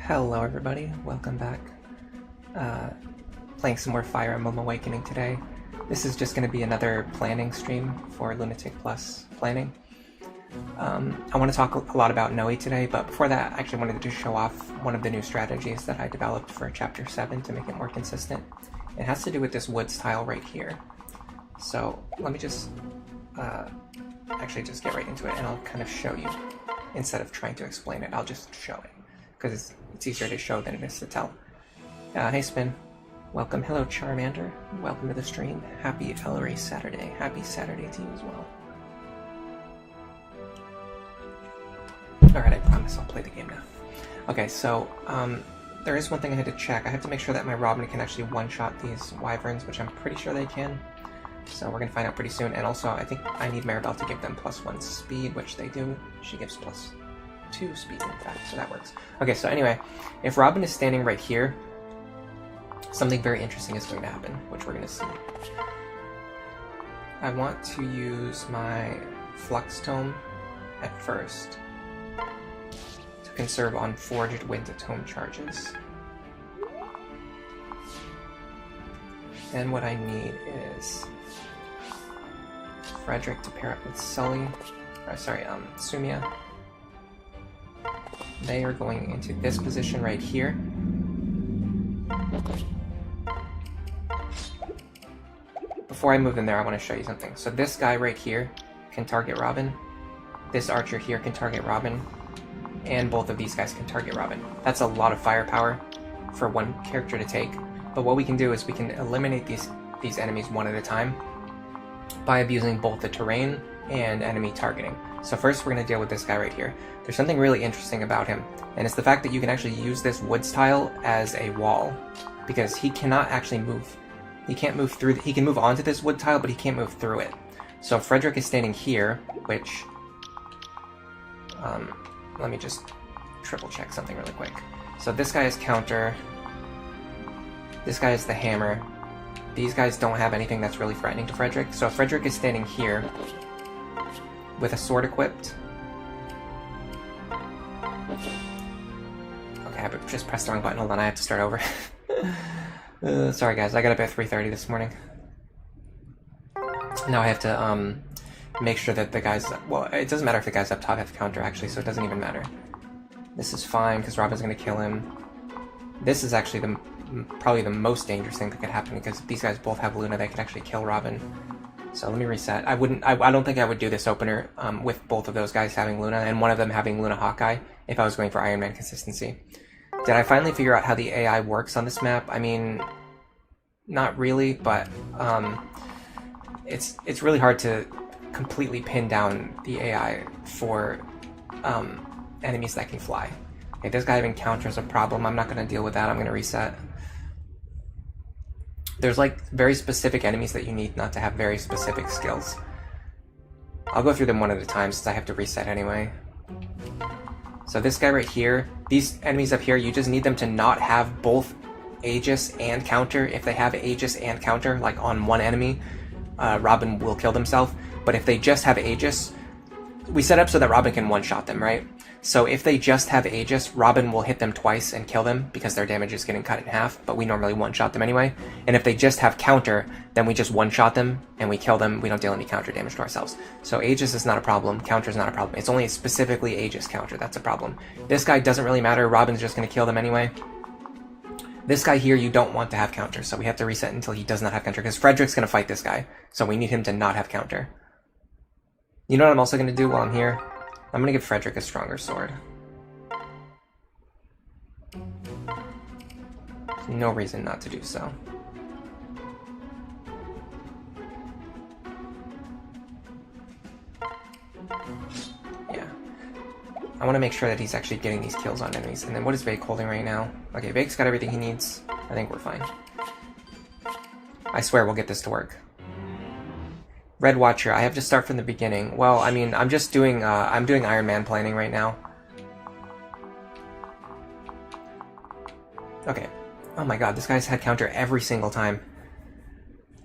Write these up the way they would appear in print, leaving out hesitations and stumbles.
Hello everybody, welcome back. Playing some more Fire Emblem Awakening today. This is just going to be another planning stream for Lunatic Plus planning. I want to talk a lot about Nowi today, but before that I actually wanted to show off one of the new strategies that I developed for Chapter 7 to make it more consistent. It has to do with this woods tile right here. So let me just actually just get right into it and I'll kind of show you. Instead of trying to explain it, I'll just show it. Because it's easier to show than it is to tell. Hey Spin, welcome. Hello Charmander, welcome to the stream. Happy Ellery Saturday. Happy Saturday to you as well. Alright, I promise I'll play the game now. Okay, so there is one thing I had to check. I have to make sure that my Robin can actually one-shot these wyverns, which I'm pretty sure they can. So we're going to find out pretty soon. And also, I think I need Maribel to give them +1 speed, which they do. She gives +2 speed, in fact, so that works. Okay, so anyway, if Robin is standing right here, something very interesting is going to happen, which we're going to see. I want to use my Flux Tome at first to conserve on Forged Wind Tome charges. Then what I need is Frederick to pair up with Sully, Sumia. They are going into this position right here. Before I move them there, I want to show you something. So this guy right here can target Robin. This archer here can target Robin. And both of these guys can target Robin. That's a lot of firepower for one character to take. But what we can do is we can eliminate these enemies one at a time by abusing both the terrain and enemy targeting. So first we're going to deal with this guy right here. There's something really interesting about him, and it's the fact that you can actually use this woods tile as a wall, because he cannot actually move. He can't move through, he can move onto this wood tile, but he can't move through it. So Frederick is standing here, which, let me just triple check something really quick. So this guy is counter, this guy is the hammer. These guys don't have anything that's really threatening to Frederick. So if Frederick is standing here with a sword equipped. Okay, I just pressed the wrong button. Hold on, I have to start over. Sorry guys, I got up at 3:30 this morning. Now I have to make sure that the guys... Well, it doesn't matter if the guys up top have counter actually, so it doesn't even matter. This is fine, because Robin's going to kill him. This is actually probably the most dangerous thing that could happen, because if these guys both have Luna, they could actually kill Robin. So let me reset. I don't think I would do this opener with both of those guys having Luna and one of them having Luna Hawkeye if I was going for Iron Man consistency. Did I finally figure out how the AI works on this map? I mean, not really, but it's really hard to completely pin down the AI for enemies that can fly. Okay, this guy having counter is a problem. I'm not going to deal with that. I'm going to reset. There's like very specific enemies that you need not to have very specific skills. I'll go through them one at a time since I have to reset anyway. So this guy right here, these enemies up here, you just need them to not have both Aegis and counter. If they have Aegis and counter, like on one enemy, Robin will kill themselves. But if they just have Aegis, we set up so that Robin can one-shot them, right? So if they just have Aegis, Robin will hit them twice and kill them because their damage is getting cut in half, but we normally one-shot them anyway. And if they just have counter, then we just one-shot them and we kill them. We don't deal any counter damage to ourselves. So Aegis is not a problem, counter is not a problem. It's only specifically Aegis counter that's a problem. This guy doesn't really matter, Robin's just going to kill them anyway. This guy here, you don't want to have counter, so we have to reset until he does not have counter, because Frederick's going to fight this guy, so we need him to not have counter. You know what I'm also going to do while I'm here? I'm going to give Frederick a stronger sword. There's no reason not to do so. Yeah. I want to make sure that he's actually getting these kills on enemies. And then what is Vake holding right now? Okay, Vake's got everything he needs. I think we're fine. I swear we'll get this to work. Red Watcher, I have to start from the beginning. Well, I mean, I'm just doing, I'm doing Iron Man planning right now. Okay. Oh my god, this guy's had counter every single time.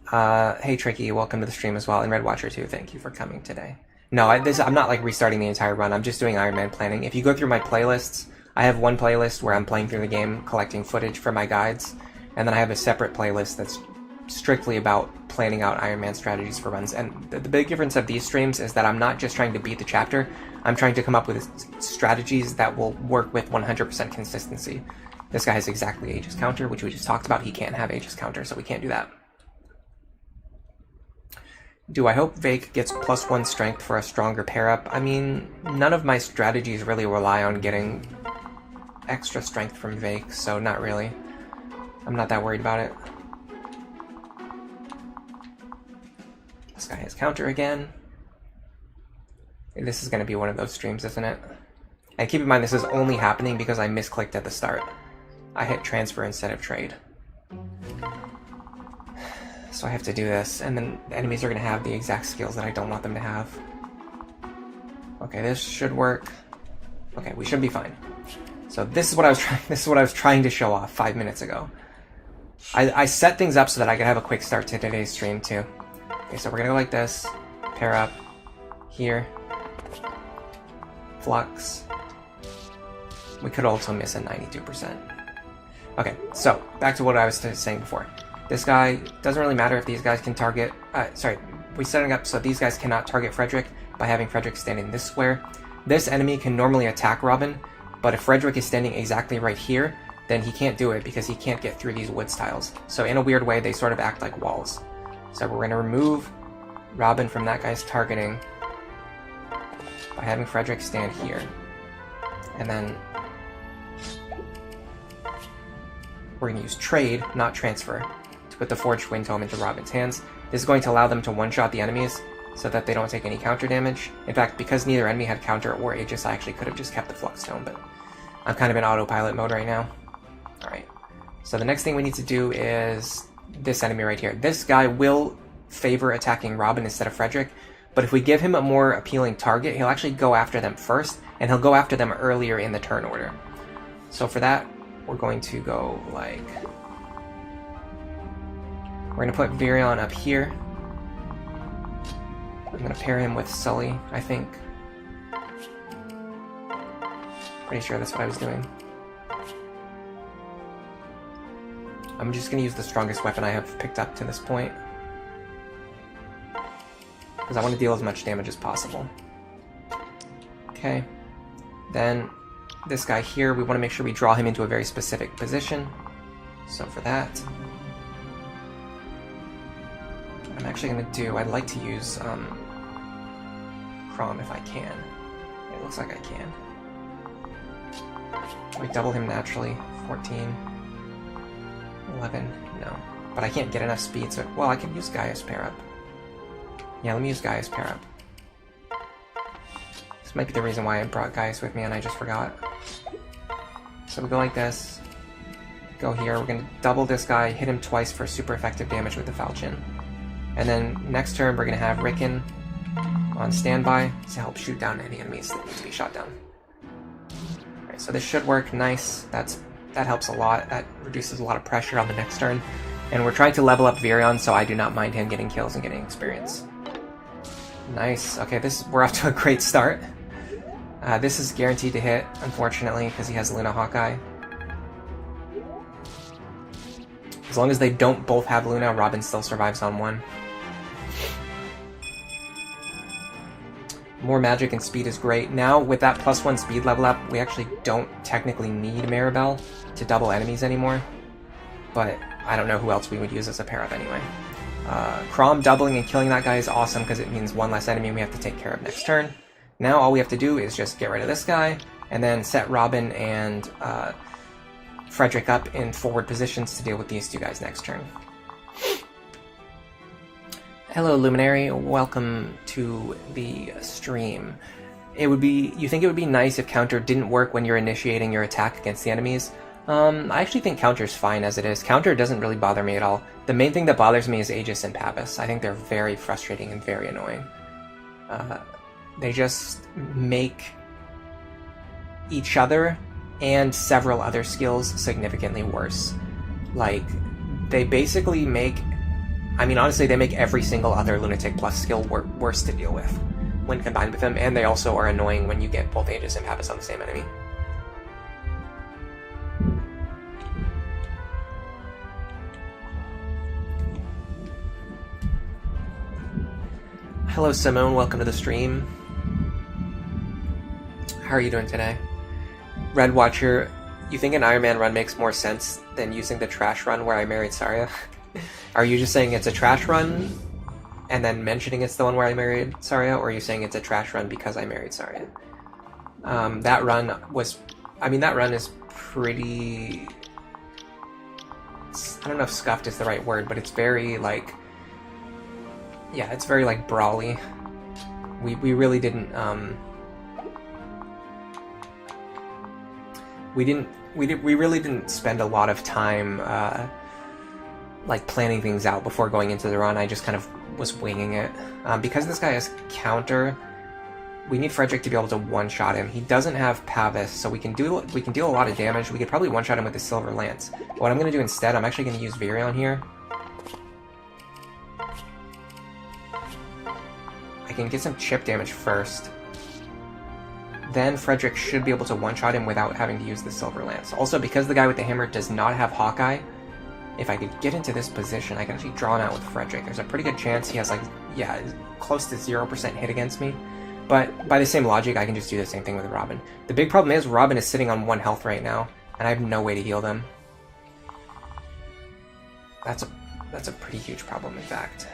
Hey Tricky, welcome to the stream as well, and Red Watcher too, thank you for coming today. No, I'm not like restarting the entire run, I'm just doing Iron Man planning. If you go through my playlists, I have one playlist where I'm playing through the game, collecting footage for my guides, and then I have a separate playlist that's strictly about planning out Iron Man strategies for runs. And the big difference of these streams is that I'm not just trying to beat the chapter, I'm trying to come up with strategies that will work with 100% consistency. This guy has exactly Aegis counter, which we just talked about. He can't have Aegis counter, so we can't do that. Do I hope Vake gets +1 strength for a stronger pair-up? I mean, none of my strategies really rely on getting extra strength from Vake, so not really. I'm not that worried about it. This guy has counter again. This is going to be one of those streams, isn't it? And keep in mind, this is only happening because I misclicked at the start. I hit transfer instead of trade. So I have to do this, and then the enemies are going to have the exact skills that I don't want them to have. Okay, this should work. Okay, we should be fine. So this is what I was trying. This is what I was trying to show off 5 minutes ago. I set things up so that I could have a quick start to today's stream too. Okay, so we're gonna go like this. Pair up here. Flux. We could also miss a 92%. Okay, so back to what I was saying before. This guy, doesn't really matter if these guys can target, we're setting up so these guys cannot target Frederick by having Frederick stand in this square. This enemy can normally attack Robin, but if Frederick is standing exactly right here, then he can't do it because he can't get through these wood tiles. So in a weird way, they sort of act like walls. So we're going to remove Robin from that guy's targeting by having Frederick stand here. And then we're going to use trade, not transfer, to put the Forged Wind Tome into Robin's hands. This is going to allow them to one-shot the enemies so that they don't take any counter damage. In fact, because neither enemy had counter or Aegis, I actually could have just kept the Flux Tome, but I'm kind of in autopilot mode right now. Alright, so the next thing we need to do is this enemy right here. This guy will favor attacking Robin instead of Frederick, but if we give him a more appealing target, he'll actually go after them first, and he'll go after them earlier in the turn order. So for that, we're going to go like... We're going to put Virion up here. I'm going to pair him with Sully, I think. Pretty sure that's what I was doing. I'm just going to use the strongest weapon I have picked up to this point, because I want to deal as much damage as possible. Okay, then this guy here, we want to make sure we draw him into a very specific position. So for that, what I'm actually going to do, I'd like to use Crom if I can. It looks like I can. We double him naturally, 14. 11, no. But I can't get enough speed, so... Well, I can use Gaia's pair-up. Yeah, let me use Gaia's pair-up. This might be the reason why I brought Gaius with me and I just forgot. So we go like this. Go here, we're going to double this guy, hit him twice for super effective damage with the Falchion. And then next turn we're going to have Rickon on standby to help shoot down any enemies that need to be shot down. Alright, so this should work nice. That helps a lot. That reduces a lot of pressure on the next turn. And we're trying to level up Virion, so I do not mind him getting kills and getting experience. Nice. Okay, we're off to a great start. This is guaranteed to hit, unfortunately, because he has Luna Hawkeye. As long as they don't both have Luna, Robin still survives on one. More magic and speed is great. Now, with that +1 speed level up, we actually don't technically need Maribel to double enemies anymore. But I don't know who else we would use as a pair-up anyway. Crom doubling and killing that guy is awesome because it means one less enemy we have to take care of next turn. Now all we have to do is just get rid of this guy, and then set Robin and Frederick up in forward positions to deal with these two guys next turn. Hello Luminary, welcome to the stream. You think it would be nice if counter didn't work when you're initiating your attack against the enemies? I actually think counter's fine as it is. Counter doesn't really bother me at all. The main thing that bothers me is Aegis and Pappas. I think they're very frustrating and very annoying. They just make each other and several other skills significantly worse. Like, they basically make... I mean, honestly, they make every single other Lunatic Plus skill worse to deal with when combined with them, and they also are annoying when you get both Aegis and Pappas on the same enemy. Hello Simone, welcome to the stream. How are you doing today? Red Watcher, you think an Iron Man run makes more sense than using the trash run where I married Saria? Are you just saying it's a trash run and then mentioning it's the one where I married Saria, or are you saying it's a trash run because I married Saria? That run was... I mean, that run is pretty... I don't know if scuffed is the right word, but it's very, like... Yeah, it's very, like, brawly. We really didn't, we really didn't spend a lot of time, like, planning things out before going into the run. I just kind of was winging it. Because this guy has counter, we need Frederick to be able to one-shot him. He doesn't have Pavis, so we can deal a lot of damage. We could probably one-shot him with the Silver Lance. What I'm going to do instead, I'm actually going to use Virion here. I can get some chip damage first. Then Frederick should be able to one-shot him without having to use the Silver Lance. Also, because the guy with the hammer does not have Hawkeye, if I could get into this position, I can actually draw him out with Frederick. There's a pretty good chance he has, like, yeah, close to 0% hit against me. But by the same logic, I can just do the same thing with Robin. The big problem is Robin is sitting on 1 health right now, and I have no way to heal them. That's a pretty huge problem, in fact.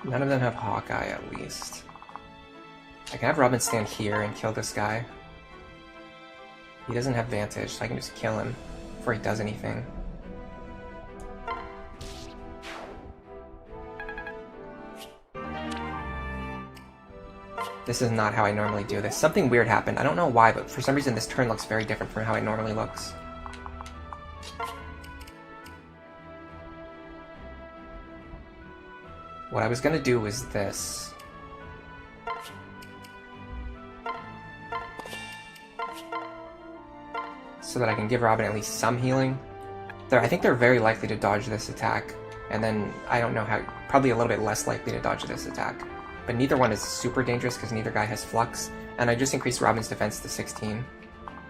None of them have Hawkeye, at least. I can have Robin stand here and kill this guy. He doesn't have Vantage, so I can just kill him before he does anything. This is not how I normally do this. Something weird happened. I don't know why, but for some reason this turn looks very different from how it normally looks. What I was gonna do was this. So that I can give Robin at least some healing. I think they're very likely to dodge this attack. And then, I don't know how, probably a little bit less likely to dodge this attack. But neither one is super dangerous because neither guy has Flux. And I just increased Robin's defense to 16.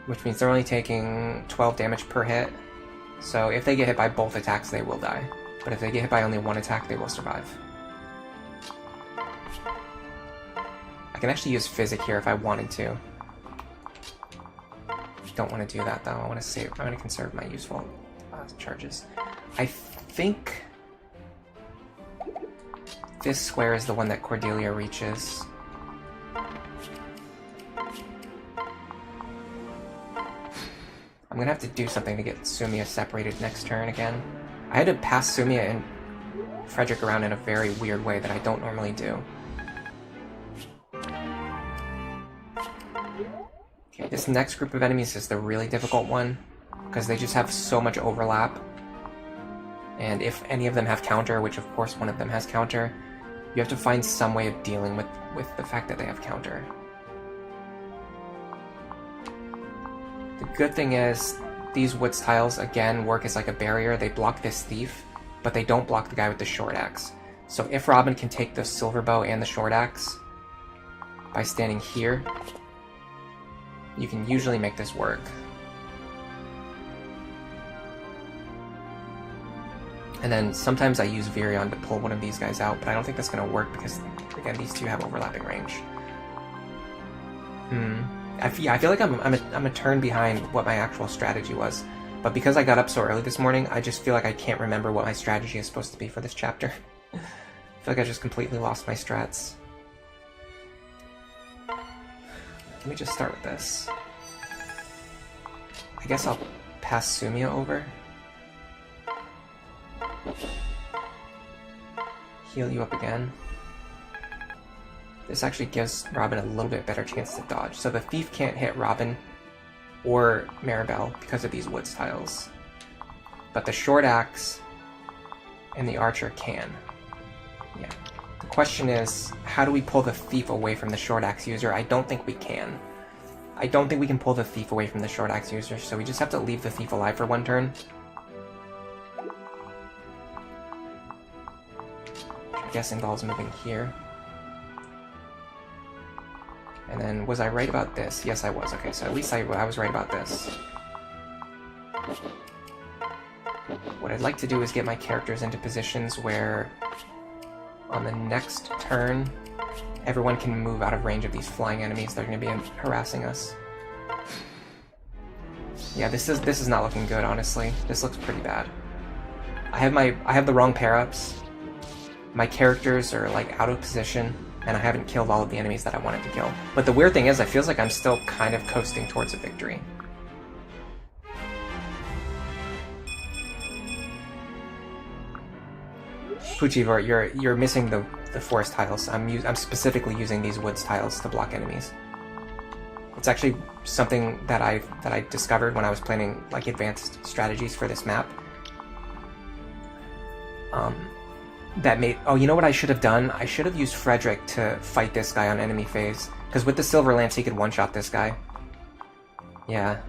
Which means they're only taking 12 damage per hit. So if they get hit by both attacks, they will die. But if they get hit by only one attack, they will survive. I can actually use Physic here if I wanted to. Don't want to do that though. I want to save. I want to conserve my useful charges. I think this square is the one that Cordelia reaches. I'm gonna have to do something to get Sumia separated next turn again. I had to pass Sumia and Frederick around in a very weird way that I don't normally do. Okay, this next group of enemies is the really difficult one, because they just have so much overlap. And if any of them have counter, which of course one of them has counter, you have to find some way of dealing with the fact that they have counter. The good thing is, these woods tiles, again, work as like a barrier. They block this thief, but they don't block the guy with the short axe. So if Robin can take the silver bow and the short axe by standing here, you can usually make this work. And then sometimes I use Virion to pull one of these guys out, but I don't think that's going to work because, again, these two have overlapping range. I feel like I'm a turn behind what my actual strategy was. But because I got up so early this morning, I just feel like I can't remember what my strategy is supposed to be for this chapter. I feel like I just completely lost my strats. Let me just start with this. I guess I'll pass Sumia over. Heal you up again. This actually gives Robin a little bit better chance to dodge. So the thief can't hit Robin or Maribel because of these woods tiles. But the short axe and the archer can. Yeah. The question is, how do we pull the thief away from the short axe user? I don't think we can. I don't think we can pull the thief away from the short axe user, so we just have to leave the thief alive for one turn. I guess involves moving here. And then, was I right about this? Yes, I was. Okay, so at least I was right about this. What I'd like to do is get my characters into positions where on the next turn, everyone can move out of range of these flying enemies that are going to be harassing us. Yeah, this is not looking good, honestly. This looks pretty bad. I have the wrong pair-ups. My characters are like out of position, and I haven't killed all of the enemies that I wanted to kill. But the weird thing is, it feels like I'm still kind of coasting towards a victory. Puchivor, you're missing the forest tiles. I'm specifically using these woods tiles to block enemies. It's actually something that I discovered when I was planning like advanced strategies for this map. That made... Oh, you know what I should have done? I should have used Frederick to fight this guy on enemy phase. Because with the Silver Lance, he could one-shot this guy. Yeah.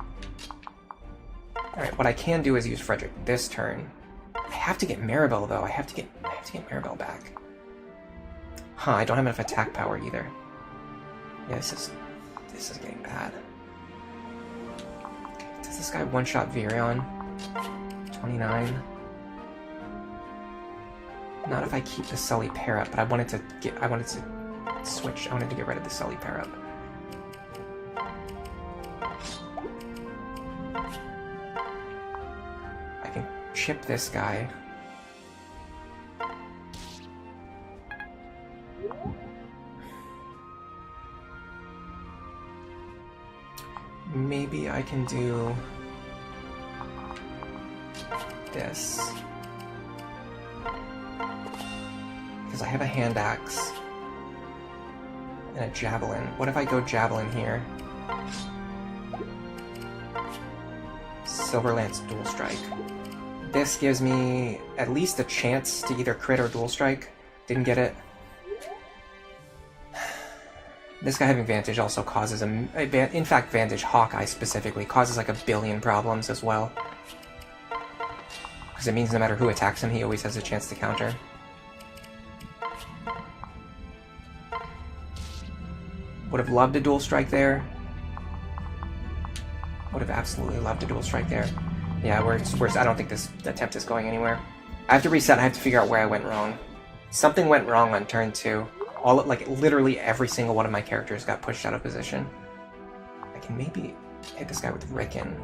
Alright, what I can do is use Frederick this turn. I have to get Maribel, though. I have to get Maribel back. Huh, I don't have enough attack power, either. Yeah, this is getting bad. Does this guy one-shot Virion? 29. Not if I keep the Sully pair up, but I wanted to switch. I wanted to get rid of the Sully pair up. I can chip this guy. Maybe I can do this. Because I have a hand axe and a javelin. What if I go javelin here? Silver Lance dual strike. This gives me at least a chance to either crit or dual strike. Didn't get it. This guy having Vantage also causes in fact, Vantage Hawkeye specifically causes like a billion problems as well. Because it means no matter who attacks him, he always has a chance to counter. Would have loved a dual strike there. Would have absolutely loved a dual strike there. Yeah, I don't think this attempt is going anywhere. I have to reset. I have to figure out where I went wrong. Something went wrong on turn 2. Literally every single one of my characters got pushed out of position. I can maybe hit this guy with Ricken.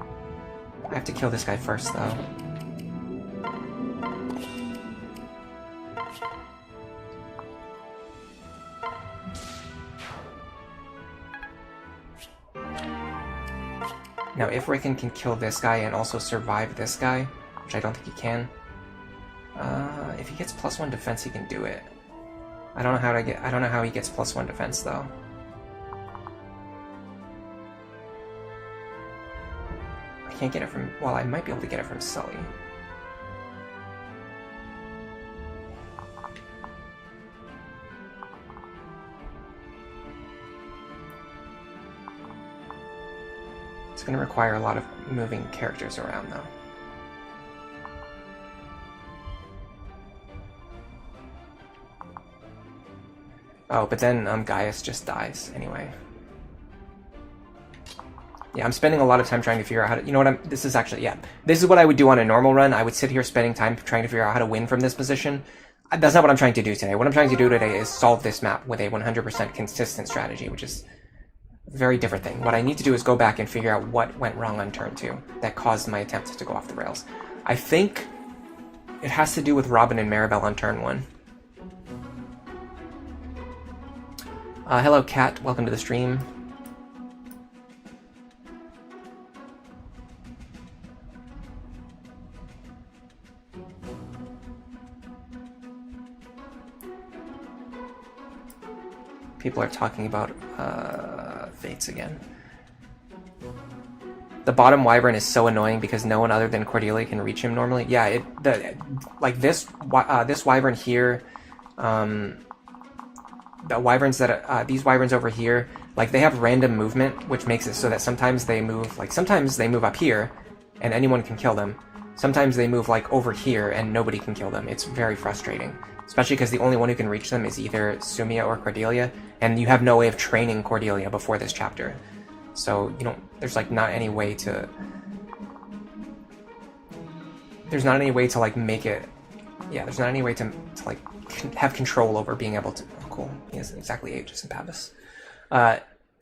I have to kill this guy first, though. Now, if Ricken can kill this guy and also survive this guy, which I don't think he can, if he gets +1 defense, he can do it. I don't know how he gets +1 defense though. I can't get it from... Well, I might be able to get it from Sully. It's going to require a lot of moving characters around, though. Oh, but then Gaius just dies anyway. Yeah, I'm spending a lot of time trying to figure out how to... You know what, this is actually... Yeah, this is what I would do on a normal run. I would sit here spending time trying to figure out how to win from this position. That's not what I'm trying to do today. What I'm trying to do today is solve this map with a 100% consistent strategy, which is a very different thing. What I need to do is go back and figure out what went wrong on turn 2 that caused my attempt to go off the rails. I think it has to do with Robin and Maribel on turn 1. Hello, Kat. Welcome to the stream. People are talking about Fates again. The bottom wyvern is so annoying because no one other than Cordelia can reach him normally. Yeah, this wyvern here, the wyverns that these wyverns over here, like they have random movement, which makes it so that sometimes they move up here, and anyone can kill them. Sometimes they move like over here, and nobody can kill them. It's very frustrating. Especially because the only one who can reach them is either Sumia or Cordelia, and you have no way of training Cordelia before this chapter. So, you don't... There's, like, not any way to... There's not any way to, like, make it... Yeah, there's not any way to like, have control over being able to... Oh, cool. He has exactly 8 just in Pavis.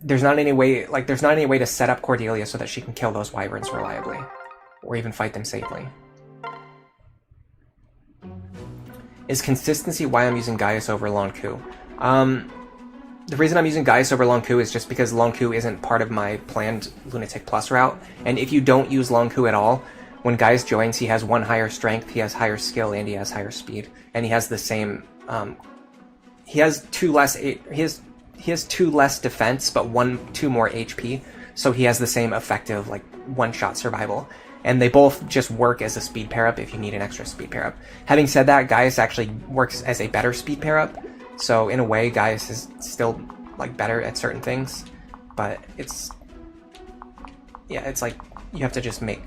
There's not any way... Like, there's not any way to set up Cordelia so that she can kill those wyverns reliably. Or even fight them safely. Is consistency why I'm using Gaius over Lonku? The reason I'm using Gaius over Lonku is just because Lonku isn't part of my planned Lunatic Plus route, and if you don't use Lonku at all, when Gaius joins, he has 1 higher strength, he has higher skill, and he has higher speed, and he has the same. He has 2 less. He has 2 less defense, but 2 more HP, so he has the same effective like one-shot survival. And they both just work as a speed pair-up if you need an extra speed pair-up. Having said that, Gaius actually works as a better speed pair-up, so in a way, Gaius is still like better at certain things, but it's... Yeah, it's like, you have to just make...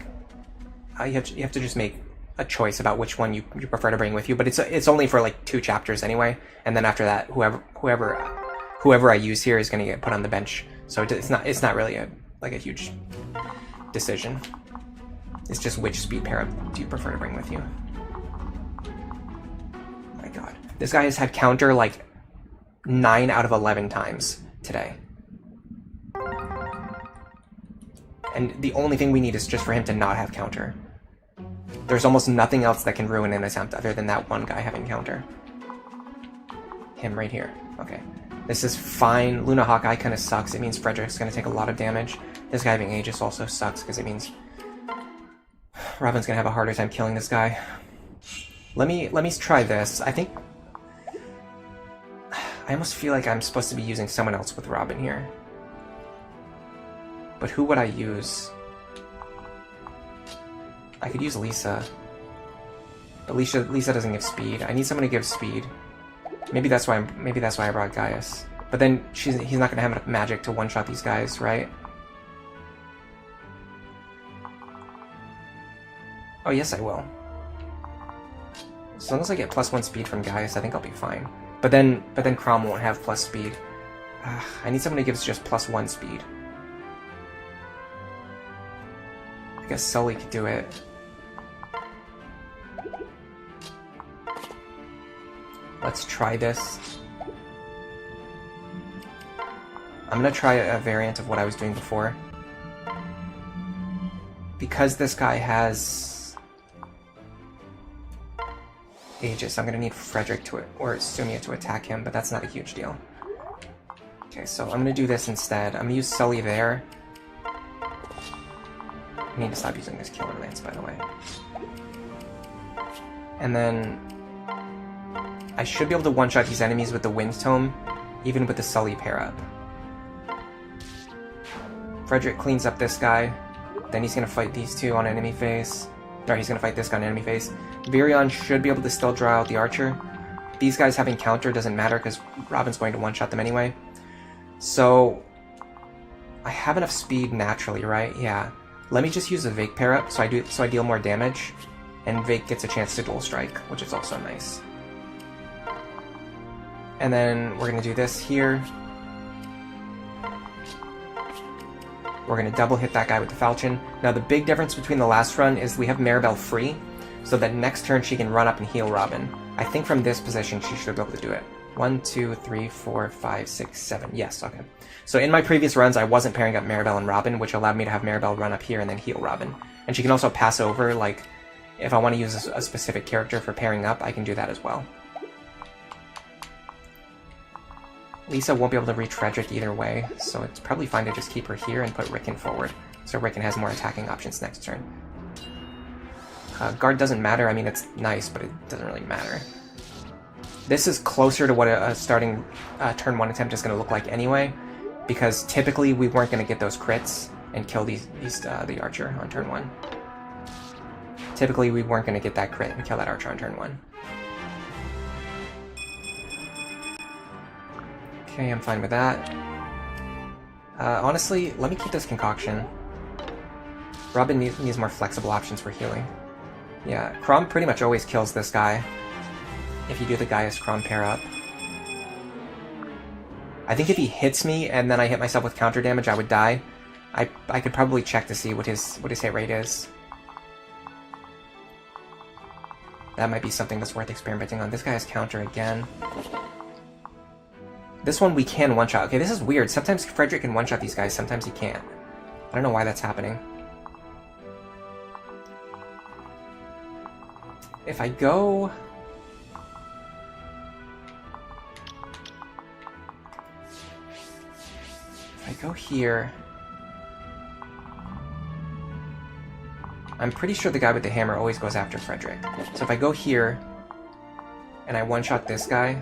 you have to just make a choice about which one you prefer to bring with you, but it's only for like 2 chapters anyway, and then after that, whoever I use here is going to get put on the bench, so it's not really a huge decision. It's just which speed pair-up do you prefer to bring with you. My god. This guy has had counter like 9 out of 11 times today. And the only thing we need is just for him to not have counter. There's almost nothing else that can ruin an attempt other than that one guy having counter. Him right here. Okay. This is fine. Luna Hawkeye kind of sucks. It means Frederick's going to take a lot of damage. This guy having Aegis also sucks because it means Robin's gonna have a harder time killing this guy. Let me try this. I think... I almost feel like I'm supposed to be using someone else with Robin here. But who would I use? I could use Lisa. But Lisa doesn't give speed. I need someone to give speed. Maybe that's why I brought Gaius. But then he's not gonna have enough magic to one-shot these guys, right? Oh, yes, I will. As long as I get +1 speed from Gaius, I think I'll be fine. But then Crom won't have plus speed. I need someone who gives just +1 speed. I guess Sully could do it. Let's try this. I'm gonna try a variant of what I was doing before. Because this guy has Aegis, I'm gonna need Frederick or Sumia to attack him, but that's not a huge deal. Okay, so I'm gonna do this instead. I'm gonna use Sully there. I need to stop using this Killer Lance, by the way. And then I should be able to one-shot these enemies with the Wind Tome, even with the Sully pair-up. Frederick cleans up this guy. Then he's gonna fight these 2 on enemy phase. Or he's gonna fight this guy on enemy phase. Virion should be able to still draw out the archer. These guys having counter doesn't matter because Robin's going to one-shot them anyway. So I have enough speed naturally, right? Yeah. Let me just use a Vake pair-up so I deal more damage, and Vake gets a chance to dual strike, which is also nice. And then we're gonna do this here. We're going to double hit that guy with the Falchion. Now the big difference between the last run is we have Maribel free, so that next turn she can run up and heal Robin. I think from this position she should be able to do it. 1, 2, 3, 4, 5, 6, 7. Yes, okay. So in my previous runs I wasn't pairing up Maribel and Robin, which allowed me to have Maribel run up here and then heal Robin. And she can also pass over, like, if I want to use a specific character for pairing up, I can do that as well. Lisa won't be able to reach Frederick either way, so it's probably fine to just keep her here and put Rickon forward, so Rickon has more attacking options next turn. Guard doesn't matter. I mean, it's nice, but it doesn't really matter. This is closer to what a starting turn 1 attempt is going to look like anyway, because typically we weren't going to get those crits and kill the archer on turn 1. Typically we weren't going to get that crit and kill that archer on turn 1. Okay, I'm fine with that. Honestly, let me keep this concoction. Robin needs more flexible options for healing. Yeah, Crom pretty much always kills this guy. if you do the Gaius Crom pair up. I think if he hits me and then I hit myself with counter damage, I would die. I could probably check to see what his hit rate is. That might be something that's worth experimenting on. This guy has counter again. This one we can one-shot. Okay, this is weird. Sometimes Frederick can one-shot these guys, sometimes he can't. I don't know why that's happening. If I go... If I go here... I'm pretty sure the guy with the hammer always goes after Frederick. So if I go here, and I one-shot this guy...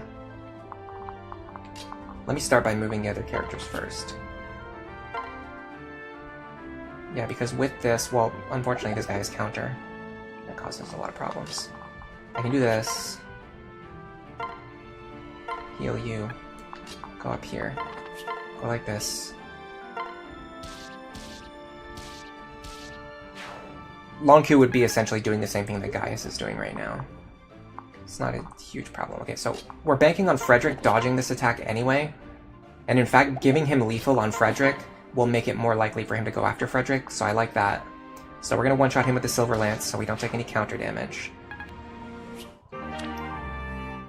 Let me start by moving the other characters first. Yeah, because with this, well, unfortunately this guy has counter. That causes a lot of problems. I can do this. Heal you. Go up here. Go like this. Long Q would be essentially doing the same thing that Gaius is doing right now. It's not a huge problem. Okay, so we're banking on Frederick dodging this attack anyway. And in fact, giving him lethal on Frederick will make it more likely for him to go after Frederick, so I like that. So we're going to one-shot him with the Silver Lance so we don't take any counter damage.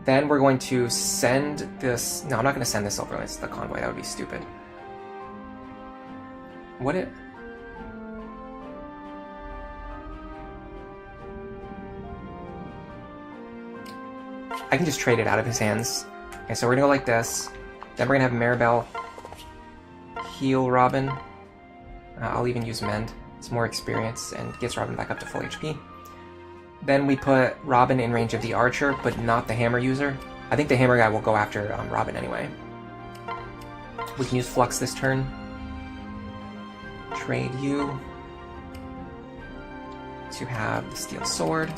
Then we're going to send this... No, I'm not going to send the Silver Lance to the convoy. That would be stupid. What it... I can just trade it out of his hands. Okay, so we're gonna go like this. Then we're gonna have Maribel heal Robin. I'll even use Mend. It's more experience and gets Robin back up to full HP. Then we put Robin in range of the archer, but not the hammer user. I think the hammer guy will go after Robin anyway. We can use Flux this turn. Trade you to have the Steel Sword.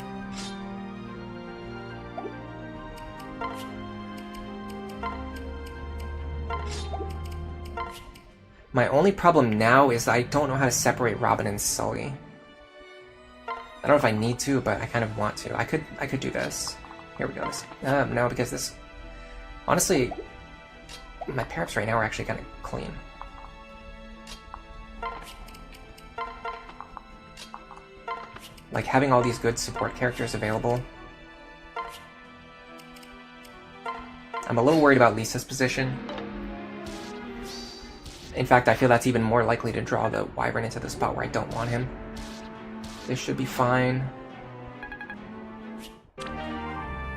My only problem now is I don't know how to separate Robin and Sully. I don't know if I need to, but I kind of want to. I could do this. Here we go. No, because this... Honestly, my pair-ups right now are actually kind of clean. Like, having all these good support characters available. I'm a little worried about Lisa's position. In fact, I feel that's even more likely to draw the wyvern into the spot where I don't want him. This should be fine.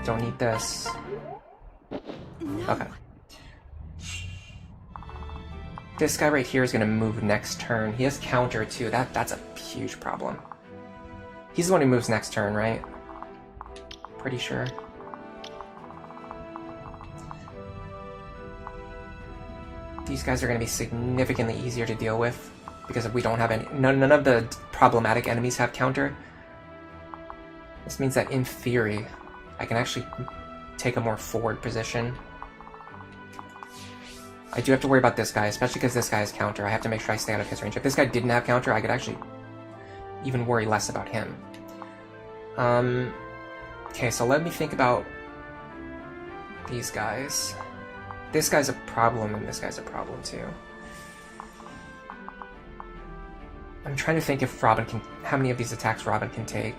Don't need this. Okay. This guy right here is going to move next turn. He has counter too. That's a huge problem. He's the one who moves next turn, right? Pretty sure. These guys are going to be significantly easier to deal with because if we don't have any... None of the problematic enemies have counter. This means that in theory, I can actually take a more forward position. I do have to worry about this guy, especially because this guy has counter. I have to make sure I stay out of his range. If this guy didn't have counter, I could actually even worry less about him. Okay, so let me think about these guys. This guy's a problem, and this guy's a problem too. I'm trying to think if Robin can... How many of these attacks Robin can take.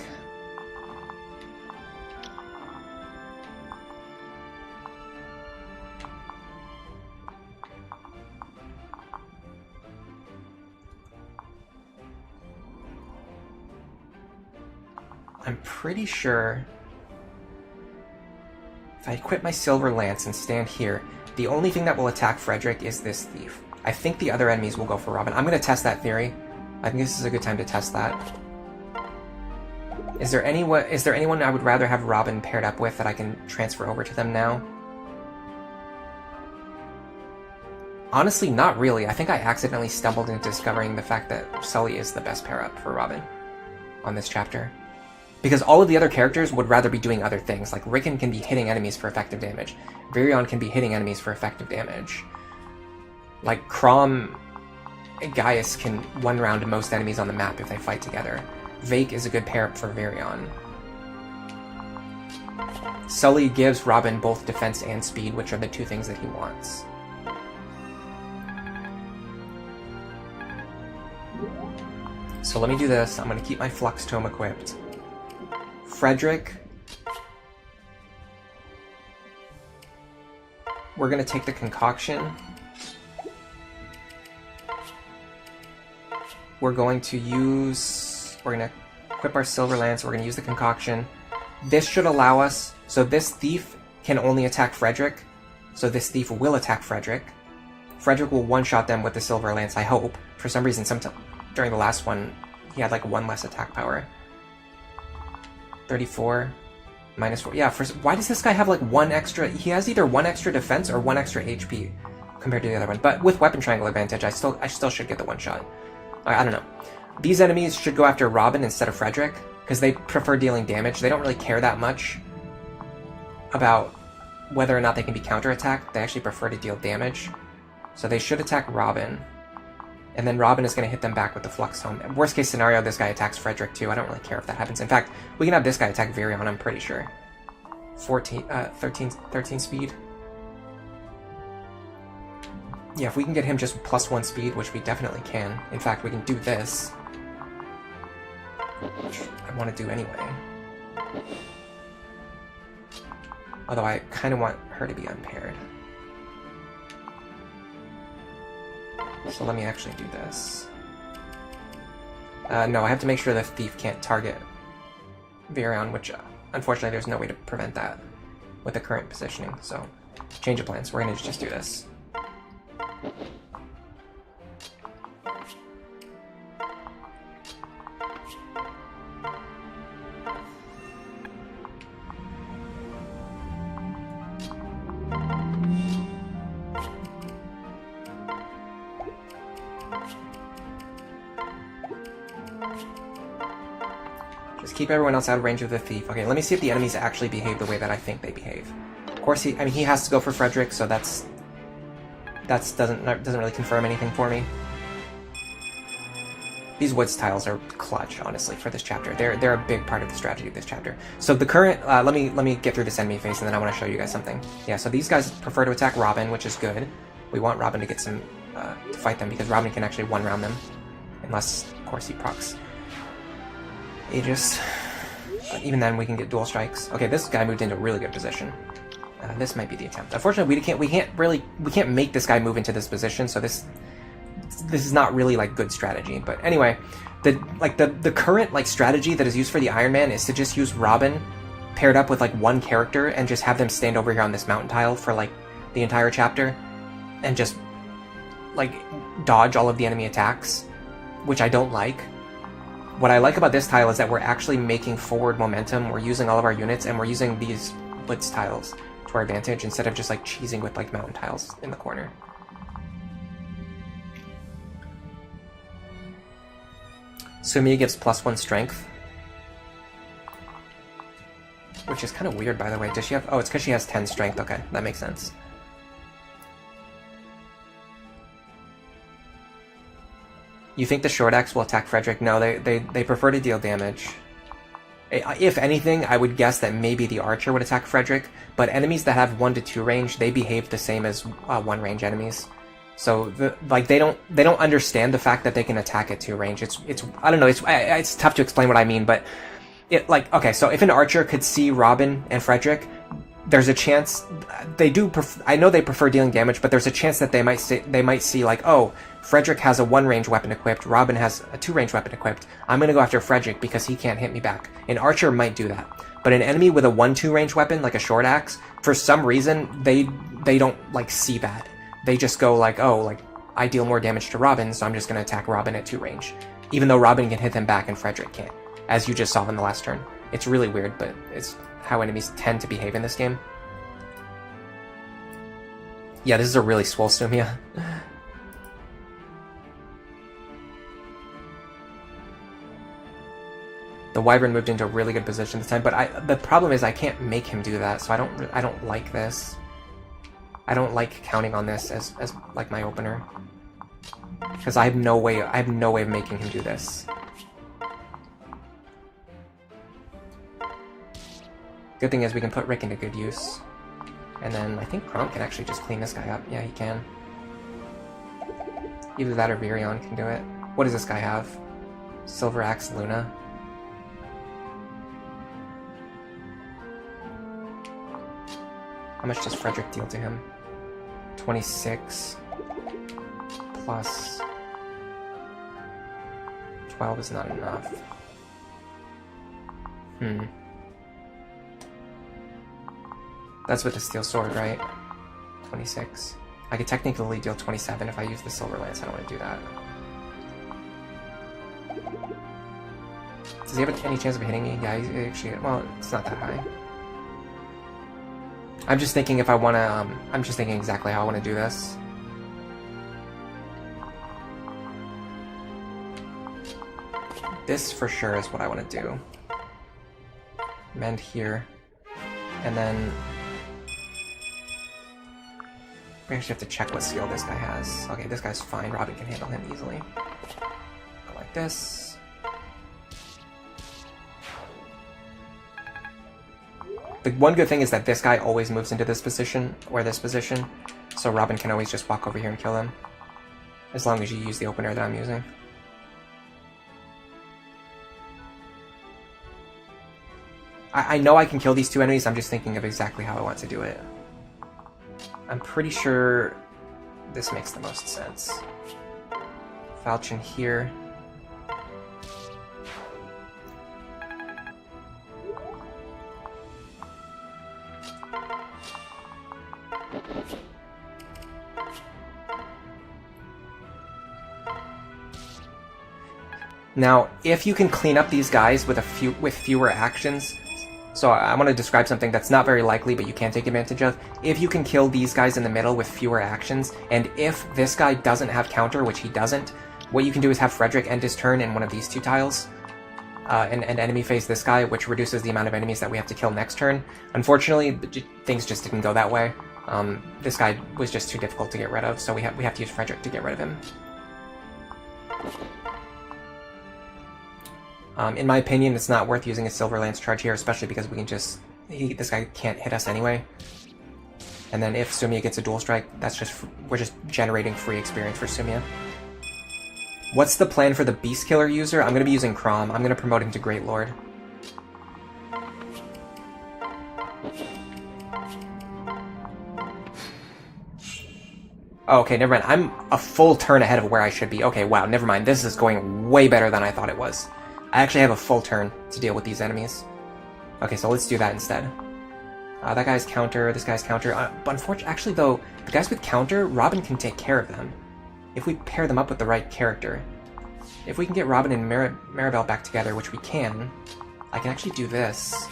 I'm pretty sure if I equip my Silver Lance and stand here, the only thing that will attack Frederick is this thief. I think the other enemies will go for Robin. I'm going to test that theory. I think this is a good time to test that. Is there anyone I would rather have Robin paired up with that I can transfer over to them now? Honestly, not really. I think I accidentally stumbled into discovering the fact that Sully is the best pair up for Robin on this chapter. Because all of the other characters would rather be doing other things. Like, Rickon can be hitting enemies for effective damage. Virion can be hitting enemies for effective damage. Like, Crom and Gaius can one-round most enemies on the map if they fight together. Vake is a good pair-up for Virion. Sully gives Robin both defense and speed, which are the two things that he wants. So let me do this. I'm going to keep my Flux Tome equipped. Frederick. We're going to take the Concoction. We're going to equip our Silver Lance. We're going to use the Concoction. This should allow us, so this Thief can only attack Frederick. So this Thief will attack Frederick. Frederick will one-shot them with the Silver Lance, I hope. For some reason, during the last one, he had like 1 less attack power. 34, -4. Yeah, why does this guy have like 1 extra? He has either 1 extra defense or 1 extra HP compared to the other one. But with Weapon Triangle advantage, I still should get the one-shot. I don't know. These enemies should go after Robin instead of Frederick, because they prefer dealing damage. They don't really care that much about whether or not they can be counterattacked. They actually prefer to deal damage. So they should attack Robin. And then Robin is going to hit them back with the Flux Tome. Worst case scenario, this guy attacks Frederick too. I don't really care if that happens. In fact, we can have this guy attack Virion, I'm pretty sure. 13 speed. Yeah, if we can get him just +1 speed, which we definitely can. In fact, we can do this. Which I want to do anyway. Although I kind of want her to be unpaired. So let me actually do this. No, I have to make sure the Thief can't target Virion, which unfortunately there's no way to prevent that with the current positioning. So, change of plans. We're going to just do this. Just keep everyone else out of range of the Thief. Okay, let me see if the enemies actually behave the way that I think they behave. Of course, he has to go for Frederick, so that doesn't really confirm anything for me. These woods tiles are clutch, honestly, for this chapter. They're a big part of the strategy of this chapter. So the current, let me get through this enemy phase, and then I want to show you guys something. Yeah, so these guys prefer to attack Robin, which is good. We want Robin to get some to fight them because Robin can actually one-round them, unless, of course, he procs Aegis. But even then, we can get dual strikes. Okay, this guy moved into a really good position. This might be the attempt. Unfortunately, we can't make this guy move into this position. So this is not really like good strategy. But anyway, the current like strategy that is used for the Iron Man is to just use Robin paired up with like one character and just have them stand over here on this mountain tile for like the entire chapter and just like dodge all of the enemy attacks, which I don't like. What I like about this tile is that we're actually making forward momentum. We're using all of our units, and we're using these blitz tiles to our advantage instead of just like cheesing with like mountain tiles in the corner. Sumiya gives +1 strength, which is kind of weird, by the way. Does she have? Oh, it's because she has 10 strength. Okay, that makes sense. You think the short axe will attack Frederick? No, they prefer to deal damage. If anything, I would guess that maybe the archer would attack Frederick, but enemies that have 1 to 2 range, they behave the same as 1 range enemies. So they don't understand the fact that they can attack at 2 range. It's I don't know. It's tough to explain what I mean, but okay. So if an archer could see Robin and Frederick, there's a chance they do. I know they prefer dealing damage, but there's a chance that they might see like, oh, Frederick has a 1-range weapon equipped, Robin has a 2-range weapon equipped. I'm gonna go after Frederick because he can't hit me back. An archer might do that, but an enemy with a 1-2 range weapon like a short axe, for some reason they don't like see that. They just go like, oh, like I deal more damage to Robin, so I'm just gonna attack Robin at 2 range, even though Robin can hit them back and Frederick can't, as you just saw in the last turn. It's really weird, but it's how enemies tend to behave in this game. Yeah, this is a really swole Sumiya. The wyvern moved into a really good position this time, but the problem is I can't make him do that, so I don't like this. I don't like counting on this as like my opener, because I have no way of making him do this. Good thing is we can put Rick into good use. And then I think Crom can actually just clean this guy up. Yeah, he can. Either that or Virion can do it. What does this guy have? Silver Axe Luna. How much does Frederick deal to him? 26 plus 12 is not enough. That's with the steel sword, right? 26. I could technically deal 27 if I use the silver lance. I don't want to do that. Does he have any chance of hitting me? Yeah, he actually... Well, it's not that high. I'm just thinking if I want to... I'm just thinking exactly how I want to do this. This for sure is what I want to do. Mend here. And then... we actually have to check what skill this guy has. Okay, this guy's fine. Robin can handle him easily. Go like this. The one good thing is that this guy always moves into this position, or this position, so Robin can always just walk over here and kill him. As long as you use the opener that I'm using. I know I can kill these two enemies, I'm just thinking of exactly how I want to do it. I'm pretty sure this makes the most sense. Falchion here. Now, if you can clean up these guys with fewer actions, so I want to describe something that's not very likely, but you can take advantage of. If you can kill these guys in the middle with fewer actions, and if this guy doesn't have counter, which he doesn't, what you can do is have Frederick end his turn in one of these two tiles, and enemy phase this guy, which reduces the amount of enemies that we have to kill next turn. Unfortunately, things just didn't go that way. This guy was just too difficult to get rid of, so we have to use Frederick to get rid of him. In my opinion, it's not worth using a Silver Lance charge here, especially because we can just... this guy can't hit us anyway. And then if Sumia gets a dual strike, that's just... we're just generating free experience for Sumia. What's the plan for the Beast Killer user? I'm going to be using Crom. I'm going to promote him to Great Lord. Oh, okay, never mind. I'm a full turn ahead of where I should be. Okay, wow, never mind. This is going way better than I thought it was. I actually have a full turn to deal with these enemies. Okay, so let's do that instead. That guy's counter, this guy's counter. But unfortunately, actually though, the guys with counter, Robin can take care of them. If we pair them up with the right character. If we can get Robin and Maribel back together, which we can, I can actually do this.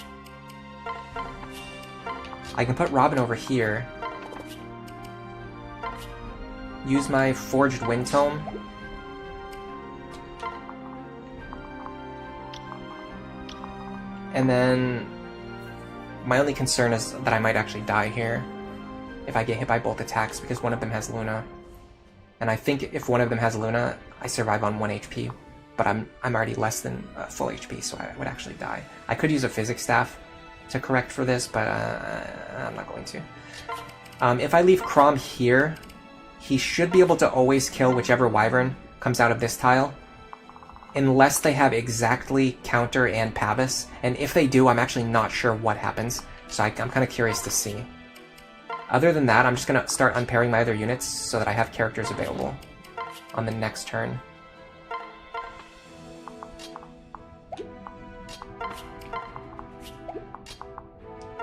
I can put Robin over here. Use my Forged Wind Tome. And then my only concern is that I might actually die here if I get hit by both attacks, because one of them has Luna. And I think if one of them has Luna, I survive on 1 HP, but I'm already less than full HP, so I would actually die. I could use a Physics Staff to correct for this, but I'm not going to. If I leave Crom here, he should be able to always kill whichever wyvern comes out of this tile, unless they have exactly counter and Pavis, and if they do, I'm actually not sure what happens, so I'm kind of curious to see. Other than that, I'm just going to start unpairing my other units so that I have characters available on the next turn.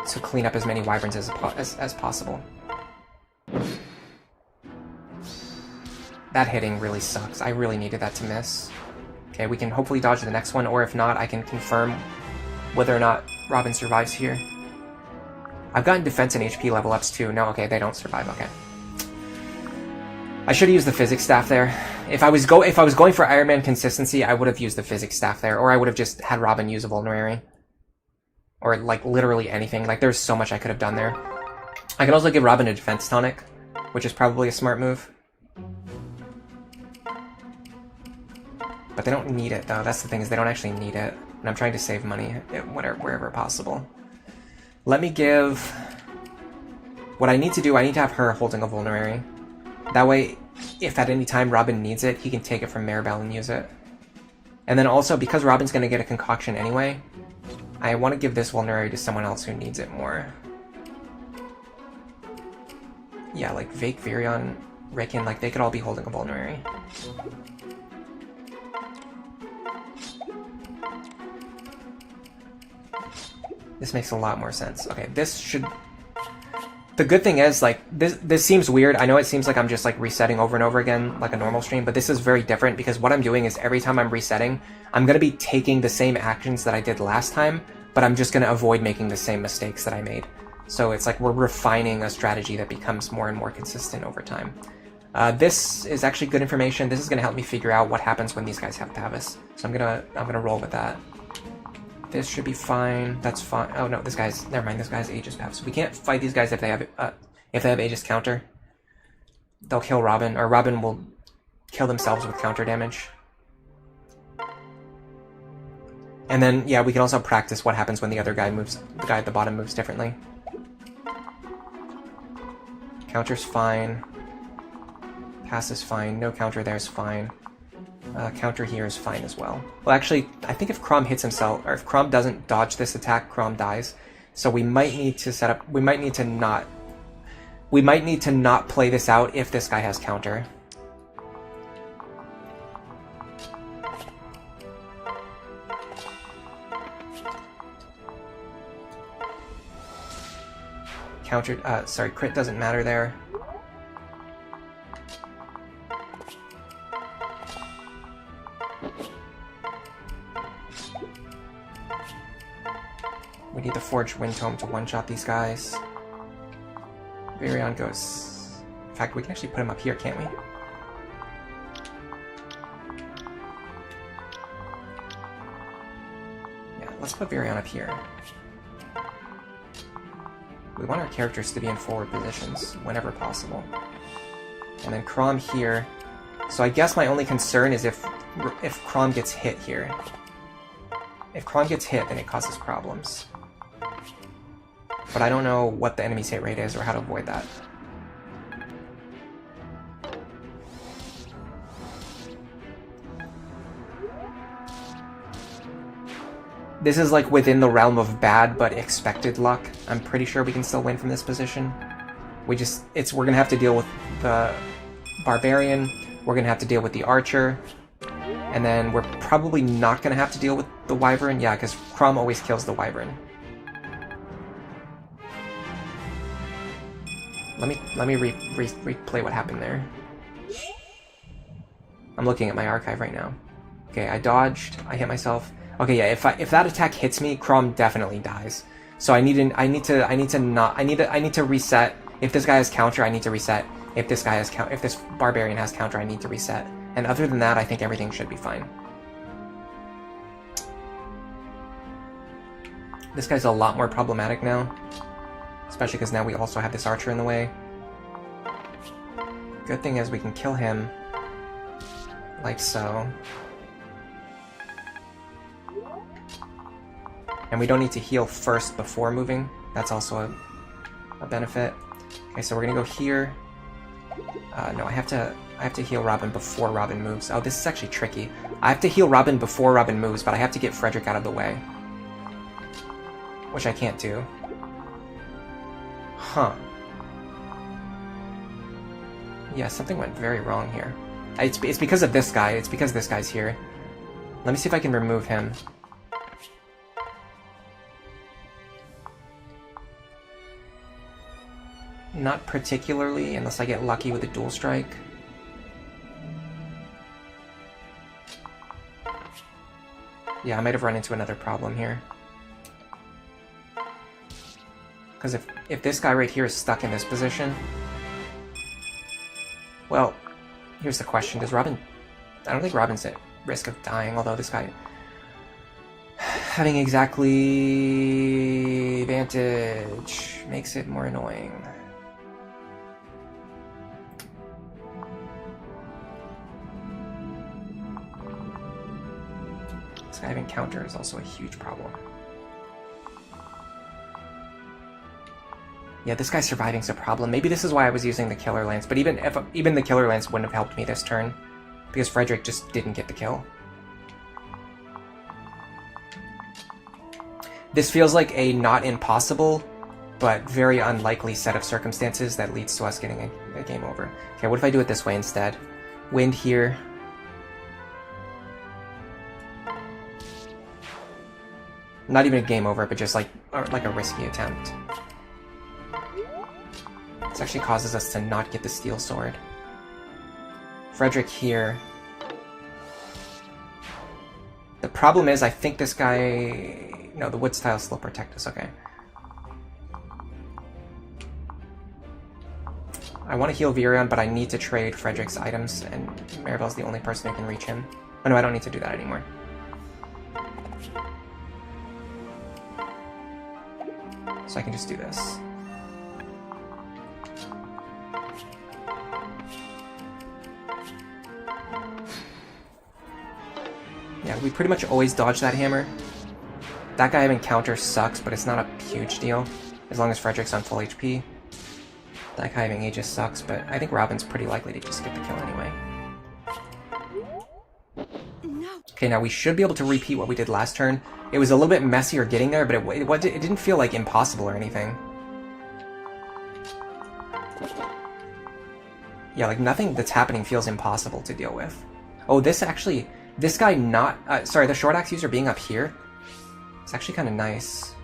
To clean up as many wyverns as possible. That hitting really sucks. I really needed that to miss. Okay, we can hopefully dodge the next one, or if not, I can confirm whether or not Robin survives here. I've gotten defense and HP level ups too. No, okay, they don't survive, okay. I should have used the Physics Staff there. If I was going for Iron Man consistency, I would have used the Physics Staff there, or I would have just had Robin use a Vulnerary. Or, like, literally anything. Like, there's so much I could have done there. I could also give Robin a defense tonic, which is probably a smart move. But they don't need it, though. That's the thing, is they don't actually need it. And I'm trying to save money wherever possible. Let me give... What I need to do, I need to have her holding a vulnerary. That way, if at any time Robin needs it, he can take it from Maribel and use it. And then also, because Robin's going to get a concoction anyway, I want to give this vulnerary to someone else who needs it more. Yeah, like Vake, Virion, Rickon, like they could all be holding a vulnerary. This makes a lot more sense. Okay, this should... The good thing is, like, this seems weird. I know it seems like I'm just, like, resetting over and over again, like a normal stream, but this is very different because what I'm doing is every time I'm resetting, I'm going to be taking the same actions that I did last time, but I'm just going to avoid making the same mistakes that I made. So it's like we're refining a strategy that becomes more and more consistent over time. This is actually good information. This is going to help me figure out what happens when these guys have Pavis. So I'm gonna roll with that. This should be fine. That's fine. Oh no, this guy's... Never mind, this guy's Aegis Pavis. We can't fight these guys if they have Aegis counter. They'll kill Robin, or Robin will kill themselves with counter damage. And then, yeah, we can also practice what happens when the other guy moves... The guy at the bottom moves differently. Counter's fine. Pass is fine. No counter there is fine. Counter here is fine as well. Well, actually, I think if Chrom hits himself, or if Chrom doesn't dodge this attack, Chrom dies. So we might need to set up... We might need to not play this out if this guy has counter. Counter... sorry, crit doesn't matter there. We need the Forged Wind Tome to one-shot these guys. Virion goes... In fact, we can actually put him up here, can't we? Yeah, let's put Virion up here. We want our characters to be in forward positions whenever possible. And then Chrom here. So I guess my only concern is if Chrom gets hit here. If Chrom gets hit, then it causes problems. But I don't know what the enemy's hit rate is or how to avoid that. This is like within the realm of bad but expected luck. I'm pretty sure we can still win from this position. We're gonna have to deal with the Barbarian, we're gonna have to deal with the Archer, and then we're probably not gonna have to deal with the Wyvern. Yeah, because Chrom always kills the Wyvern. Let me replay what happened there. I'm looking at my archive right now. Okay, I dodged. I hit myself. Okay, yeah. If that attack hits me, Chrom definitely dies. So I need to reset. If this guy has counter, I need to reset. If this Barbarian has counter, I need to reset. And other than that, I think everything should be fine. This guy's a lot more problematic now. Especially because now we also have this Archer in the way. Good thing is we can kill him. Like so. And we don't need to heal first before moving. That's also a benefit. Okay, so we're gonna go here. No, I have to heal Robin before Robin moves. Oh, this is actually tricky. I have to heal Robin before Robin moves, but I have to get Frederick out of the way. Which I can't do. Huh. Yeah, something went very wrong here. It's because of this guy. It's because this guy's here. Let me see if I can remove him. Not particularly, unless I get lucky with a dual strike. Yeah, I might have run into another problem here. Because if this guy right here is stuck in this position... Well, here's the question. Does Robin... I don't think Robin's at risk of dying, although this guy... Having exactly... Vantage makes it more annoying. This guy having counter is also a huge problem. Yeah, this guy surviving's a problem. Maybe this is why I was using the Killer Lance, but even the Killer Lance wouldn't have helped me this turn, because Frederick just didn't get the kill. This feels like a not impossible, but very unlikely set of circumstances that leads to us getting a game over. Okay, what if I do it this way instead? Wind here. Not even a game over, but just like a risky attempt. This actually causes us to not get the Steel Sword. Frederick here. The problem is, I think this guy... No, the wood tiles still protect us, okay. I want to heal Virion, but I need to trade Frederick's items, and Maribel's the only person who can reach him. Oh no, I don't need to do that anymore. So I can just do this. Yeah, we pretty much always dodge that hammer. That guy having counter sucks, but it's not a huge deal, as long as Frederick's on full HP. That guy having Aegis sucks, but I think Robin's pretty likely to just get the kill anyway. Okay, now we should be able to repeat what we did last turn. It was a little bit messier getting there, but it didn't feel like impossible or anything. Yeah, like nothing that's happening feels impossible to deal with. Oh, this guy not... sorry, the short axe user being up here, it's actually kind of nice.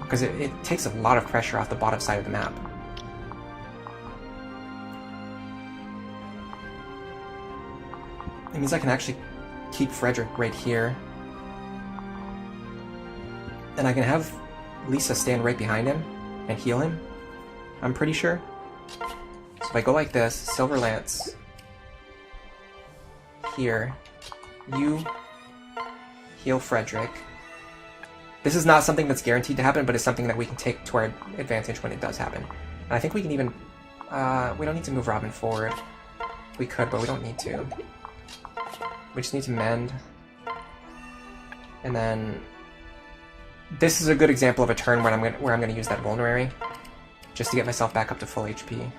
Because it takes a lot of pressure off the bottom side of the map. It means I can actually keep Frederick right here. And I can have Lisa stand right behind him and heal him, I'm pretty sure. So if I go like this, Silver Lance, here, you heal Frederick. This is not something that's guaranteed to happen, but it's something that we can take to our advantage when it does happen. And I think we can even... we don't need to move Robin forward. We could, but we don't need to. We just need to mend. And then... This is a good example of a turn where I'm gonna use that Vulnerary, just to get myself back up to full HP.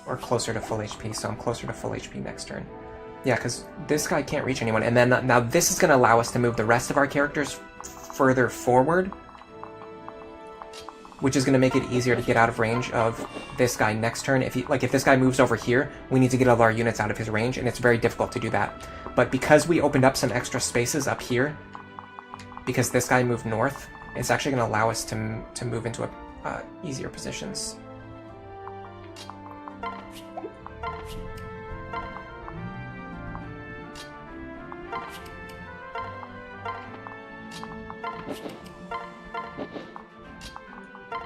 Or closer to full HP, so I'm closer to full HP next turn. Yeah, because this guy can't reach anyone, and then now this is going to allow us to move the rest of our characters further forward, which is going to make it easier to get out of range of this guy next turn. If this guy moves over here, we need to get all our units out of his range, and it's very difficult to do that. But because we opened up some extra spaces up here, because this guy moved north, it's actually going to allow us to move into easier positions.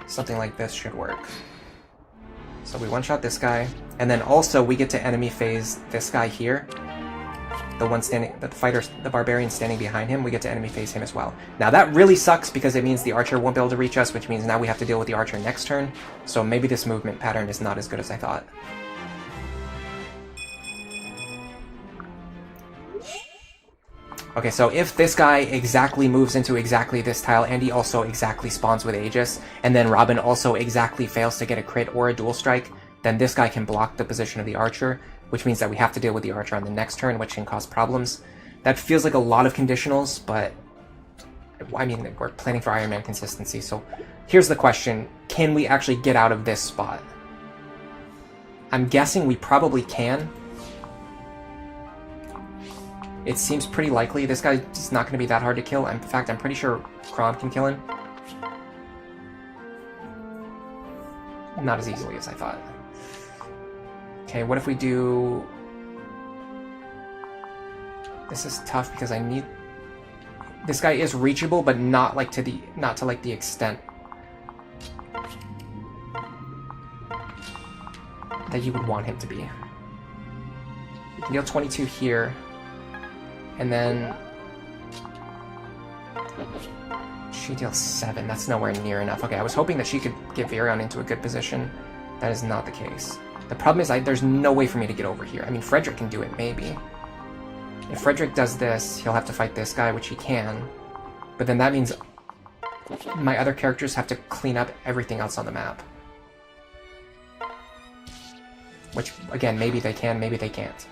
Something like this should work. So we one-shot this guy, and then also we get to enemy phase this guy here. The one standing, the barbarian standing behind him, we get to enemy phase him as well. Now that really sucks because it means the archer won't be able to reach us, which means now we have to deal with the archer next turn. So maybe this movement pattern is not as good as I thought. Okay, so if this guy exactly moves into exactly this tile, and he also exactly spawns with Aegis, and then Robin also exactly fails to get a crit or a dual strike, then this guy can block the position of the archer, which means that we have to deal with the archer on the next turn, which can cause problems. That feels like a lot of conditionals, but I mean, we're planning for Iron Man consistency, so here's the question. Can we actually get out of this spot? I'm guessing we probably can. It seems pretty likely. This guy's not going to be that hard to kill. In fact, I'm pretty sure Crom can kill him. Not as easily as I thought. Okay, what if we do... This is tough because I need... This guy is reachable, but not to the extent that you would want him to be. You can deal 22 here. And then she deals 7. That's nowhere near enough. Okay, I was hoping that she could get Virion into a good position. That is not the case. The problem is there's no way for me to get over here. I mean, Frederick can do it, maybe. If Frederick does this, he'll have to fight this guy, which he can. But then that means my other characters have to clean up everything else on the map. Which, again, maybe they can, maybe they can't.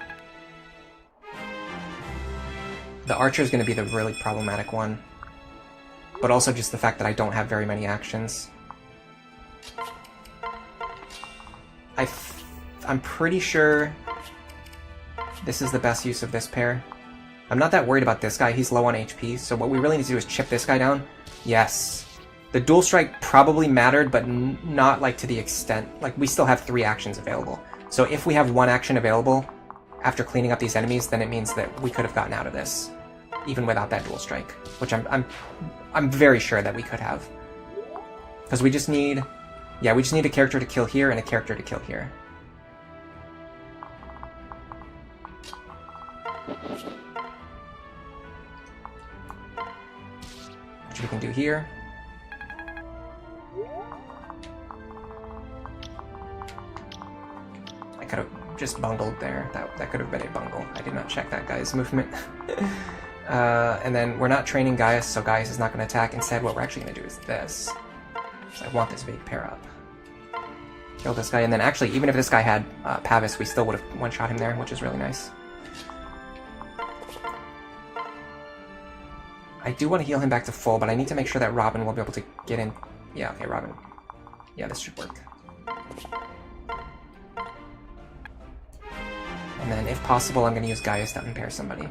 The archer is going to be the really problematic one. But also just the fact that I don't have very many actions. I'm pretty sure this is the best use of this pair. I'm not that worried about this guy, he's low on HP, so what we really need to do is chip this guy down. Yes. The dual strike probably mattered, but not like to the extent, like we still have 3 actions available. So if we have 1 action available after cleaning up these enemies, then it means that we could have gotten out of this, even without that dual strike, which I'm very sure that we could have. Because we just need, yeah, we just need a character to kill here and a character to kill here. Which we can do here. I could have just bungled there. That could have been a bungle. I did not check that guy's movement. And then we're not training Gaius, so Gaius is not going to attack. Instead, what we're actually going to do is this. So I want this big pair up. Kill this guy, and then actually, even if this guy had Pavis, we still would have one-shot him there, which is really nice. I do want to heal him back to full, but I need to make sure that Robin will be able to get in. Yeah, okay, Robin. Yeah, this should work. And then, if possible, I'm going to use Gaius to unpair somebody.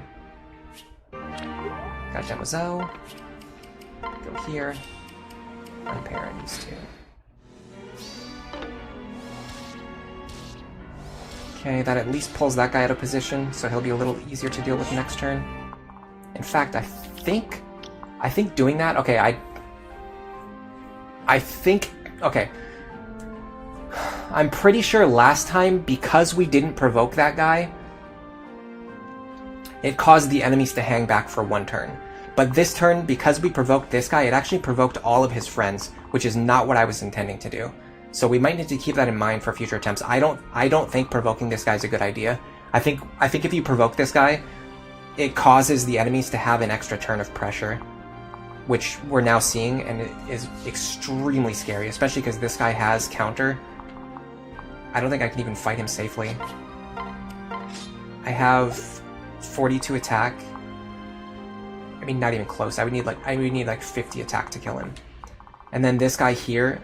Got Demoiselle. Go here. Unpair these two. Okay, that at least pulls that guy out of position, so he'll be a little easier to deal with next turn. In fact, I think doing that, okay, okay. I'm pretty sure last time, because we didn't provoke that guy, it caused the enemies to hang back for 1 turn. But this turn, because we provoked this guy, it actually provoked all of his friends, which is not what I was intending to do. So we might need to keep that in mind for future attempts. I don't think provoking this guy is a good idea. I think if you provoke this guy, it causes the enemies to have an extra turn of pressure, which we're now seeing, and it is extremely scary, especially because this guy has counter. I don't think I can even fight him safely. I have 42 attack. I mean, not even close. I would need like 50 attack to kill him. And then this guy here,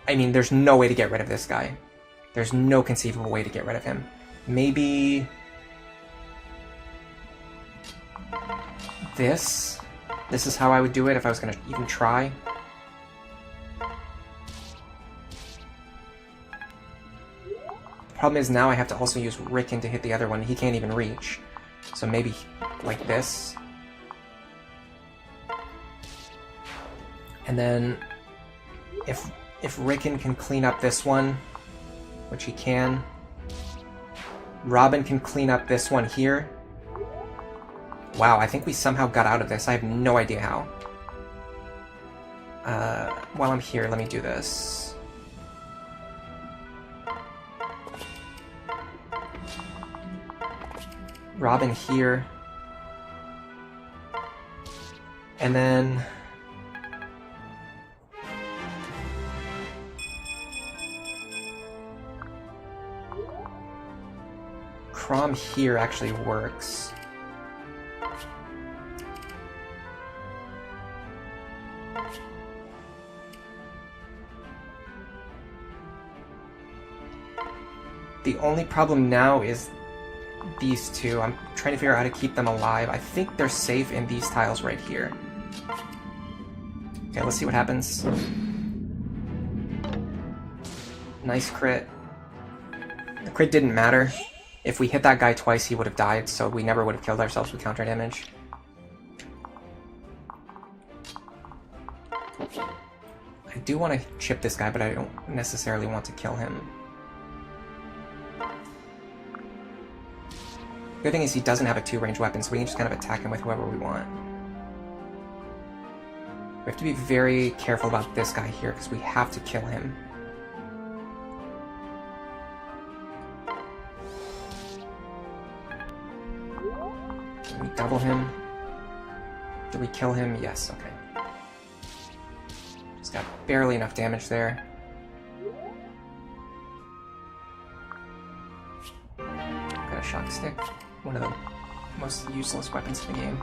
I mean, there's no way to get rid of this guy. There's no conceivable way to get rid of him. Maybe this is how I would do it if I was going to even try. The problem is now I have to also use Rickon to hit the other one. He can't even reach. So maybe like this. And then if Rickon can clean up this one, which he can, Robin can clean up this one here. Wow, I think we somehow got out of this. I have no idea how. While I'm here, let me do this. Robin here. And then Crom here actually works. The only problem now is these two. I'm trying to figure out how to keep them alive. I think they're safe in these tiles right here. Okay, let's see what happens. Nice crit. The crit didn't matter. If we hit that guy twice, he would have died, so we never would have killed ourselves with counter damage. I do want to chip this guy, but I don't necessarily want to kill him. The good thing is he doesn't have a 2-range weapon, so we can just kind of attack him with whoever we want. We have to be very careful about this guy here, because we have to kill him. We double him? Do we kill him? Yes, okay. He's got barely enough damage there. Got a shock stick. One of the most useless weapons in the game.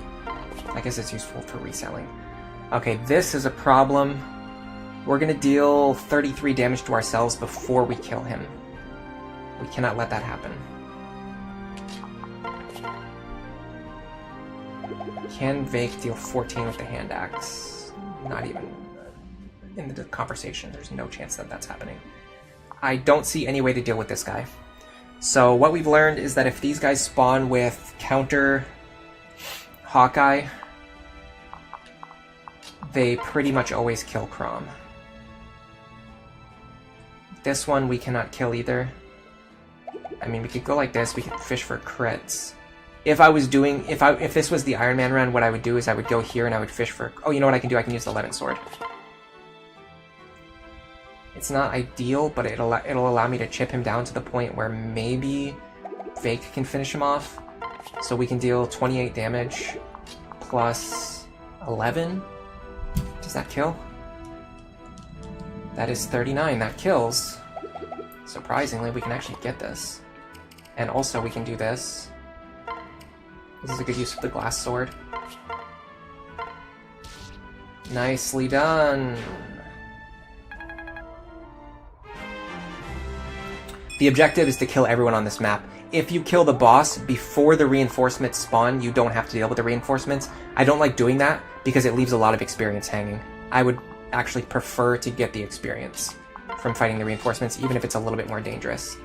I guess it's useful for reselling. Okay, this is a problem. We're gonna deal 33 damage to ourselves before we kill him. We cannot let that happen. Can Vake deal 14 with the hand axe? Not even in the conversation. There's no chance that that's happening. I don't see any way to deal with this guy. So what we've learned is that if these guys spawn with counter Hawkeye, they pretty much always kill Crom. This one we cannot kill either. I mean, we could go like this, we could fish for crits. If I was doing, if this was the Iron Man run, what I would do is I would go here and I would fish for, oh, you know what I can do? I can use the Lemon Sword. It's not ideal, but it'll allow me to chip him down to the point where maybe Vake can finish him off. So we can deal 28 damage plus 11. Does that kill? That is 39. That kills. Surprisingly, we can actually get this. And also we can do this. This is a good use of the glass sword. Nicely done. The objective is to kill everyone on this map. If you kill the boss before the reinforcements spawn, you don't have to deal with the reinforcements. I don't like doing that because it leaves a lot of experience hanging. I would actually prefer to get the experience from fighting the reinforcements, even if it's a little bit more dangerous.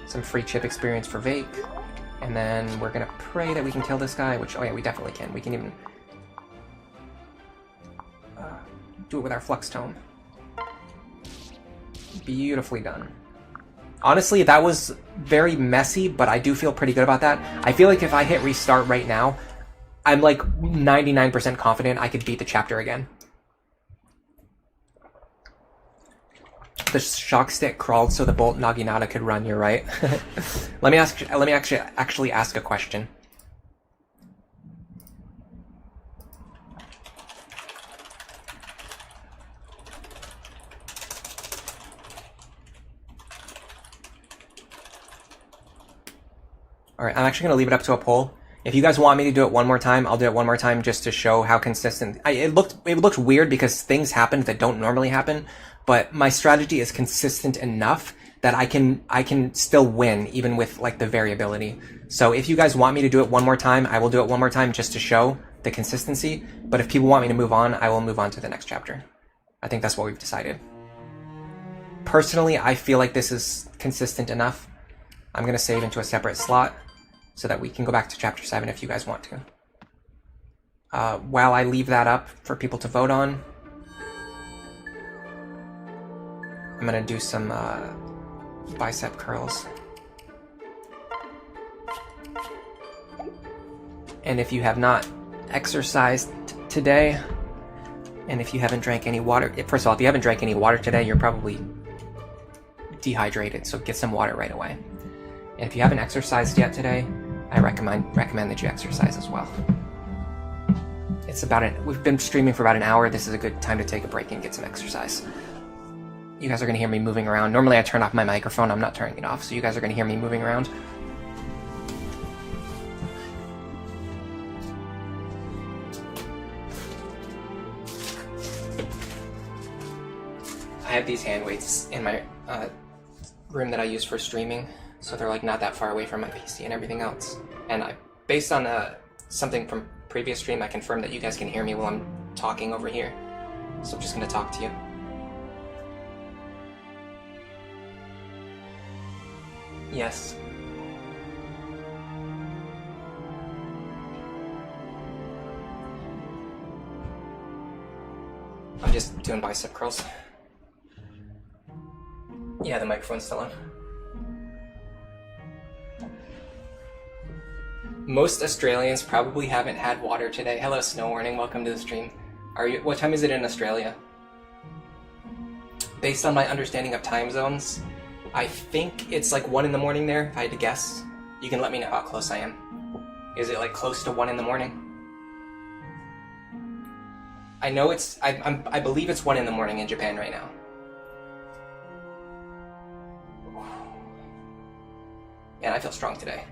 Some free chip experience for Vake, and then we're gonna pray that we can kill this guy, which, oh yeah, we definitely can. We can even do it with our Flux Tome. Beautifully done. Honestly, that was very messy, but I do feel pretty good about that. I feel like if I hit restart right now, I'm like 99% confident I could beat the chapter again. The shock stick crawled so the bolt Naginata could run, you're right. Let me actually ask a question. Alright, I'm actually going to leave it up to a poll. If you guys want me to do it one more time, I'll do it one more time just to show how consistent... It looked weird because things happened that don't normally happen, but my strategy is consistent enough that I can still win even with like the variability. So if you guys want me to do it one more time, I will do it one more time just to show the consistency. But if people want me to move on, I will move on to the next chapter. I think that's what we've decided. Personally, I feel like this is consistent enough. I'm going to save into a separate slot so that we can go back to chapter 7 if you guys want to. While I leave that up for people to vote on, I'm going to do some bicep curls. And if you have not exercised today, and if you haven't drank any water, first of all, if you haven't drank any water today, you're probably dehydrated, so get some water right away. And if you haven't exercised yet today, I recommend that you exercise as well. We've been streaming for about an hour. This is a good time to take a break and get some exercise. You guys are going to hear me moving around. Normally I turn off my microphone. I'm not turning it off, so you guys are going to hear me moving around. I have these hand weights in my room that I use for streaming, so they're like not that far away from my PC and everything else. And based on something from previous stream, I confirmed that you guys can hear me while I'm talking over here. So I'm just going to talk to you. Yes. I'm just doing bicep curls. Yeah, the microphone's still on. Most Australians probably haven't had water today. Hello, Snow Warning. Welcome to the stream. What time is it in Australia? Based on my understanding of time zones, I think it's like 1 in the morning there, if I had to guess. You can let me know how close I am. Is it like close to 1 in the morning? I know it's, I believe it's 1 in the morning in Japan right now. Man, I feel strong today.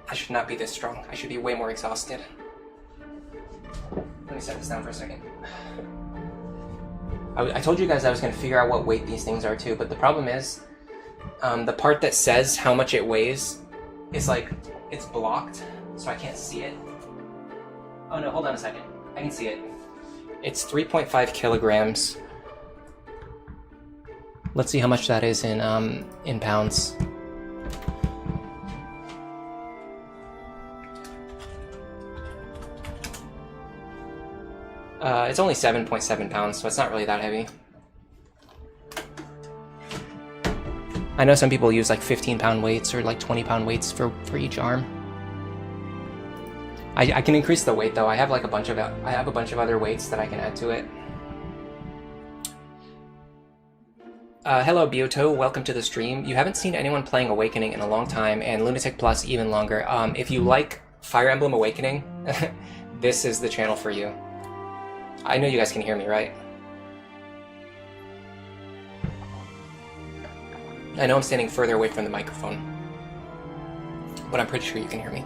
I should not be this strong. I should be way more exhausted. Let me set this down for a second. I told you guys I was going to figure out what weight these things are too, but the problem is, the part that says how much it weighs is like, it's blocked, so I can't see it. Oh no, hold on a second. I can see it. It's 3.5 kilograms. Let's see how much that is in pounds. It's only 7.7 pounds, so it's not really that heavy. I know some people use like 15-pound weights or like 20-pound weights for each arm. I can increase the weight though. I have a bunch of other weights that I can add to it. Hello Bioto, welcome to the stream. You haven't seen anyone playing Awakening in a long time, and Lunatic Plus even longer. If you like Fire Emblem Awakening, this is the channel for you. I know you guys can hear me, right? I know I'm standing further away from the microphone, but I'm pretty sure you can hear me.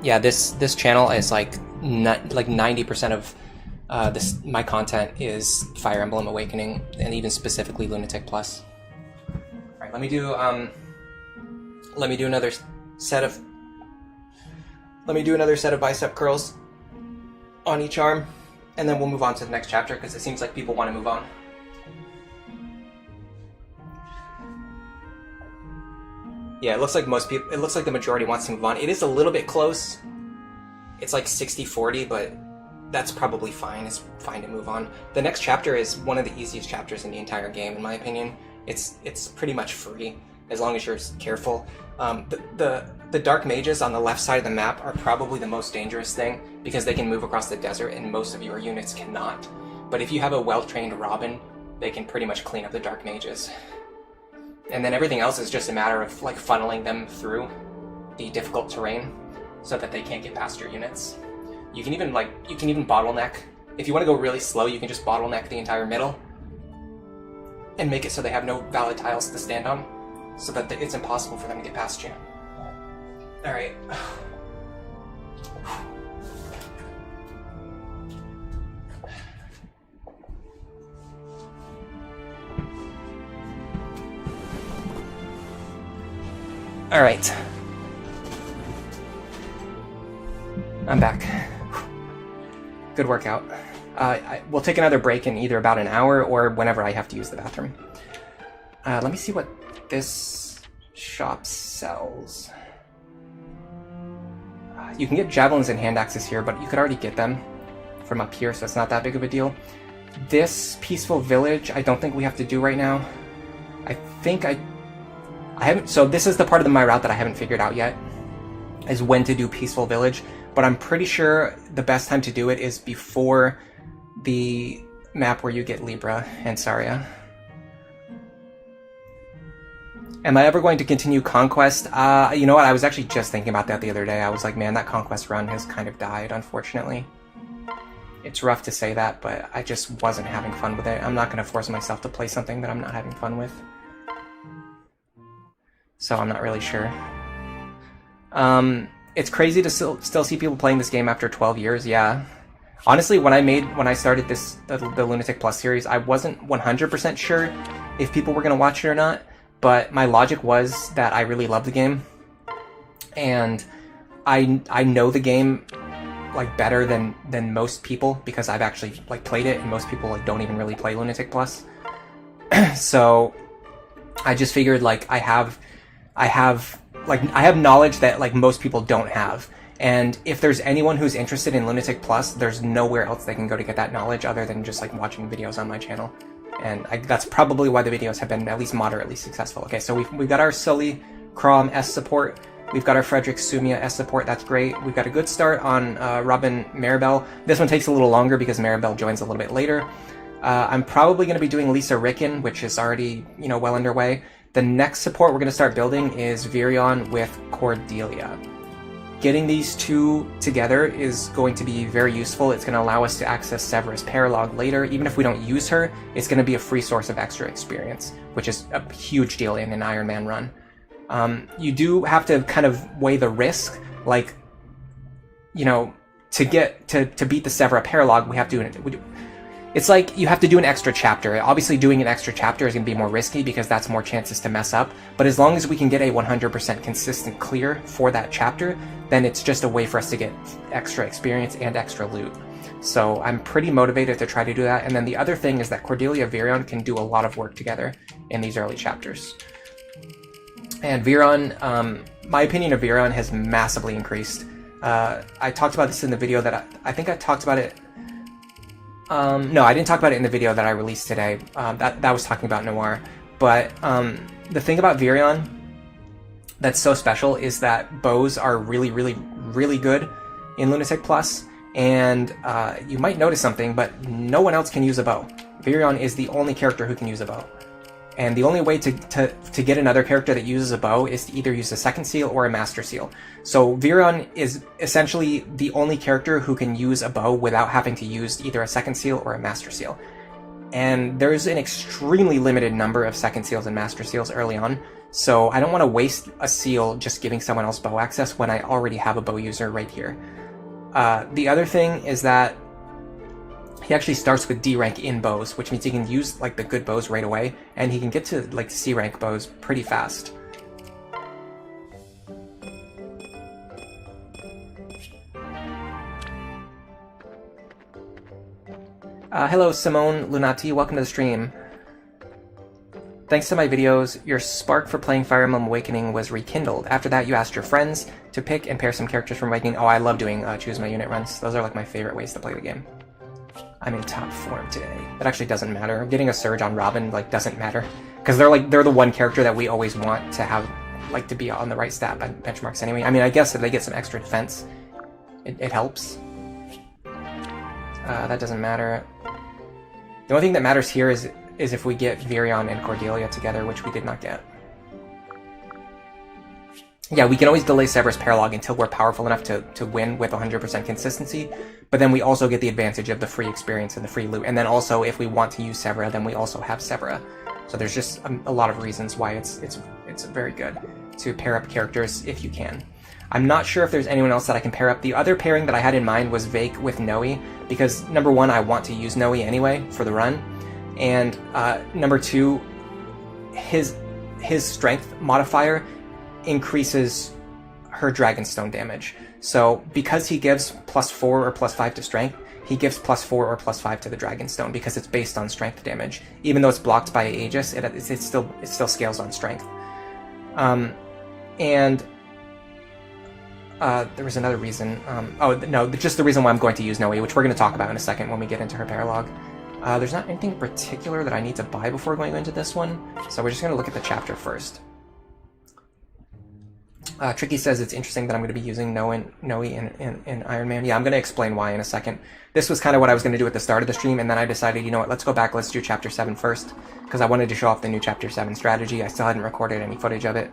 Yeah, this channel is like 90% of my content is Fire Emblem Awakening, and even specifically Lunatic Plus. All right, let me do another set of bicep curls on each arm, and then we'll move on to the next chapter because it seems like people want to move on. Yeah, it looks like the majority wants to move on. It is a little bit close. It's like 60-40, but that's probably fine. It's fine to move on. The next chapter is one of the easiest chapters in the entire game, in my opinion. It's pretty much free, as long as you're careful. The dark mages on the left side of the map are probably the most dangerous thing, because they can move across the desert and most of your units cannot. But if you have a well-trained Robin, they can pretty much clean up the dark mages. And then everything else is just a matter of like funneling them through the difficult terrain so that they can't get past your units. You can even bottleneck. If you want to go really slow, you can just bottleneck the entire middle and make it so they have no valid tiles to stand on, so that it's impossible for them to get past you. All right. All right. I'm back. Good workout. We'll take another break in either about an hour or whenever I have to use the bathroom. Let me see what this shop sells. You can get javelins and hand axes here, but you could already get them from up here, so it's not that big of a deal. This peaceful village, I don't think we have to do right now. I think I haven't. So this is the part of my route that I haven't figured out yet, is when to do peaceful village. But I'm pretty sure the best time to do it is before the map where you get Libra and Saria. Am I ever going to continue Conquest? You know what, I was actually just thinking about that the other day. I was like, man, that Conquest run has kind of died, unfortunately. It's rough to say that, but I just wasn't having fun with it. I'm not going to force myself to play something that I'm not having fun with. So I'm not really sure. It's crazy to still see people playing this game after 12 years, yeah. Honestly, when I started the Lunatic Plus series, I wasn't 100% sure if people were going to watch it or not, but my logic was that I really love the game, and I know the game like better than most people, because I've actually like played it, and most people like don't even really play Lunatic Plus. So I just figured like I have knowledge that like most people don't have, and if there's anyone who's interested in Lunatic Plus, there's nowhere else they can go to get that knowledge other than just like watching videos on my channel, and that's probably why the videos have been at least moderately successful. Okay, so we've got our Sully Crom S support, we've got our Frederick Sumia S support. That's great. We've got a good start on Robin Maribel. This one takes a little longer because Maribel joins a little bit later. I'm probably going to be doing Lisa Ricken, which is already well underway. The next support we're going to start building is Virion with Cordelia. Getting these two together is going to be very useful. It's going to allow us to access Severa's Paralog later. Even if we don't use her, it's going to be a free source of extra experience, which is a huge deal in an Iron Man run. You do have to kind of weigh the risk, like, you know, to beat the Severa Paralog, we have to it's like you have to do an extra chapter. Obviously, doing an extra chapter is going to be more risky because that's more chances to mess up. But as long as we can get a 100% consistent clear for that chapter, then it's just a way for us to get extra experience and extra loot. So I'm pretty motivated to try to do that. And then the other thing is that Cordelia Virion can do a lot of work together in these early chapters. And Virion, my opinion of Virion has massively increased. I talked about this in the video that I think I talked about it. No, I didn't talk about it in the video that I released today. That was talking about Noir. But the thing about Virion that's so special is that bows are really, really, really good in Lunatic Plus. And you might notice something, but no one else can use a bow. Virion is the only character who can use a bow. And the only way to get another character that uses a bow is to either use a second seal or a master seal. So Virion is essentially the only character who can use a bow without having to use either a second seal or a master seal. And there's an extremely limited number of second seals and master seals early on, so I don't want to waste a seal just giving someone else bow access when I already have a bow user right here. The other thing is that he actually starts with D rank in bows, which means he can use like the good bows right away, and he can get to like C rank bows pretty fast. Hello Simone Lunatic, welcome to the stream. Thanks to my videos, your spark for playing Fire Emblem Awakening was rekindled. After that, you asked your friends to pick and pair some characters from Awakening. Oh, I love doing choose my unit runs. Those are like my favorite ways to play the game. I'm in top form today. That actually doesn't matter. Getting a surge on Robin like doesn't matter because they're the one character that we always want to have, like, to be on the right stat benchmarks anyway. I mean, I guess if they get some extra defense, it helps. That doesn't matter. The only thing that matters here is if we get Virion and Cordelia together, which we did not get. Yeah, we can always delay Severa's Paralog until we're powerful enough to win with 100% consistency, but then we also get the advantage of the free experience and the free loot. And then also, if we want to use Severa, then we also have Severa. So there's just a lot of reasons why it's very good to pair up characters if you can. I'm not sure if there's anyone else that I can pair up. The other pairing that I had in mind was Vake with Nowi, because number one, I want to use Nowi anyway for the run, and number two, his strength modifier increases her Dragonstone damage. So because he gives +4 or +5 to strength, he gives +4 or +5 to the Dragonstone because it's based on strength damage. Even though it's blocked by Aegis, it still scales on strength. And there was another reason. Oh no, just the reason why I'm going to use Nowi, which we're going to talk about in a second when we get into her Paralog. There's not anything particular that I need to buy before going into this one, so we're just going to look at the chapter first. Tricky says it's interesting that I'm going to be using Nowi in Iron Man. Yeah, I'm going to explain why in a second. This was kind of what I was going to do at the start of the stream, and then I decided, you know what, let's go back, let's do Chapter 7 first, because I wanted to show off the new Chapter 7 strategy. I still hadn't recorded any footage of it.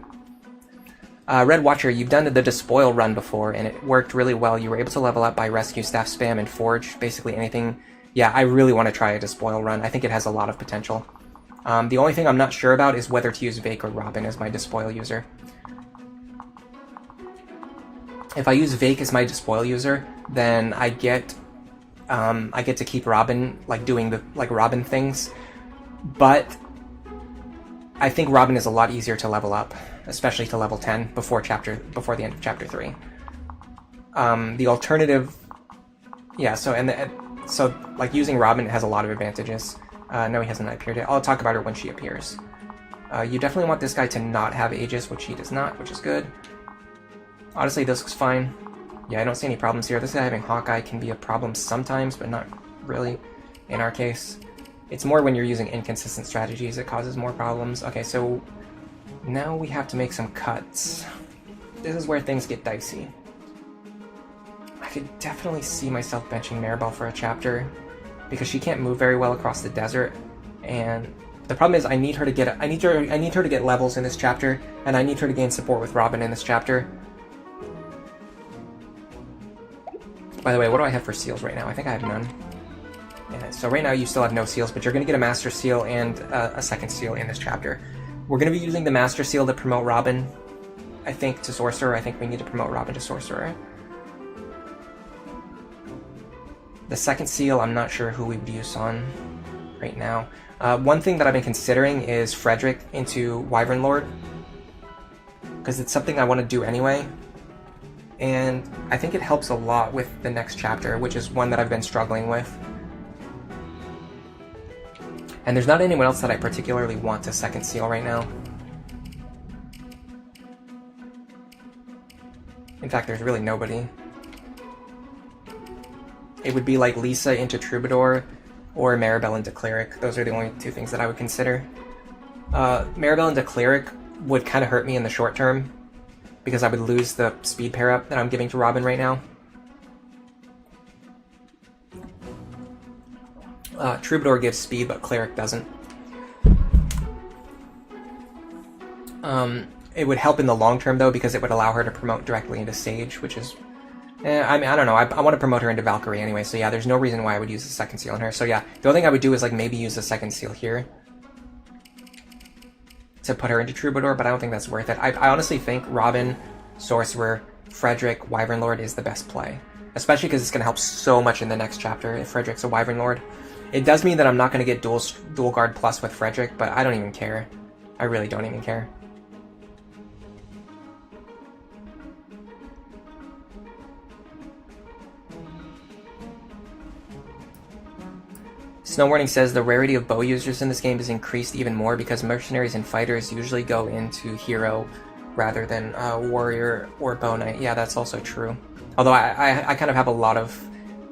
Red Watcher, you've done the Despoil run before, and it worked really well. You were able to level up by Rescue, Staff Spam, and Forge, basically anything. Yeah, I really want to try a Despoil run. I think it has a lot of potential. The only thing I'm not sure about is whether to use Vake or Robin as my Despoil user. If I use Vake as my Despoil user, then I get to keep Robin, like, doing the Robin things, but I think Robin is a lot easier to level up, especially to level 10 before the end of Chapter 3. The alternative, yeah. So like using Robin has a lot of advantages. No, he hasn't appeared yet. I'll talk about her when she appears. You definitely want this guy to not have Aegis, which he does not, which is good. Honestly, this looks fine. Yeah, I don't see any problems here. This guy having Hawkeye can be a problem sometimes, but not really in our case. It's more when you're using inconsistent strategies it causes more problems. Okay, so now we have to make some cuts. This is where things get dicey. I could definitely see myself benching Maribel for a chapter, because she can't move very well across the desert, and The problem is I need her to get I need her to get levels in this chapter, and I need her to gain support with Robin in this chapter. By the way, what do I have for seals right now? I think I have none. Yeah, so right now you still have no seals, but you're going to get a Master Seal and a second seal in this chapter. We're going to be using the Master Seal to promote Robin, I think, to Sorcerer. I think we need to promote Robin to Sorcerer. The second seal, I'm not sure who we would use on right now. One thing that I've been considering is Frederick into Wyvern Lord, because it's something I want to do anyway. And I think it helps a lot with the next chapter, which is one that I've been struggling with. And there's not anyone else that I particularly want to second seal right now. In fact, there's really nobody. It would be like Lisa into Troubadour or Maribel into Cleric. Those are the only two things that I would consider. Maribel into Cleric would kind of hurt me in the short term, because I would lose the speed pair up that I'm giving to Robin right now. Troubadour gives speed, but Cleric doesn't. It would help in the long term, though, because it would allow her to promote directly into Sage, which is... I mean, I don't know. I want to promote her into Valkyrie anyway, so yeah, there's no reason why I would use a second seal on her. So yeah, the only thing I would do is like maybe use a second seal here to put her into Troubadour, but I don't think that's worth it. I honestly think Robin, Sorcerer, Frederick, Wyvern Lord is the best play. Especially because it's going to help so much in the next chapter if Frederick's a Wyvern Lord. It does mean that I'm not going to get dual guard plus with Frederick, but I don't even care. I really don't even care. Snow Warning says the rarity of bow users in this game is increased even more because mercenaries and fighters usually go into hero rather than warrior or bow knight. Yeah, that's also true. Although I kind of have a lot of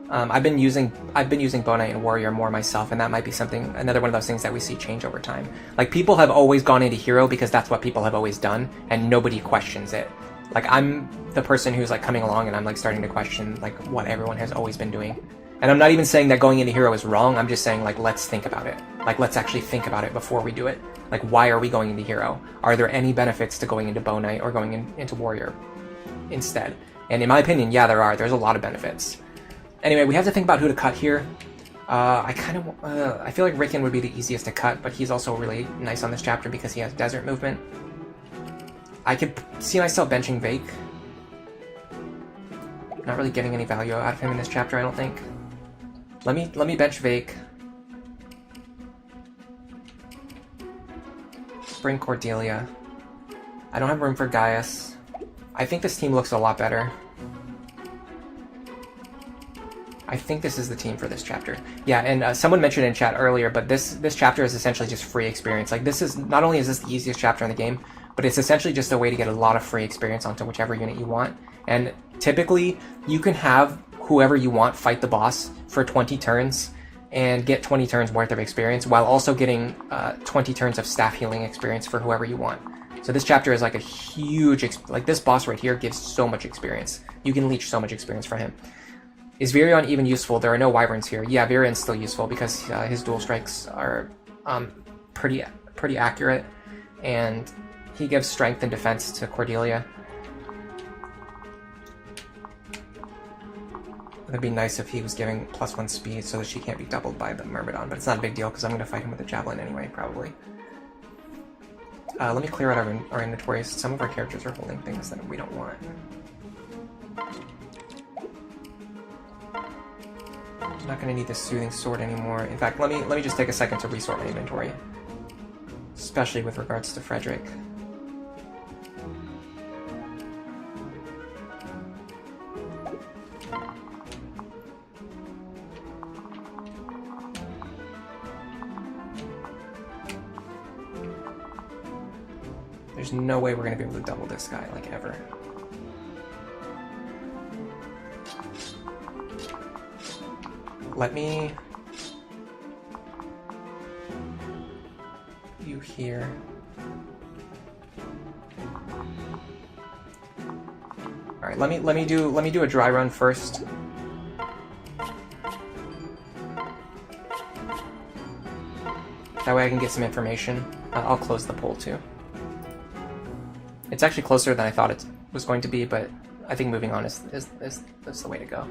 I've been using bow knight and warrior more myself, and that might be another one of those things that we see change over time. Like, people have always gone into hero because that's what people have always done, and nobody questions it. Like, I'm the person who's like coming along and I'm like starting to question like what everyone has always been doing. And I'm not even saying that going into hero is wrong, I'm just saying, like, let's think about it. Like, let's actually think about it before we do it. Like, why are we going into hero? Are there any benefits to going into bow knight or going into warrior instead? And in my opinion, yeah, there are. There's a lot of benefits. Anyway, we have to think about who to cut here. I feel like Rickon would be the easiest to cut, but he's also really nice on this chapter because he has desert movement. I could see myself benching Vake. Not really getting any value out of him in this chapter, I don't think. Let me bench Vake. Bring Cordelia. I don't have room for Gaius. I think this team looks a lot better. I think this is the team for this chapter. Yeah, and someone mentioned in chat earlier, but this chapter is essentially just free experience. Like, this is, not only is this the easiest chapter in the game, but it's essentially just a way to get a lot of free experience onto whichever unit you want. And typically, you can have whoever you want fight the boss for 20 turns and get 20 turns worth of experience while also getting 20 turns of staff healing experience for whoever you want. So this chapter is like a huge, like this boss right here gives so much experience. You can leech so much experience from him. Is Virion even useful? There are no wyverns here. Yeah, Virion's still useful because his dual strikes are pretty accurate, and he gives strength and defense to Cordelia. It'd be nice if he was giving +1 speed so that she can't be doubled by the Myrmidon, but it's not a big deal because I'm going to fight him with a Javelin anyway, probably. Let me clear out our inventories. Some of our characters are holding things that we don't want. I'm not going to need this Soothing Sword anymore. In fact, let me just take a second to resort my inventory. Especially with regards to Frederick. There's no way we're going to be able to double this guy, like, ever. Let me... you here. Alright, let me do a dry run first. That way I can get some information. I'll close the poll too. It's actually closer than I thought it was going to be, but I think moving on is the way to go.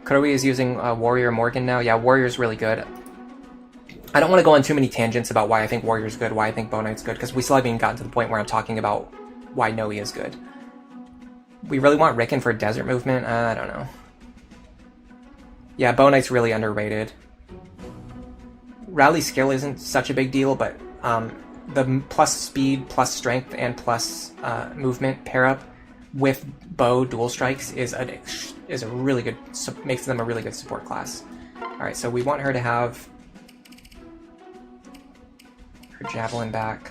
Kurowi is using Warrior Morgan now. Yeah, Warrior's really good. I don't want to go on too many tangents about why I think Warrior's good, why I think Bow Knight's good, because we still haven't even gotten to the point where I'm talking about why Nowi is good. We really want Rickon for desert movement? I don't know. Yeah, Bow Knight's really underrated. Rally skill isn't such a big deal, but the plus speed, plus strength, and plus movement pair up with bow dual strikes is a really good, makes them a really good support class. All right, so we want her to have her javelin back.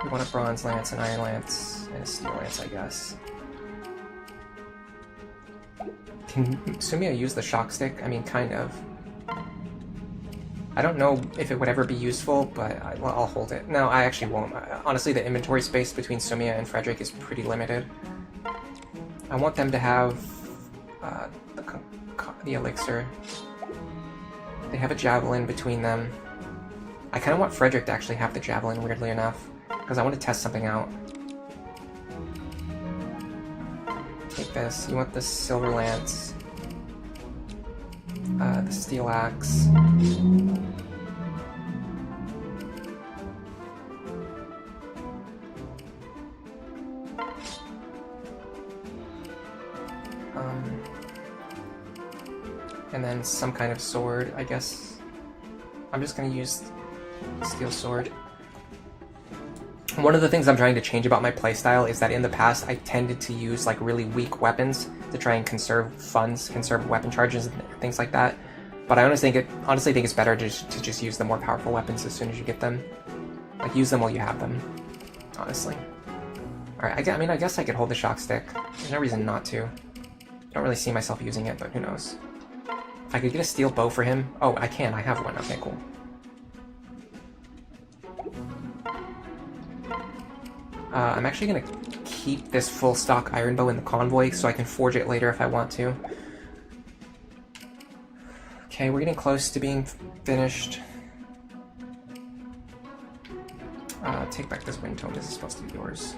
We want a bronze lance, an iron lance, and a steel lance, I guess. Can Sumia use the shock stick? I mean, kind of. I don't know if it would ever be useful, but I'll hold it. No, I actually won't. Honestly, the inventory space between Sumia and Frederick is pretty limited. I want them to have the elixir. They have a javelin between them. I kind of want Frederick to actually have the javelin, weirdly enough, because I want to test something out. Take this. You want the silver lance. The steel axe. And then some kind of sword, I guess. I'm just gonna use the steel sword. One of the things I'm trying to change about my playstyle is that in the past I tended to use like really weak weapons to try and conserve funds, conserve weapon charges and things like that. But I honestly think it's better to just use the more powerful weapons as soon as you get them. Like, use them while you have them, honestly. Alright, I mean, I guess I could hold the shock stick. There's no reason not to. I don't really see myself using it, but who knows. If I could get a steel bow for him... Oh, I can. I have one. Okay, cool. I'm actually going to keep this full stock iron bow in the convoy so I can forge it later if I want to. Okay, we're getting close to being finished. Take back this wind tome. This is supposed to be yours.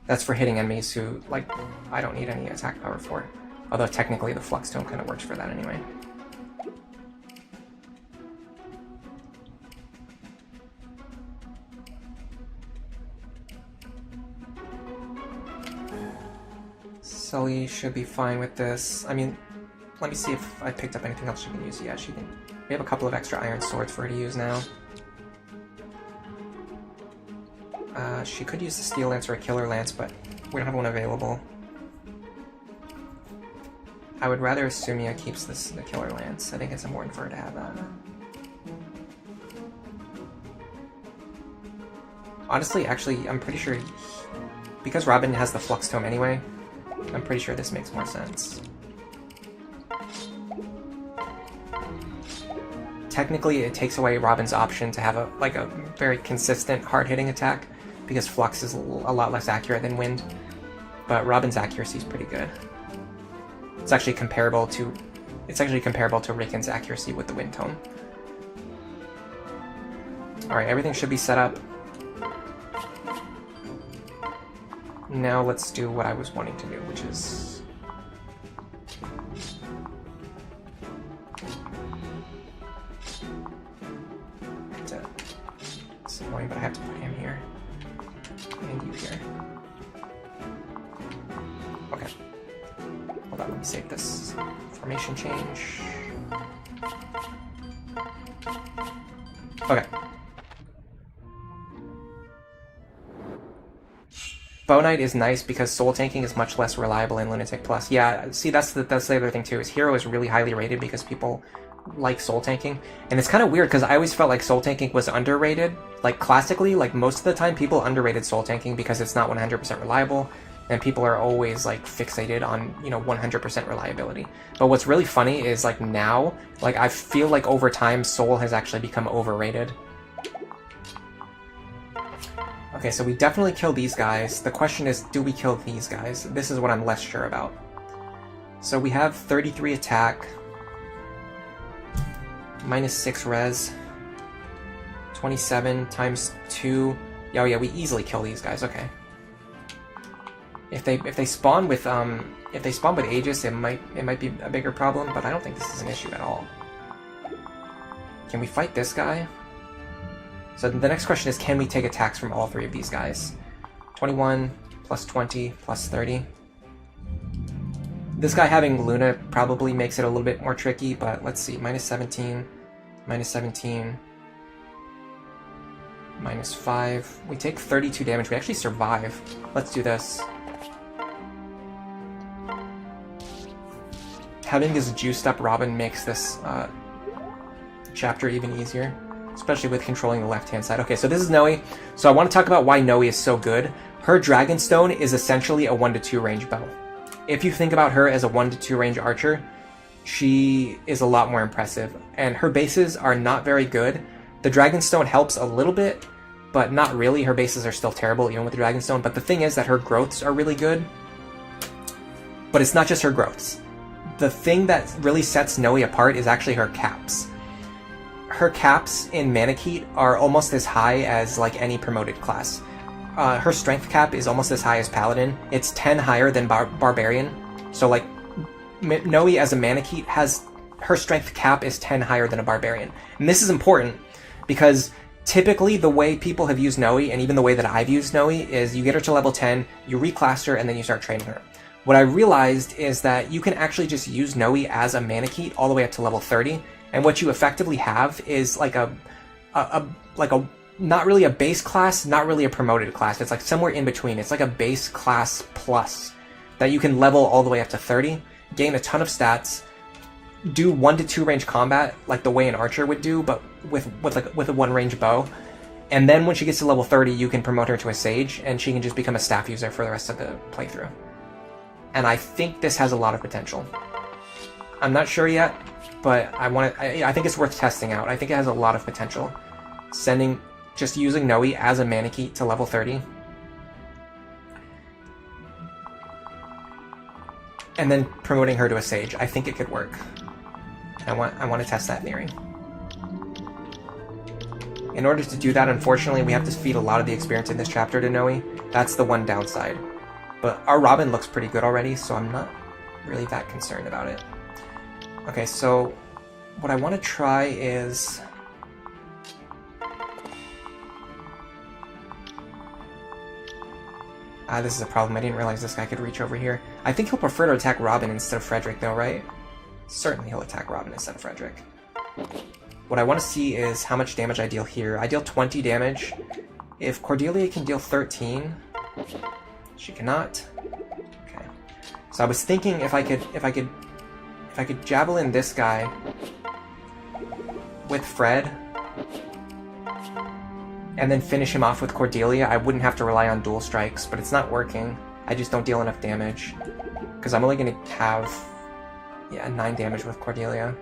That's for hitting enemies who, like, I don't need any attack power for. Although technically the flux tome kind of works for that anyway. Sully should be fine with this. I mean, let me see if I picked up anything else she can use. Yeah, she can. We have a couple of extra iron swords for her to use now. She could use the steel lance or a killer lance, but we don't have one available. I would rather Sumia keeps the killer lance. I think it's important for her to have that. Honestly, actually, I'm pretty sure because Robin has the flux tome anyway, I'm pretty sure this makes more sense. Technically, it takes away Robin's option to have a very consistent, hard-hitting attack, because Flux is a lot less accurate than Wind, but Robin's accuracy is pretty good. It's actually comparable to Rickon's accuracy with the Wind Tome. Alright, everything should be set up. Now let's do what I was wanting to do, which is... It's annoying, but I have to put him here. And you here. Okay. Hold on, let me save this formation change. Okay. Bow Knight is nice because soul tanking is much less reliable in Lunatic Plus. Yeah, see, that's the other thing too, is Hero is really highly rated because people like soul tanking. And it's kind of weird because I always felt like soul tanking was underrated. Like, classically, like, most of the time people underrated soul tanking because it's not 100% reliable, and people are always, like, fixated on, you know, 100% reliability. But what's really funny is, like, now, like, I feel like over time soul has actually become overrated. Okay, so we definitely kill these guys. The question is, do we kill these guys? This is what I'm less sure about. So we have 33 attack, -6 res, 27 times 2. Oh yeah, we easily kill these guys. Okay. If they spawn with Aegis, it might be a bigger problem, but I don't think this is an issue at all. Can we fight this guy? So the next question is, can we take attacks from all 3 of these guys? 21 plus 20 plus 30. This guy having Luna probably makes it a little bit more tricky, but let's see. -17, -17, -5. We take 32 damage. We actually survive. Let's do this. Having this juiced up Robin makes this chapter even easier, especially with controlling the left-hand side. Okay, so this is Nowi. So I want to talk about why Nowi is so good. Her Dragonstone is essentially a 1-2 range bow. If you think about her as a 1-2 range archer, she is a lot more impressive. And her bases are not very good. The Dragonstone helps a little bit, but not really. Her bases are still terrible, even with the Dragonstone. But the thing is that her growths are really good. But it's not just her growths. The thing that really sets Nowi apart is actually her caps. Her caps in Manakete are almost as high as like any promoted class. Her strength cap is almost as high as Paladin. It's 10 higher than Barbarian. So like Nowi as a Manakete has her strength cap is 10 higher than a Barbarian. And this is important because typically the way people have used Nowi, and even the way that I've used Nowi, is you get her to level 10, you reclass her, and then you start training her. What I realized is that you can actually just use Nowi as a Manakete all the way up to level 30, and what you effectively have is like a not really a base class, not really a promoted class. It's like somewhere in between. It's like a base class plus that you can level all the way up to 30, gain a ton of stats, do 1-2 range combat like the way an archer would do, but with a 1 range bow. And then when she gets to level 30, you can promote her to a sage, and she can just become a staff user for the rest of the playthrough. And I think this has a lot of potential. I'm not sure yet, but I think it's worth testing out. I think it has a lot of potential. Just using Nowi as a Manakete to level 30. And then promoting her to a sage. I think it could work. I want to test that theory. In order to do that, unfortunately, we have to feed a lot of the experience in this chapter to Nowi. That's the one downside. But our Robin looks pretty good already, so I'm not really that concerned about it. Okay, so what I want to try is... this is a problem. I didn't realize this guy could reach over here. I think he'll prefer to attack Robin instead of Frederick, though, right? Certainly he'll attack Robin instead of Frederick. What I want to see is how much damage I deal here. I deal 20 damage. If Cordelia can deal 13... She cannot. Okay. So I was thinking if I could javelin this guy with Fred and then finish him off with Cordelia, I wouldn't have to rely on dual strikes, but it's not working. I just don't deal enough damage because I'm only going to have 9 damage with Cordelia.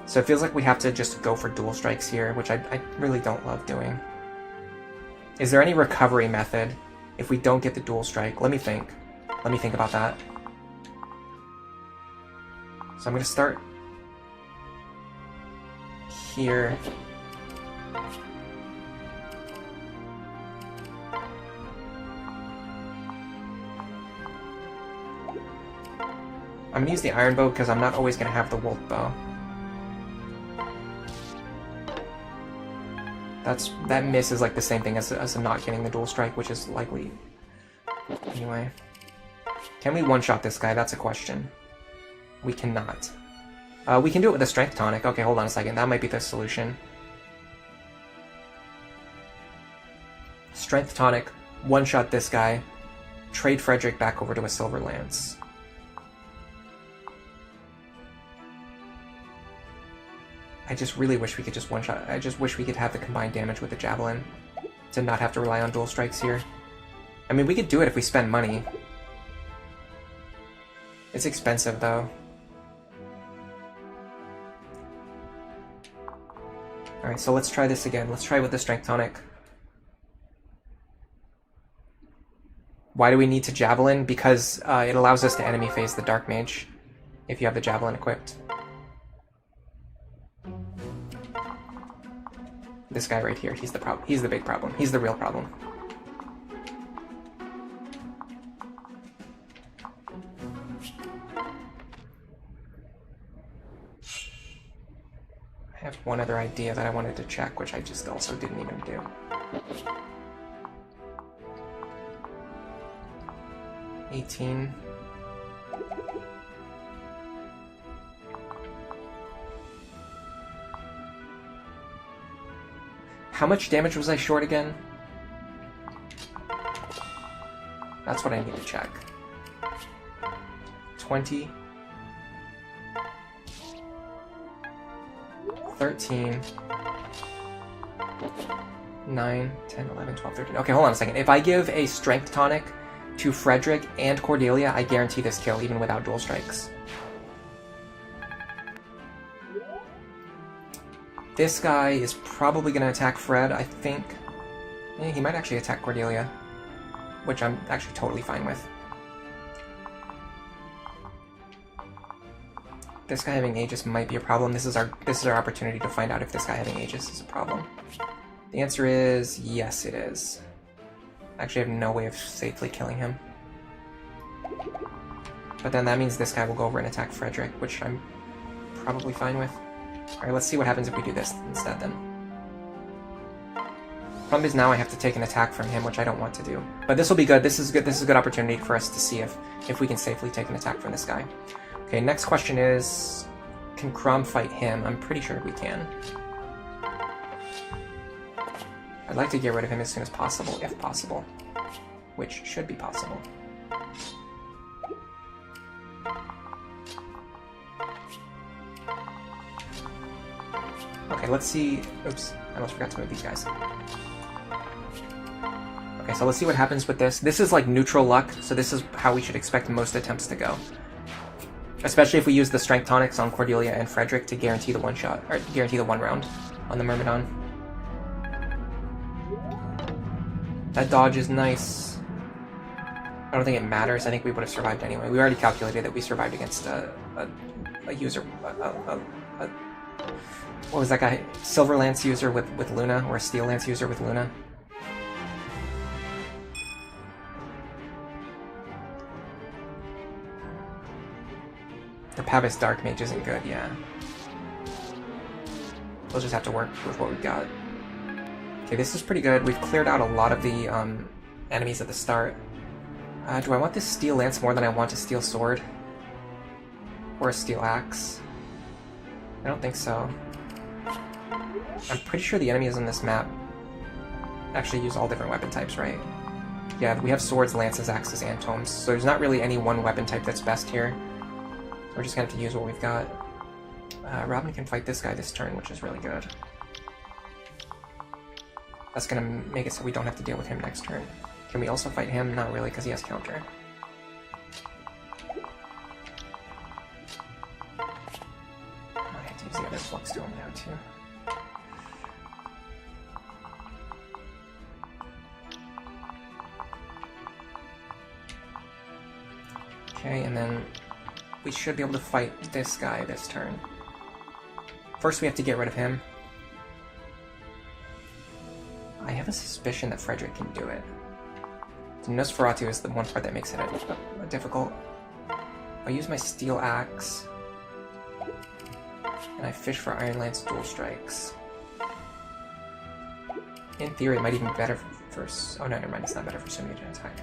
So it feels like we have to just go for dual strikes here, which I really don't love doing. Is there any recovery method if we don't get the dual strike? Let me think. Let me think about that. So I'm going to start here. I'm going to use the iron bow because I'm not always going to have the wolf bow. That miss is like the same thing as not getting the dual strike, which is likely. Anyway. Can we one-shot this guy? That's a question. We cannot. We can do it with a strength tonic. Okay, hold on a second. That might be the solution. Strength tonic, one-shot this guy, trade Frederick back over to a silver lance. I just really wish we could just one-shot. I just wish we could have the combined damage with the javelin to not have to rely on dual strikes here. I mean, we could do it if we spend money. It's expensive, though. Alright, so let's try this again. Let's try with the strength tonic. Why do we need to Javelin? Because it allows us to enemy phase the Dark Mage if you have the Javelin equipped. This guy right here, he's the problem. He's the big problem. He's the real problem. I have one other idea that I wanted to check, which I just also didn't even do. $18. How much damage was I short again? That's what I need to check. 20. 13. 9, 10, 11, 12, 13. Okay, hold on a second. If I give a Strength Tonic to Frederick and Cordelia, I guarantee this kill, even without dual strikes. This guy is probably going to attack Fred, I think. He might actually attack Cordelia, which I'm actually totally fine with. This guy having Aegis might be a problem. This is our opportunity to find out if this guy having Aegis is a problem. The answer is yes, it is. Actually, I have no way of safely killing him. But then that means this guy will go over and attack Frederick, which I'm probably fine with. Alright, let's see what happens if we do this instead then. Problem is now I have to take an attack from him, which I don't want to do. But this will be good. This is good. This is a good opportunity for us to see if we can safely take an attack from this guy. Okay, next question is, can Crom fight him? I'm pretty sure we can. I'd like to get rid of him as soon as possible, if possible. Which should be possible. Okay, let's see. Oops, I almost forgot to move these guys. Okay, so let's see what happens with this. This is like neutral luck, so this is how we should expect most attempts to go. Especially if we use the Strength Tonics on Cordelia and Frederick to guarantee the one shot, or guarantee the one round on the Myrmidon. That dodge is nice. I don't think it matters. I think we would have survived anyway. We already calculated that we survived against a user, what was that guy? Silver Lance user with Luna, or a Steel Lance user with Luna. The Pavis Dark Mage isn't good, yeah. We'll just have to work with what we've got. Okay, this is pretty good. We've cleared out a lot of the enemies at the start. Do I want this Steel Lance more than I want a Steel Sword? Or a Steel Axe? I don't think so. I'm pretty sure the enemies on this map actually use all different weapon types, right? Yeah, we have swords, lances, axes, and tomes, so there's not really any one weapon type that's best here. So we're just gonna have to use what we've got. Robin can fight this guy this turn, which is really good. That's gonna make it so we don't have to deal with him next turn. Can we also fight him? Not really, because he has counter. I have to use the other flux to him now, too. Okay, and then we should be able to fight this guy this turn. First, we have to get rid of him. I have a suspicion that Frederick can do it. So Nosferatu is the one part that makes it difficult. I use my Steel Axe, and I fish for Iron Lance dual strikes. In theory, it might even be better for... Oh no, never mind, it's not better for Sumia to attack.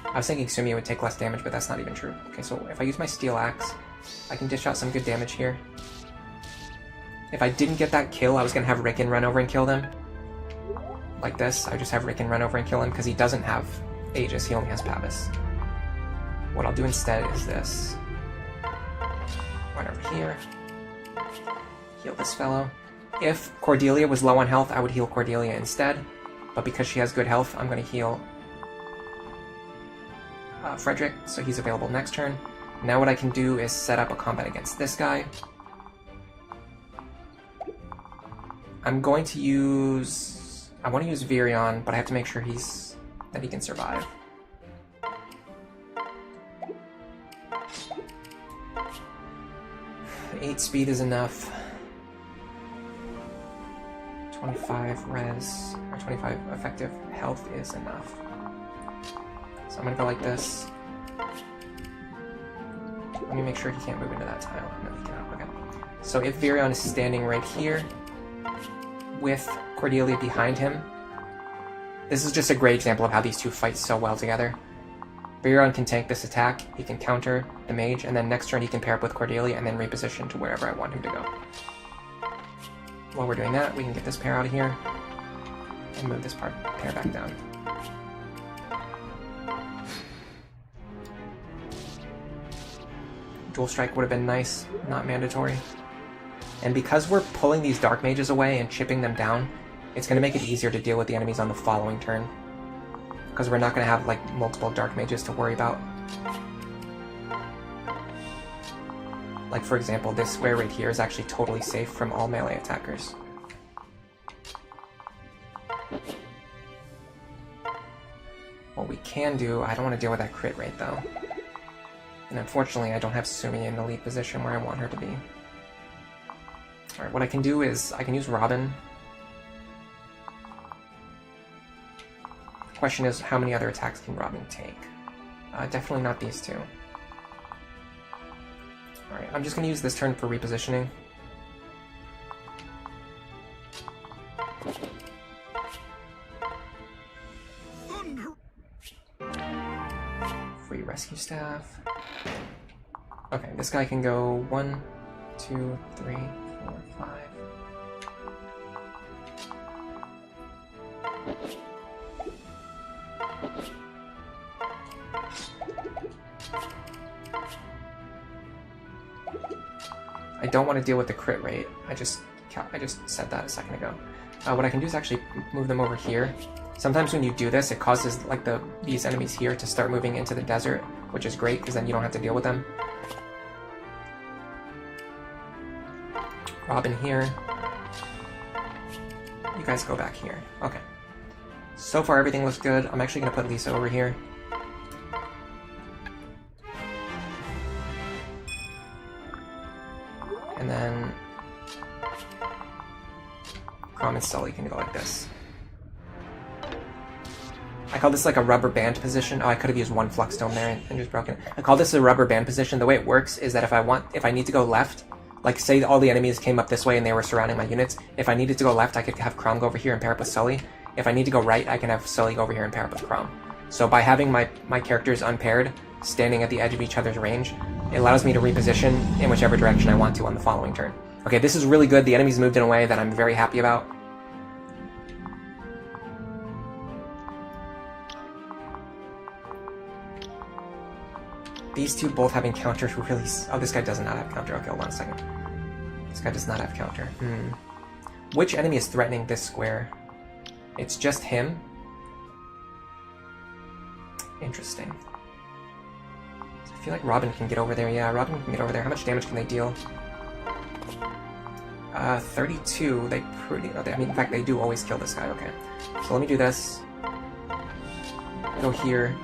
I was thinking Sumia would take less damage, but that's not even true. Okay, so if I use my Steel Axe, I can dish out some good damage here. If I didn't get that kill, I was going to have Rickon run over and kill them. Like this, I just have Rickon run over and kill him, because he doesn't have Aegis, he only has Pavis. What I'll do instead is this. Run over here. Heal this fellow. If Cordelia was low on health, I would heal Cordelia instead. But because she has good health, I'm going to heal Frederick, so he's available next turn. Now what I can do is set up a combat against this guy. I'm going to use... I want to use Virion, but I have to make sure that he can survive. 8 speed is enough. 25 res, or 25 effective health is enough. So I'm gonna go like this. Let me make sure he can't move into that tile. No, he cannot. Okay. So if Virion is standing right here with Cordelia behind him, this is just a great example of how these two fight so well together. Virion can tank this attack, he can counter the mage, and then next turn he can pair up with Cordelia and then reposition to wherever I want him to go. While we're doing that, we can get this pair out of here and move this pair back down. Dual strike would have been nice, not mandatory. And because we're pulling these dark mages away and chipping them down, it's going to make it easier to deal with the enemies on the following turn. Because we're not going to have like multiple dark mages to worry about. Like for example, this square right here is actually totally safe from all melee attackers. What we can do, I don't want to deal with that crit rate though. And unfortunately I don't have Sumi in the lead position where I want her to be. Alright, what I can do is, I can use Robin. The question is, how many other attacks can Robin take? Definitely not these two. Alright, I'm just going to use this turn for repositioning. Free rescue staff. Okay, this guy can go 1, 2, 3, 4, 5. I don't want to deal with the crit rate. I just said that a second ago. What I can do is actually move them over here. Sometimes when you do this, it causes like these enemies here to start moving into the desert, which is great because then you don't have to deal with them. Robin here. You guys go back here. Okay. So far everything looks good. I'm actually going to put Lisa over here. And then Crom and Sully can go like this. I call this like a rubber band position. Oh, I could have used one flux dome there and just broken it. I call this a rubber band position. The way it works is that if I need to go left, like say all the enemies came up this way and they were surrounding my units, if I needed to go left, I could have Crom go over here and pair up with Sully. If I need to go right, I can have Sully go over here and pair up with Crom. So by having my characters unpaired, standing at the edge of each other's range, it allows me to reposition in whichever direction I want to on the following turn. Okay, this is really good. The enemies moved in a way that I'm very happy about. These two both having counter really... Oh, this guy does not have counter. Okay, hold on a second. This guy does not have counter. Which enemy is threatening this square? It's just him? Interesting. I feel like Robin can get over there. Yeah, Robin can get over there. How much damage can they deal? 32. They pretty... I mean, in fact, they do always kill this guy. Okay. So let me do this. Go here.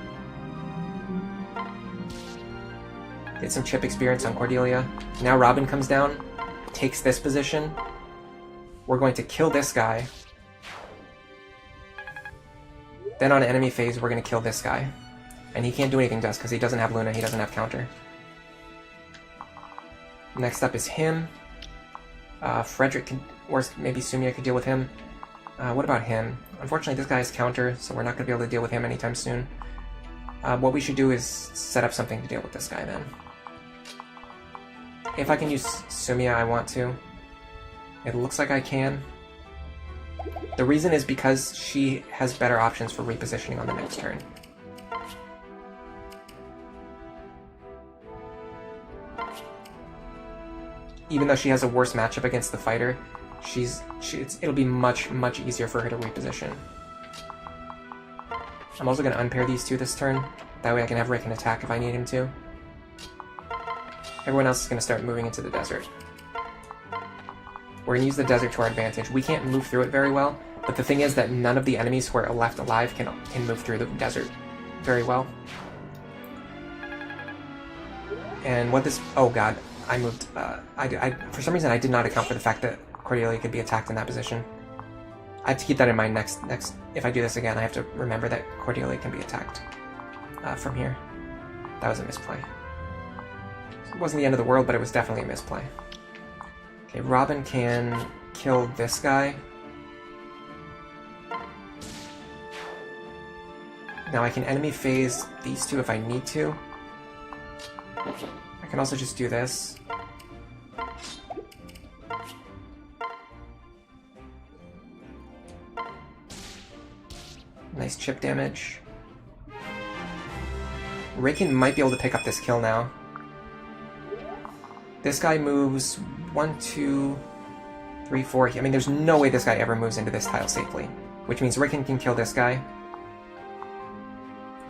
Get some chip experience on Cordelia. Now Robin comes down, takes this position. We're going to kill this guy. Then on enemy phase, we're going to kill this guy. And he can't do anything to us because he doesn't have Luna, he doesn't have counter. Next up is him. Frederick can, or maybe Sumia could deal with him. What about him? Unfortunately, this guy has counter, so we're not going to be able to deal with him anytime soon. What we should do is set up something to deal with this guy then. If I can use Sumia, I want to. It looks like I can. The reason is because she has better options for repositioning on the next turn. Even though she has a worse matchup against the fighter, it'll be much easier for her to reposition. I'm also going to unpair these two this turn. That way I can have Rick attack if I need him to. Everyone else is going to start moving into the desert. We're going to use the desert to our advantage. We can't move through it very well, but the thing is that none of the enemies who are left alive can move through the desert very well. And what this... Oh god. I moved. For some reason, I did not account for the fact that Cordelia could be attacked in that position. I have to keep that in mind next. If I do this again, I have to remember that Cordelia can be attacked from here. That was a misplay. It wasn't the end of the world, but it was definitely a misplay. Okay, Robin can kill this guy. Now I can enemy phase these two if I need to. I can also just do this. Nice chip damage. Riken might be able to pick up this kill now. This guy moves 1, 2, 3, 4. I mean, there's no way this guy ever moves into this tile safely, which means Riken can kill this guy.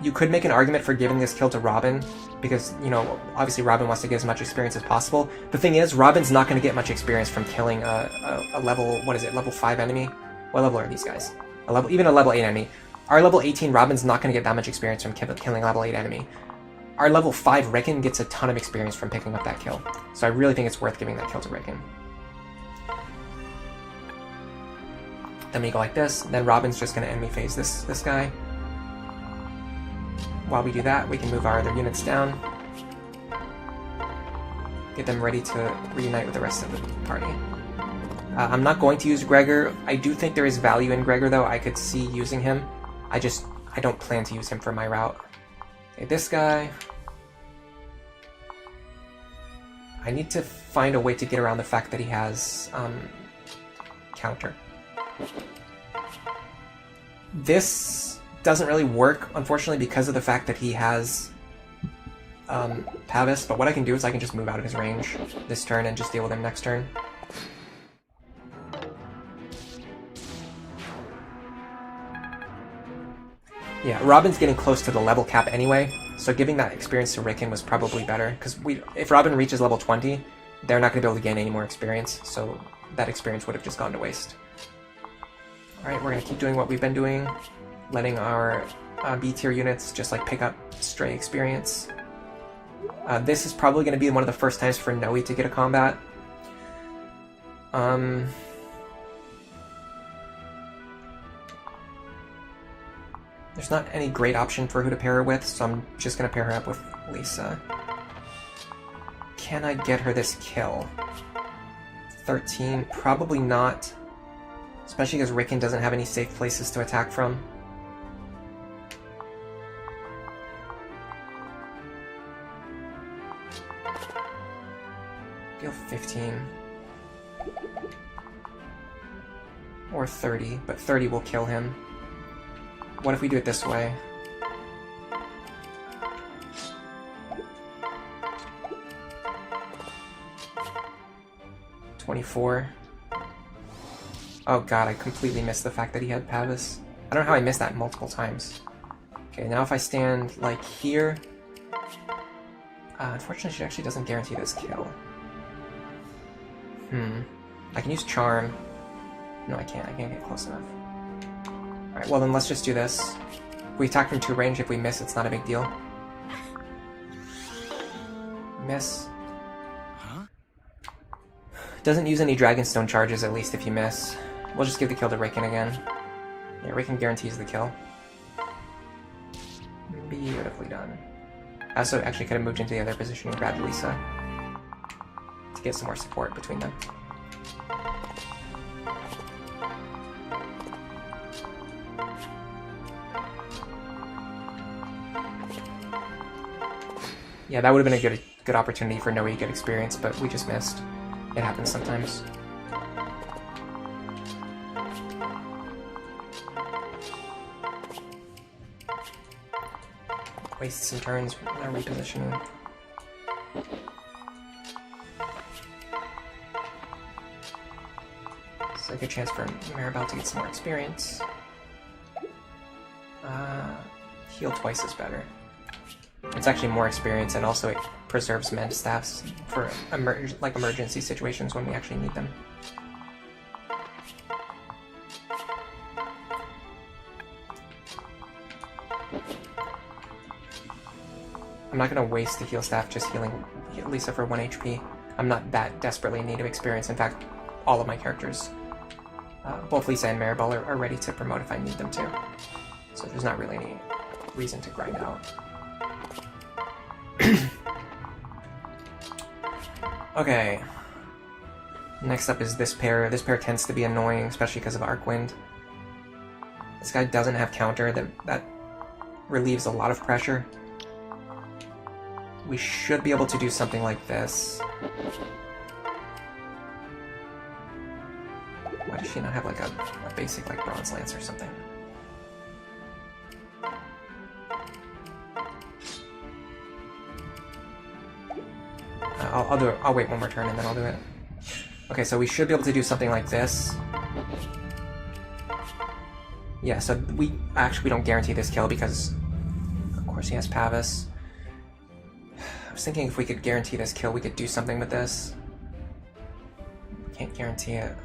You could make an argument for giving this kill to Robin, because, you know, obviously Robin wants to get as much experience as possible. The thing is, Robin's not going to get much experience from killing a level, what is it, level 5 enemy? What level are these guys? Even a level 8 enemy. Our level 18 Robin's not going to get that much experience from killing level 8 enemy. Our level 5 Riken gets a ton of experience from picking up that kill. So I really think it's worth giving that kill to Riken. Then we go like this, then Robin's just going to enemy phase this guy. While we do that, we can move our other units down. Get them ready to reunite with the rest of the party. I'm not going to use Gregor. I do think there is value in Gregor, though. I could see using him. I don't plan to use him for my route. Okay, this guy. I need to find a way to get around the fact that he has counter. This doesn't really work, unfortunately, because of the fact that he has Pavis, but what I can do is I can just move out of his range this turn and just deal with him next turn. Yeah, Robin's getting close to the level cap anyway, so giving that experience to Riken was probably better, because if Robin reaches level 20, they're not going to be able to gain any more experience, so that experience would have just gone to waste. Alright, we're going to keep doing what we've been doing, letting our B-tier units just like pick up stray experience. This is probably going to be one of the first times for Nowi to get a combat. There's not any great option for who to pair her with, so I'm just going to pair her up with Lisa. Can I get her this kill? 13? Probably not. Especially because Riken doesn't have any safe places to attack from. Deal 15. Or 30, but 30 will kill him. What if we do it this way? $24. Oh god, I completely missed the fact that he had Pavis. I don't know how I missed that multiple times. Okay, now if I stand like here... unfortunately she actually doesn't guarantee this kill. I can use Charm. No, I can't get close enough. Alright, well then let's just do this. If we attack from 2 range, if we miss, it's not a big deal. Miss. Huh? Doesn't use any Dragonstone charges, at least if you miss. We'll just give the kill to Riken again. Yeah, Riken guarantees the kill. Beautifully done. I also actually could have moved into the other position and grabbed Lisa to get some more support between them. Yeah, that would have been a good opportunity for Nowi to get experience, but we just missed. It happens sometimes. Waste some turns repositioning. It's a good chance for Maribel to get some more experience. Heal twice is better. It's actually more experience, and also it preserves mend staffs for emergency situations when we actually need them. I'm not going to waste the heal staff just healing Lisa for 1 HP. I'm not that desperately in need of experience. In fact, all of my characters, both Lisa and Maribel, are ready to promote if I need them to. So there's not really any reason to grind out. Okay. Next up is this pair. This pair tends to be annoying, especially because of Arcwind. This guy doesn't have counter. That relieves a lot of pressure. We should be able to do something like this. Why does she not have like a basic like Bronze Lance or something? I'll do it. I'll wait one more turn and then I'll do it. Okay, so we should be able to do something like this. Yeah, so we don't guarantee this kill because, of course, he has Pavis. I was thinking if we could guarantee this kill, we could do something with this. Can't guarantee it.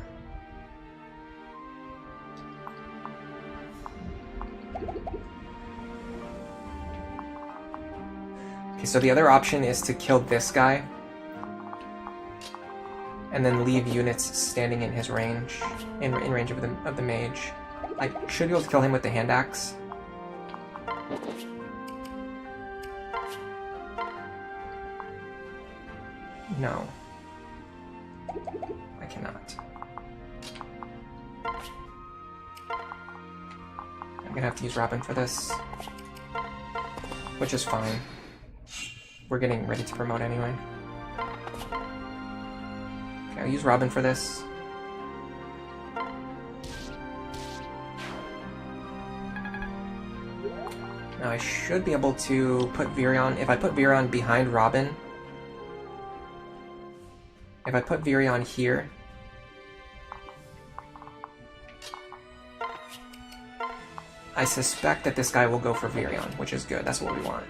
Okay, so the other option is to kill this guy and then leave units standing in his range, in range of the mage. I should be able to kill him with the hand axe. No. I cannot. I'm gonna have to use Robin for this, which is fine. We're getting ready to promote anyway. Okay, I'll use Robin for this. Now I should be able to put Virion, if I put Virion behind Robin, if I put Virion here, I suspect that this guy will go for Virion, which is good, that's what we want.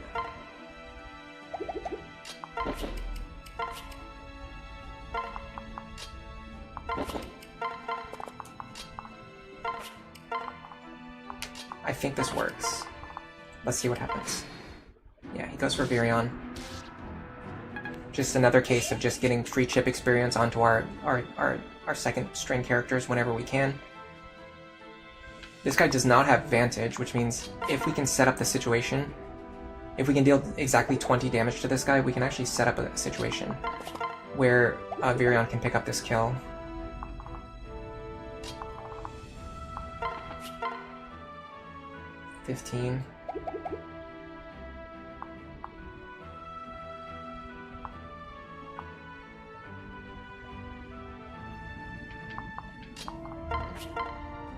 I think this works. Let's see what happens. Yeah, he goes for Virion. Just another case of just getting free chip experience onto our second string characters whenever we can. This guy does not have Vantage, which means if we can set up the situation, if we can deal exactly 20 damage to this guy, we can actually set up a situation where Virion can pick up this kill. $15.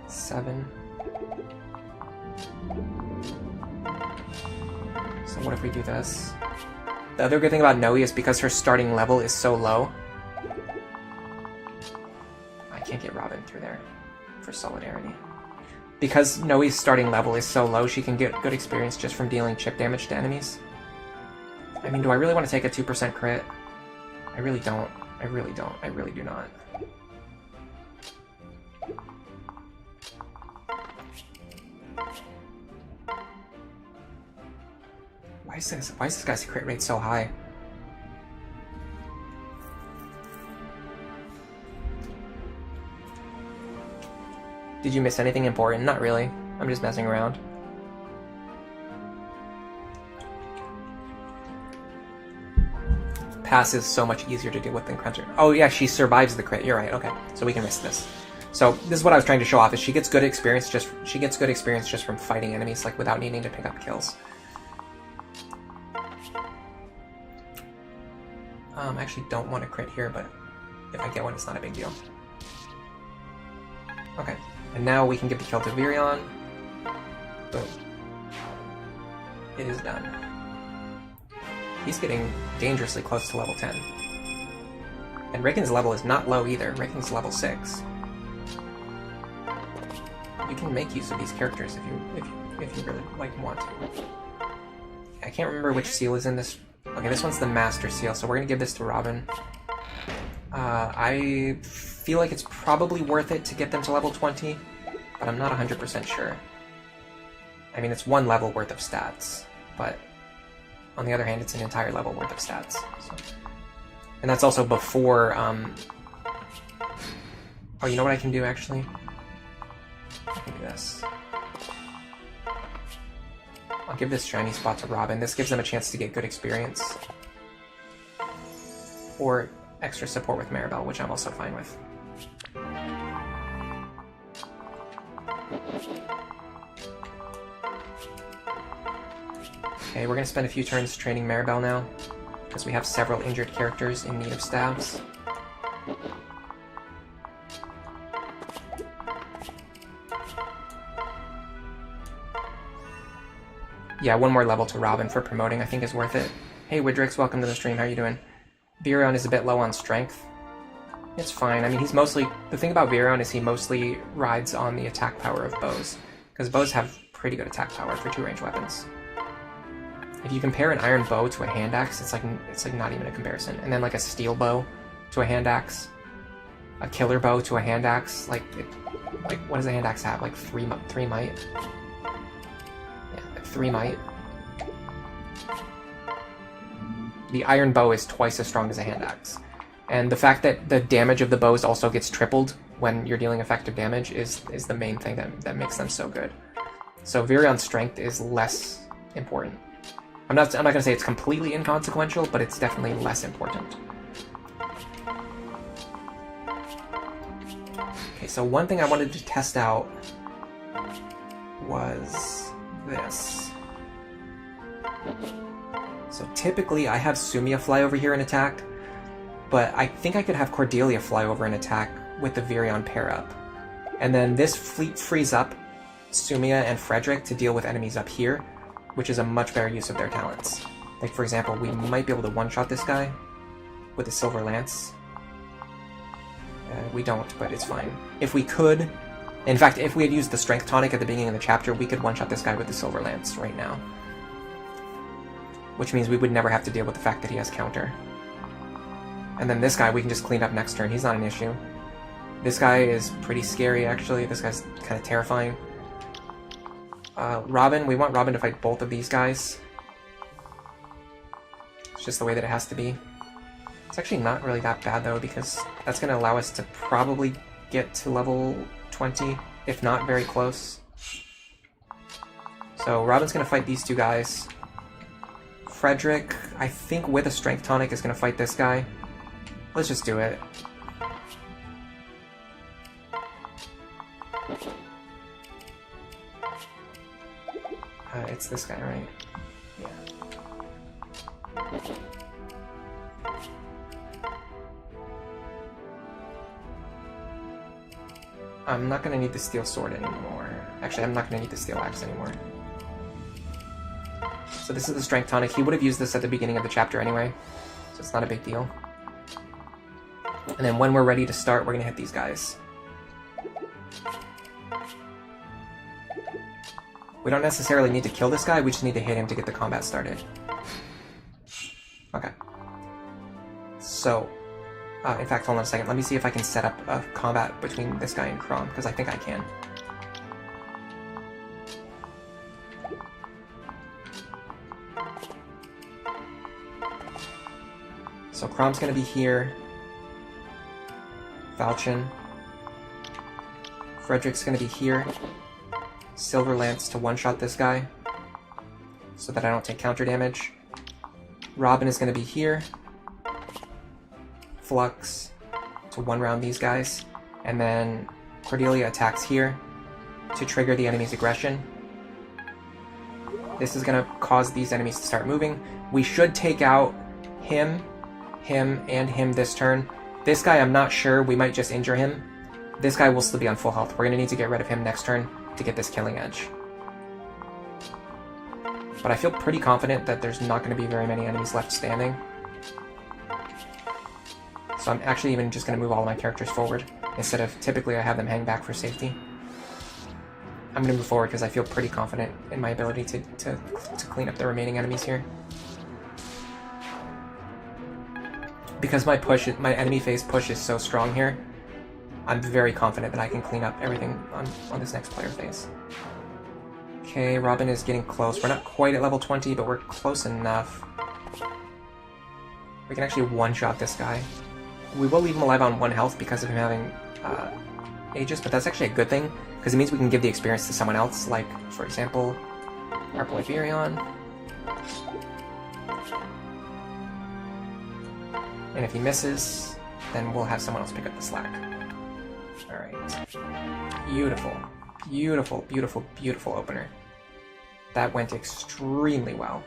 $7. So what if we do this? The other good thing about Nowi is because her starting level is so low, I can't get Robin through there for Solidarity. Because Nowi's starting level is so low, she can get good experience just from dealing chip damage to enemies. I mean, do I really want to take a 2% crit? I really don't. I really don't. I really do not. Why is this guy's crit rate so high? Did you miss anything important? Not really. I'm just messing around. Pass is so much easier to deal with than Cruncher. Oh yeah, she survives the crit. You're right. Okay, so we can miss this. So this is what I was trying to show off: is she gets good experience just from fighting enemies, like without needing to pick up kills. I actually don't want to crit here, but if I get one, it's not a big deal. Okay. And now we can give the kill to Virion. Boom. It is done. He's getting dangerously close to level 10. And Rickon's level is not low either. Rickon's level 6. You can make use of these characters if you really want to. I can't remember which seal is in this. Okay, this one's the Master Seal, so we're gonna give this to Robin. I feel like it's probably worth it to get them to level 20, but I'm not 100% sure. I mean, it's one level worth of stats, but on the other hand, it's an entire level worth of stats. So. And that's also before, oh, you know what I can do, actually? I can do this. I'll give this shiny spot to Robin. This gives them a chance to get good experience. Or extra support with Maribel, which I'm also fine with. Okay, we're going to spend a few turns training Maribel now, because we have several injured characters in need of stabs. Yeah, one more level to Robin for promoting I think is worth it. Hey Widrix, welcome to the stream, how are you doing? Virion is a bit low on strength. It's fine, I mean he's mostly... The thing about Virion is he mostly rides on the attack power of bows, because bows have pretty good attack power for two-range weapons. If you compare an iron bow to a hand axe, it's like not even a comparison. And then like a steel bow to a hand axe, a killer bow to a hand axe, like what does a hand axe have? Like 3 might? Yeah, like 3 might. The iron bow is twice as strong as a hand axe. And the fact that the damage of the bows also gets tripled when you're dealing effective damage is the main thing that makes them so good. So Virion's strength is less important. I'm not gonna say it's completely inconsequential, but it's definitely less important. Okay, so one thing I wanted to test out was this. So typically I have Sumia fly over here and attack, but I think I could have Cordelia fly over and attack with the Virion pair up. And then this fleet frees up Sumia and Frederick to deal with enemies up here, which is a much better use of their talents. Like, for example, we might be able to one-shot this guy with a Silver Lance. We don't, but it's fine. If we could... In fact, if we had used the Strength Tonic at the beginning of the chapter, we could one-shot this guy with the Silver Lance right now. Which means we would never have to deal with the fact that he has counter. And then this guy we can just clean up next turn. He's not an issue. This guy is pretty scary, actually. This guy's kind of terrifying. Robin, we want Robin to fight both of these guys. It's just the way that it has to be. It's actually not really that bad, though, because that's going to allow us to probably get to level 20, if not very close. So Robin's going to fight these two guys. Frederick, I think with a Strength Tonic, is going to fight this guy. Let's just do it. It's this guy, right? Yeah. I'm not gonna need the steel sword anymore. Actually, I'm not gonna need the steel axe anymore. So this is the Strength Tonic. He would have used this at the beginning of the chapter anyway, so it's not a big deal. And then when we're ready to start, we're gonna hit these guys. We don't necessarily need to kill this guy, we just need to hit him to get the combat started. Okay. So, in fact, hold on a second. Let me see if I can set up a combat between this guy and Chrom, because I think I can. So Chrom's gonna be here. Falchion. Frederick's gonna be here. Silver Lance to one-shot this guy, so that I don't take counter damage. Robin is going to be here. Flux to one-round these guys. And then Cordelia attacks here to trigger the enemy's aggression. This is going to cause these enemies to start moving. We should take out him, and him this turn. This guy, I'm not sure. We might just injure him. This guy will still be on full health. We're going to need to get rid of him next turn to get this killing edge. But I feel pretty confident that there's not going to be very many enemies left standing. So I'm actually even just going to move all of my characters forward, instead of typically I have them hang back for safety. I'm going to move forward because I feel pretty confident in my ability to clean up the remaining enemies here. Because my enemy phase push is so strong here, I'm very confident that I can clean up everything on this next player phase. Okay, Robin is getting close. We're not quite at level 20, but we're close enough. We can actually one-shot this guy. We will leave him alive on 1 health because of him having Aegis, but that's actually a good thing, because it means we can give the experience to someone else, like, for example, our boy Virion. And if he misses, then we'll have someone else pick up the slack. Alright. Beautiful. Beautiful, beautiful, beautiful opener. That went extremely well.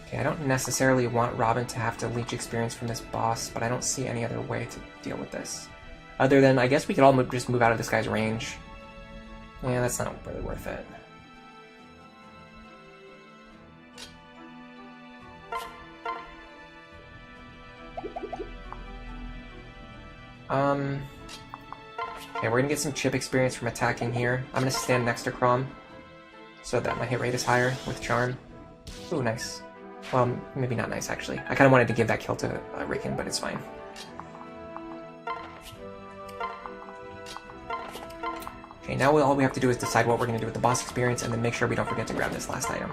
Okay, I don't necessarily want Robin to have to leech experience from this boss, but I don't see any other way to deal with this. Other than, I guess we could all just move out of this guy's range. Yeah, that's not really worth it. Okay, we're gonna get some chip experience from attacking here. I'm gonna stand next to Chrom, so that my hit rate is higher with Charm. Ooh, nice. Well, maybe not nice, actually. I kind of wanted to give that kill to Riken, but it's fine. Okay, now all we have to do is decide what we're gonna do with the boss experience, and then make sure we don't forget to grab this last item.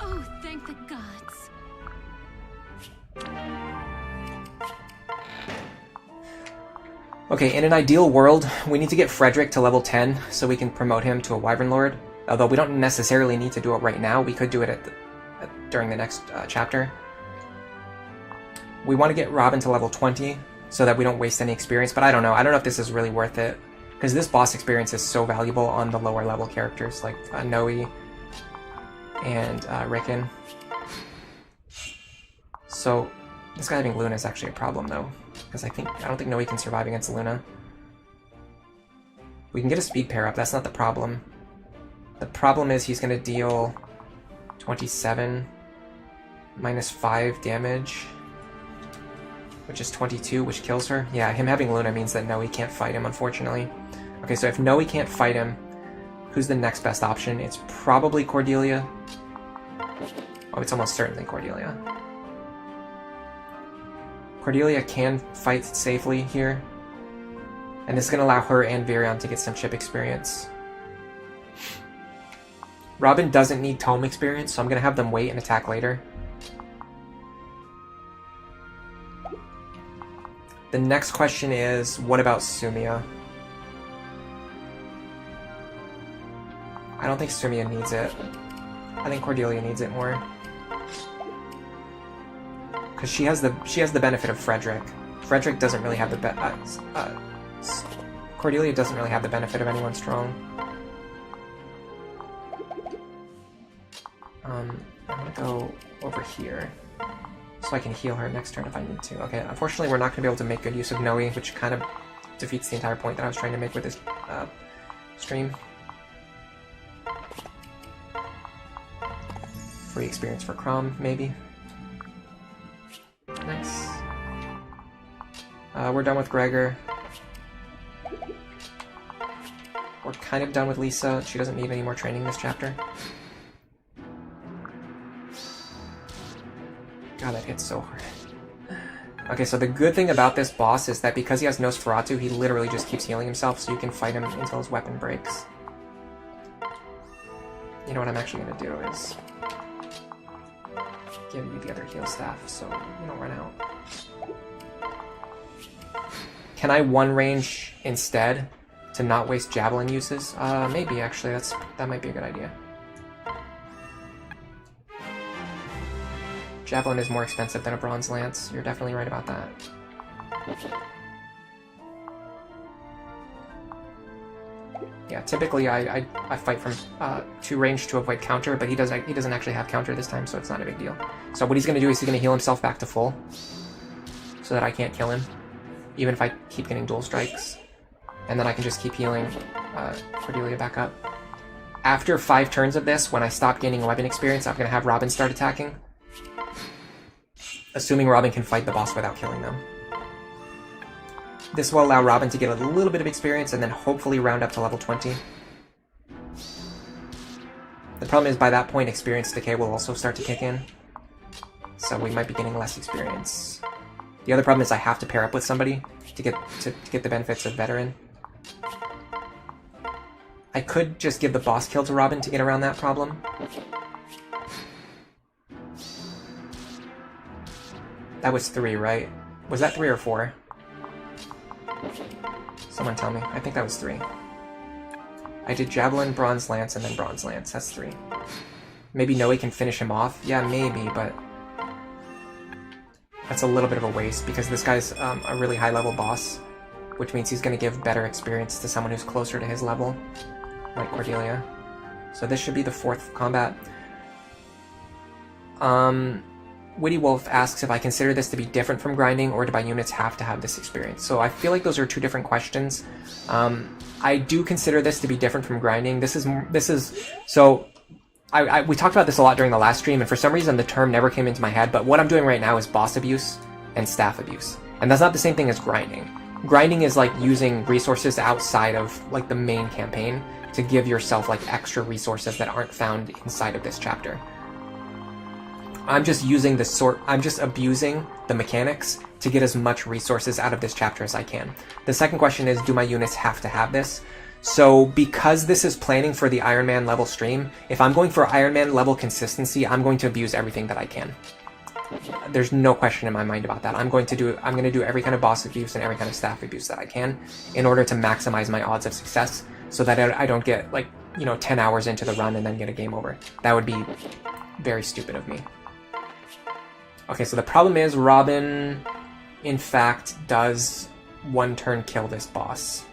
Oh, thank the gods. Okay, in an ideal world, we need to get Frederick to level 10 so we can promote him to a Wyvern Lord. Although we don't necessarily need to do it right now, we could do it during the next chapter. We want to get Robin to level 20 so that we don't waste any experience, but I don't know. I don't know if this is really worth it, because this boss experience is so valuable on the lower level characters like Nowi and Riken. So this guy having Luna is actually a problem though, because I don't think Nowi can survive against Luna. We can get a speed pair up, that's not the problem. The problem is he's going to deal 27 minus 5 damage, which is 22, which kills her. Yeah, him having Luna means that Nowi can't fight him, unfortunately. Okay, so if Nowi can't fight him, who's the next best option? It's probably Cordelia. Oh, it's almost certainly Cordelia. Cordelia can fight safely here, and this is going to allow her and Virion to get some chip experience. Robin doesn't need tome experience, so I'm going to have them wait and attack later. The next question is, what about Sumia? I don't think Sumia needs it. I think Cordelia needs it more. Because she has the benefit of Frederick. Frederick doesn't really have the Cordelia doesn't really have the benefit of anyone strong. I'm gonna go over here so I can heal her next turn if I need to. Okay, unfortunately we're not gonna be able to make good use of Nowi, which kind of defeats the entire point that I was trying to make with this stream. Free experience for Chrom, maybe. Nice. We're done with Gregor. We're kind of done with Lisa. She doesn't need any more training this chapter. God, that hits so hard. Okay, so the good thing about this boss is that because he has Nosferatu, he literally just keeps healing himself, so you can fight him until his weapon breaks. You know what I'm actually going to do is give you the other heal staff so you don't run out. Can I one range instead to not waste javelin uses? Maybe actually, that might be a good idea. Javelin is more expensive than a bronze lance. You're definitely right about that. Yeah, typically I fight from 2 range to avoid counter, but he doesn't actually have counter this time, so it's not a big deal. So what he's going to do is he's going to heal himself back to full, so that I can't kill him, even if I keep getting dual strikes. And then I can just keep healing Cordelia back up. After 5 turns of this, when I stop gaining weapon experience, I'm going to have Robin start attacking. Assuming Robin can fight the boss without killing them. This will allow Robin to get a little bit of experience and then hopefully round up to level 20. The problem is by that point experience decay will also start to kick in. So we might be getting less experience. The other problem is I have to pair up with somebody to get the benefits of veteran. I could just give the boss kill to Robin to get around that problem. That was 3, right? Was that 3 or 4? Someone tell me. I think that was 3. I did Javelin, Bronze Lance, and then Bronze Lance. That's 3. Maybe Nowi can finish him off? Yeah, maybe, but... that's a little bit of a waste, because this guy's a really high-level boss, which means he's going to give better experience to someone who's closer to his level, like Cordelia. So this should be the 4th combat. Witty Wolf asks if I consider this to be different from grinding, or do my units have to have this experience? So I feel like those are 2 different questions. I do consider this to be different from grinding. We talked about this a lot during the last stream, and for some reason the term never came into my head, but what I'm doing right now is boss abuse and staff abuse. And that's not the same thing as grinding. Grinding is like using resources outside of like the main campaign to give yourself like extra resources that aren't found inside of this chapter. I'm just abusing the mechanics to get as much resources out of this chapter as I can. The second question is, do my units have to have this? So because this is planning for the Iron Man level stream, if I'm going for Iron Man level consistency, I'm going to abuse everything that I can. There's no question in my mind about that. I'm going to do every kind of boss abuse and every kind of staff abuse that I can in order to maximize my odds of success, so that I don't get 10 hours into the run and then get a game over. That would be very stupid of me. Okay, so the problem is Robin, in fact, does 1-turn kill this boss.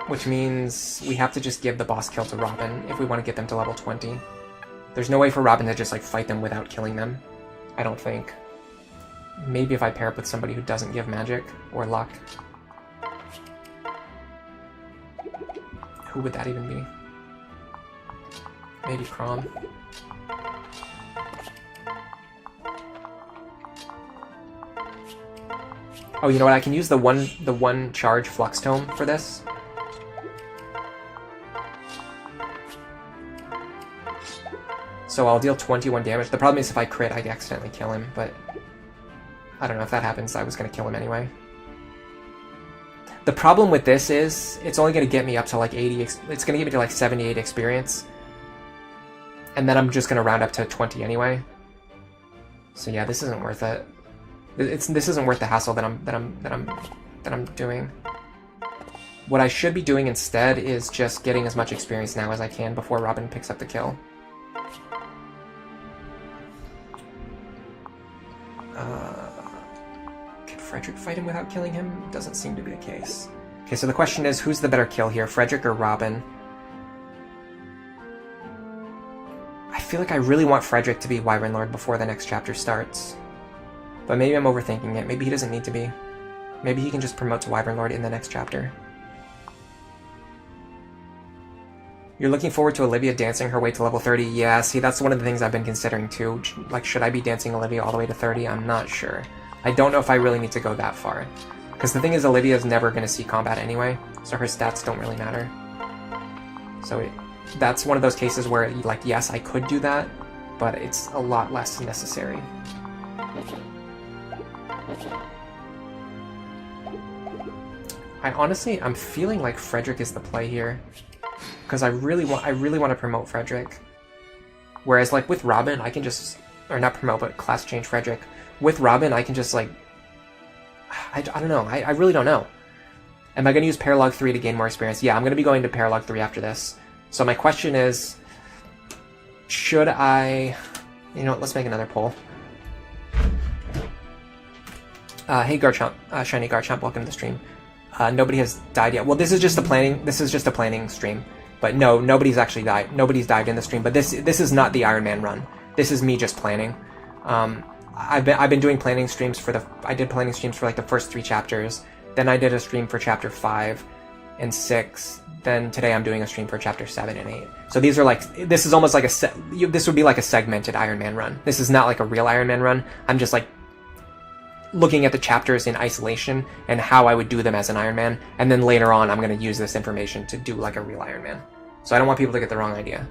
Which means we have to just give the boss kill to Robin if we want to get them to level 20. There's no way for Robin to just fight them without killing them. I don't think. Maybe if I pair up with somebody who doesn't give magic or luck. Who would that even be? Maybe Crom. Oh, you know what? I can use the one charge Flux Tome for this. So I'll deal 21 damage. The problem is if I crit, I accidentally kill him, but I don't know if that happens. I was going to kill him anyway. The problem with this is it's only going to get me up to 80. It's going to get me to 78 experience, and then I'm just going to round up to 20 anyway. So yeah, this isn't worth it. This isn't worth the hassle that I'm doing. What I should be doing instead is just getting as much experience now as I can before Robin picks up the kill. Can Frederick fight him without killing him? Doesn't seem to be the case. Okay, so the question is, who's the better kill here, Frederick or Robin? I feel like I really want Frederick to be Wyvern Lord before the next chapter starts. But maybe I'm overthinking it. Maybe he doesn't need to be. Maybe he can just promote to Wyvern Lord in the next chapter. You're looking forward to Olivia dancing her way to level 30? Yeah, see, that's one of the things I've been considering too. Should I be dancing Olivia all the way to 30? I'm not sure. I don't know if I really need to go that far. Because the thing is, Olivia is never going to see combat anyway, so her stats don't really matter. So that's one of those cases where, yes, I could do that, but it's a lot less necessary. I'm feeling like Frederick is the play here. Because I really want to promote Frederick. Whereas with Robin, I can just, or not promote, but class change Frederick. With Robin, I can just I don't know. I really don't know. Am I going to use Paralog 3 to gain more experience? Yeah, I'm going to be going to Paralog 3 after this. So my question is, should I... You know what, let's make another poll. Hey Garchomp, Shiny Garchomp, welcome to the stream. Nobody has died yet. Well, this is just a planning stream. But no, nobody's actually died. Nobody's died in the stream. But this is not the Iron Man run. This is me just planning. I've been doing planning streams I did planning streams for the first 3 chapters. Then I did a stream for chapter 5 and 6. Then today I'm doing a stream for chapter 7 and 8. So these are this is almost this would be like a segmented Iron Man run. This is not like a real Iron Man run. I'm just looking at the chapters in isolation and how I would do them as an Iron Man, and then later on I'm going to use this information to do a real Iron Man. So I don't want people to get the wrong idea.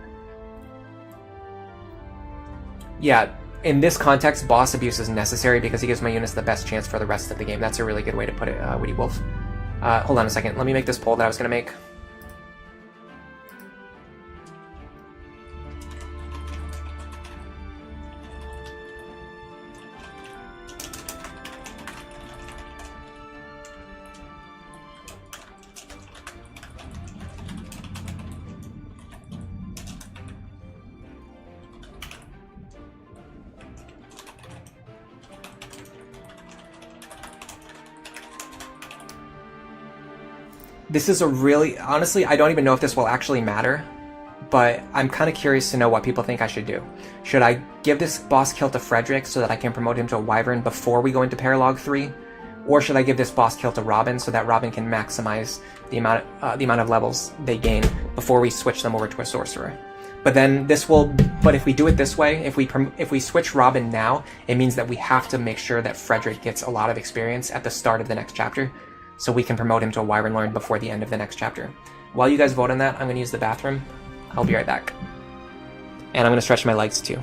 Yeah, in this context, boss abuse is necessary because he gives my units the best chance for the rest of the game. That's a really good way to put it, Witty Wolf. Hold on a second. Let me make this poll that I was going to make. This is a really, honestly, I don't even know if this will actually matter, but I'm kind of curious to know what people think I should do. Should I give this boss kill to Frederick so that I can promote him to a wyvern before we go into Paralog 3? Or should I give this boss kill to Robin so that Robin can maximize the amount of levels they gain before we switch them over to a sorcerer? But then this will, but if we do it this way, if we switch Robin now, it means that we have to make sure that Frederick gets a lot of experience at the start of the next chapter, so we can promote him to a wyvern lord before the end of the next chapter. While you guys vote on that, I'm going to use the bathroom. I'll be right back. And I'm going to stretch my legs too.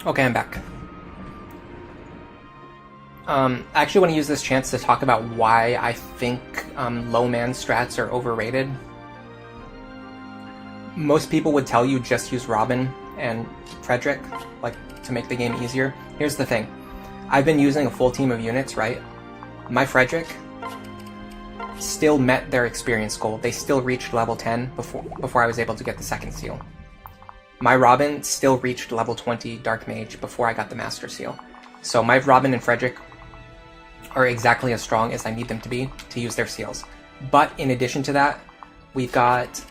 Okay, I'm back. I actually want to use this chance to talk about why I think low man strats are overrated. Most people would tell you just use Robin and Frederick, like, to make the game easier. Here's the thing. I've been using a full team of units, right? My Frederick still met their experience goal. They still reached level 10 before I was able to get the second seal. My Robin still reached level 20 Dark Mage before I got the Master Seal. So my Robin and Frederick are exactly as strong as I need them to be to use their seals. But in addition to that, we've got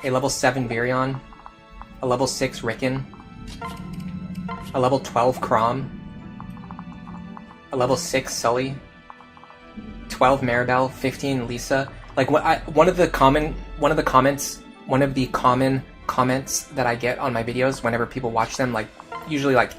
a level 7 Virion, a level 6 Rickon, a level 12 Crom, a level 6 Sully, 12 Maribel, 15 Lisa. Like one of the common comments that I get on my videos whenever people watch them, like usually like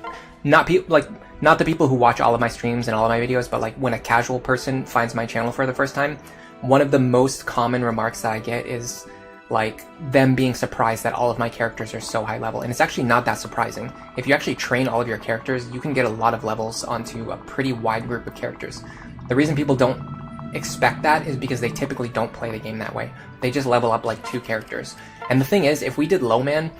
not the people who watch all of my streams and all of my videos, but like when a casual person finds my channel for the first time, one of the most common remarks that I get is, like them being surprised that all of my characters are so high level. And it's actually not that surprising. If you actually train all of your characters, you can get a lot of levels onto a pretty wide group of characters. The reason people don't expect that is because they typically don't play the game that way. They just level up like 2 characters. And the thing is, if we did low man,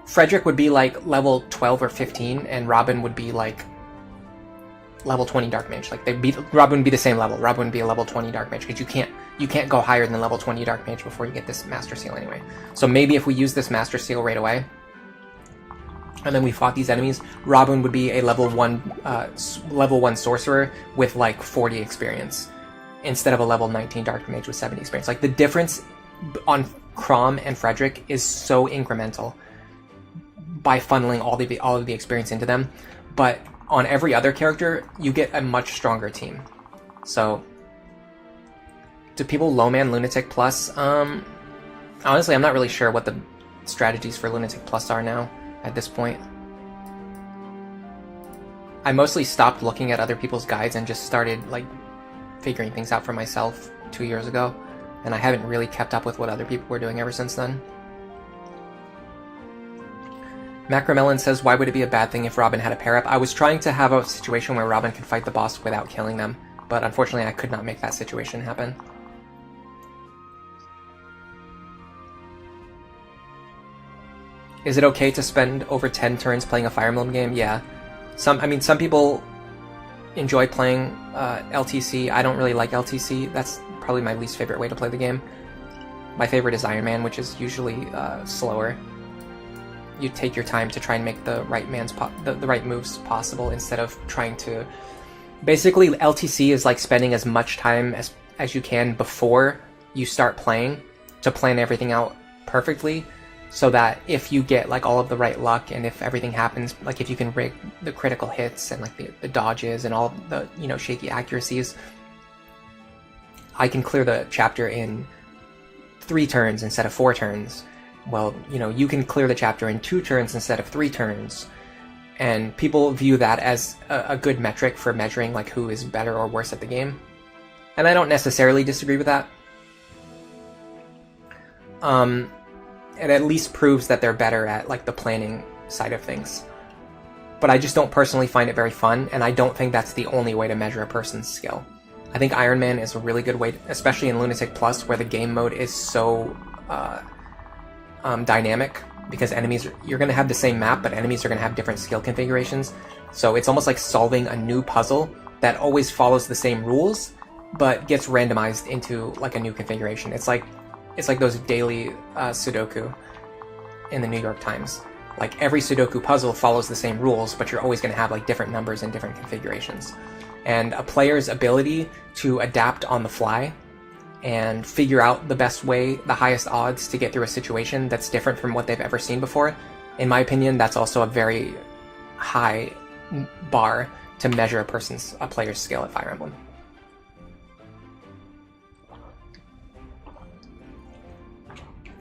Frederick would be like level 12 or 15, and Robin would be like level 20 Dark Mage. Like Robin wouldn't be the same level. Robin would be a level 20 Dark Mage, because you can't go higher than level 20 Dark Mage before you get this Master Seal anyway. So maybe if we use this Master Seal right away, and then we fought these enemies, Robin would be a level 1 Sorcerer with like 40 experience, instead of a level 19 Dark Mage with 70 experience. Like the difference on Chrom and Frederick is so incremental by funneling all of the experience into them, but on every other character, you get a much stronger team. So, do people low man Lunatic Plus? Honestly, I'm not really sure what the strategies for Lunatic Plus are now at this point. I mostly stopped looking at other people's guides and just started like figuring things out for myself 2 years ago, and I haven't really kept up with what other people were doing ever since then. Macromelon says, why would it be a bad thing if Robin had a pair up? I was trying to have a situation where Robin could fight the boss without killing them, but unfortunately I could not make that situation happen. Is it okay to spend over 10 turns playing a Fire Emblem game? Yeah. Some people enjoy playing LTC. I don't really like LTC. That's probably my least favorite way to play the game. My favorite is Iron Man, which is usually slower. You take your time to try and make the right the right moves possible, instead of trying to... Basically, LTC is like spending as much time as you can before you start playing to plan everything out perfectly, so that if you get like all of the right luck, and if everything happens, like if you can rig the critical hits and like the dodges and all the shaky accuracies, I can clear the chapter in 3 turns instead of 4 turns. Well, you can clear the chapter in 2 turns instead of 3 turns, and people view that as a good metric for measuring like who is better or worse at the game, and I don't necessarily disagree with that. It at least proves that they're better at like the planning side of things, but I just don't personally find it very fun, and I don't think that's the only way to measure a person's skill. I think Iron Man is a really good way, especially in Lunatic Plus, where the game mode is so dynamic, because you're going to have the same map, but enemies are going to have different skill configurations. So it's almost like solving a new puzzle that always follows the same rules, but gets randomized into like a new configuration. It's like those daily Sudoku in the New York Times. Like every Sudoku puzzle follows the same rules, but you're always going to have like different numbers and different configurations. And a player's ability to adapt on the fly and figure out the best way, the highest odds to get through a situation that's different from what they've ever seen before, in my opinion, that's also a very high bar to measure a player's skill at Fire Emblem.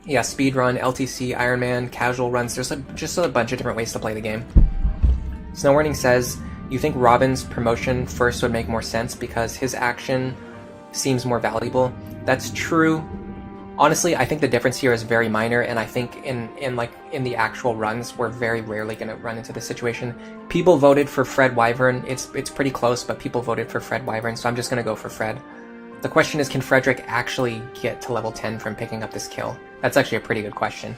Yeah, speedrun, LTC, Iron Man, casual runs, there's just a bunch of different ways to play the game. Snow Warning says, you think Robin's promotion first would make more sense because his action seems more valuable? That's true. Honestly, I think the difference here is very minor, and I think in the actual runs, we're very rarely going to run into this situation. People voted for Fred Wyvern. It's pretty close, but people voted for Fred Wyvern, so I'm just going to go for Fred. The question is, can Frederick actually get to level 10 from picking up this kill? That's actually a pretty good question,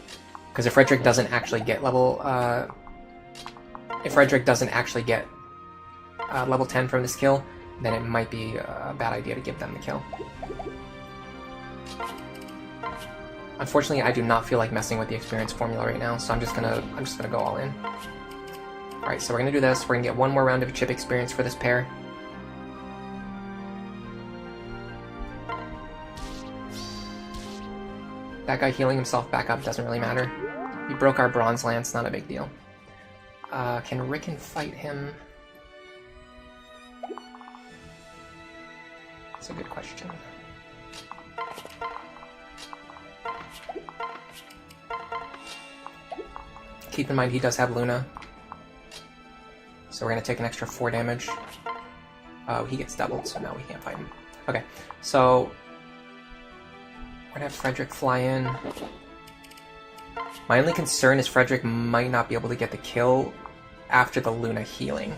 because if Frederick doesn't actually get level 10 from this kill, then it might be a bad idea to give them the kill. Unfortunately, I do not feel like messing with the experience formula right now, so I'm just gonna go all in. Alright, so we're gonna do this. We're gonna get one more round of chip experience for this pair. That guy healing himself back up doesn't really matter. We broke our bronze lance, not a big deal. Can Rickon fight him? That's a good question. Keep in mind he does have Luna, so we're going to take an extra 4 damage. Oh, he gets doubled, so no, we can't fight him. Okay, so We're gonna have Frederick fly in. My only concern is Frederick might not be able to get the kill after the Luna healing.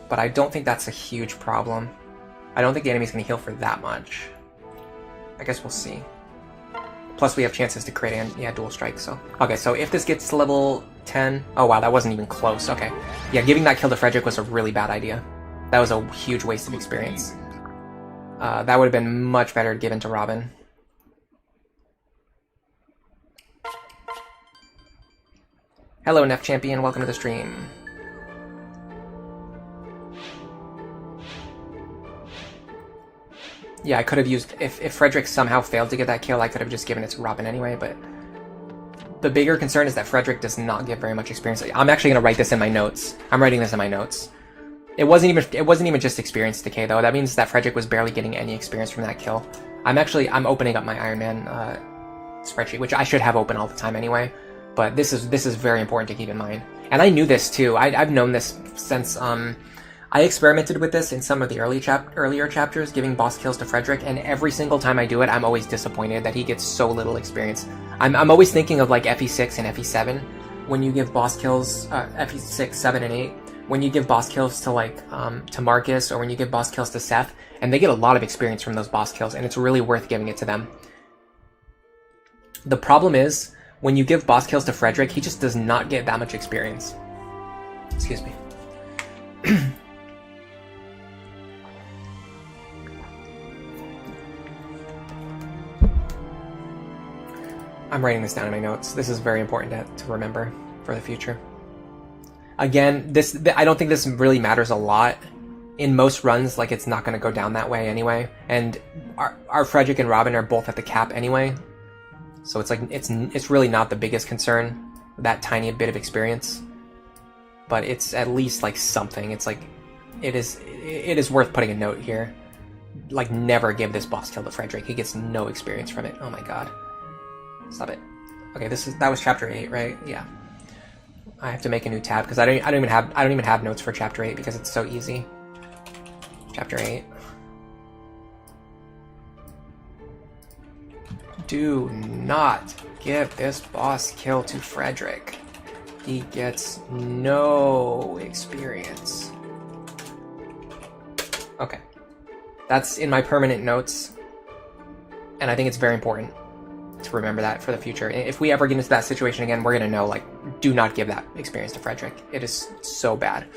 But I don't think that's a huge problem. I don't think the enemy's gonna heal for that much. I guess we'll see. Plus we have chances to crit and, yeah, dual strike, so. Okay, so if this gets to level 10... Oh wow, that wasn't even close, okay. Yeah, giving that kill to Frederick was a really bad idea. That was a huge waste of experience. That would have been much better given to Robin. Hello, Nef Champion, welcome to the stream. Yeah, I could have used... If Frederick somehow failed to get that kill, I could have just given it to Robin anyway, but... The bigger concern is that Frederick does not give very much experience. I'm actually going to write this in my notes. I'm writing this in my notes. It wasn't even just experience decay, though. That means that Frederick was barely getting any experience from that kill. I'm opening up my Iron Man spreadsheet, which I should have open all the time anyway. But this is very important to keep in mind. And I knew this too. I've known this since I experimented with this in some of the earlier chapters, giving boss kills to Frederick, and every single time I do it, I'm always disappointed that he gets so little experience. I'm always thinking of like FE6 and FE7 when you give boss kills, FE6, 7, and 8. When you give boss kills to like to Marcus, or when you give boss kills to Seth, and they get a lot of experience from those boss kills, and it's really worth giving it to them. The problem is, when you give boss kills to Frederick, he just does not get that much experience. Excuse me. I'm writing this down in my notes. This is very important to remember for the future. Again, I don't think this really matters a lot. In most runs, like, it's not going to go down that way anyway. And our Frederick and Robin are both at the cap anyway. So it's like, it's really not the biggest concern, that tiny bit of experience. But it's at least like something. It's like, it is worth putting a note here. Like, never give this boss kill to Frederick. He gets no experience from it. Oh my god. Stop it. Okay, that was chapter 8, right? Yeah. I have to make a new tab because I don't even have notes for chapter 8 because it's so easy. Chapter 8. Do not give this boss kill to Frederick. He gets no experience. Okay. That's in my permanent notes. And I think it's very important to remember that for the future. If we ever get into that situation again, we're going to know, like, do not give that experience to Frederick. It is so bad.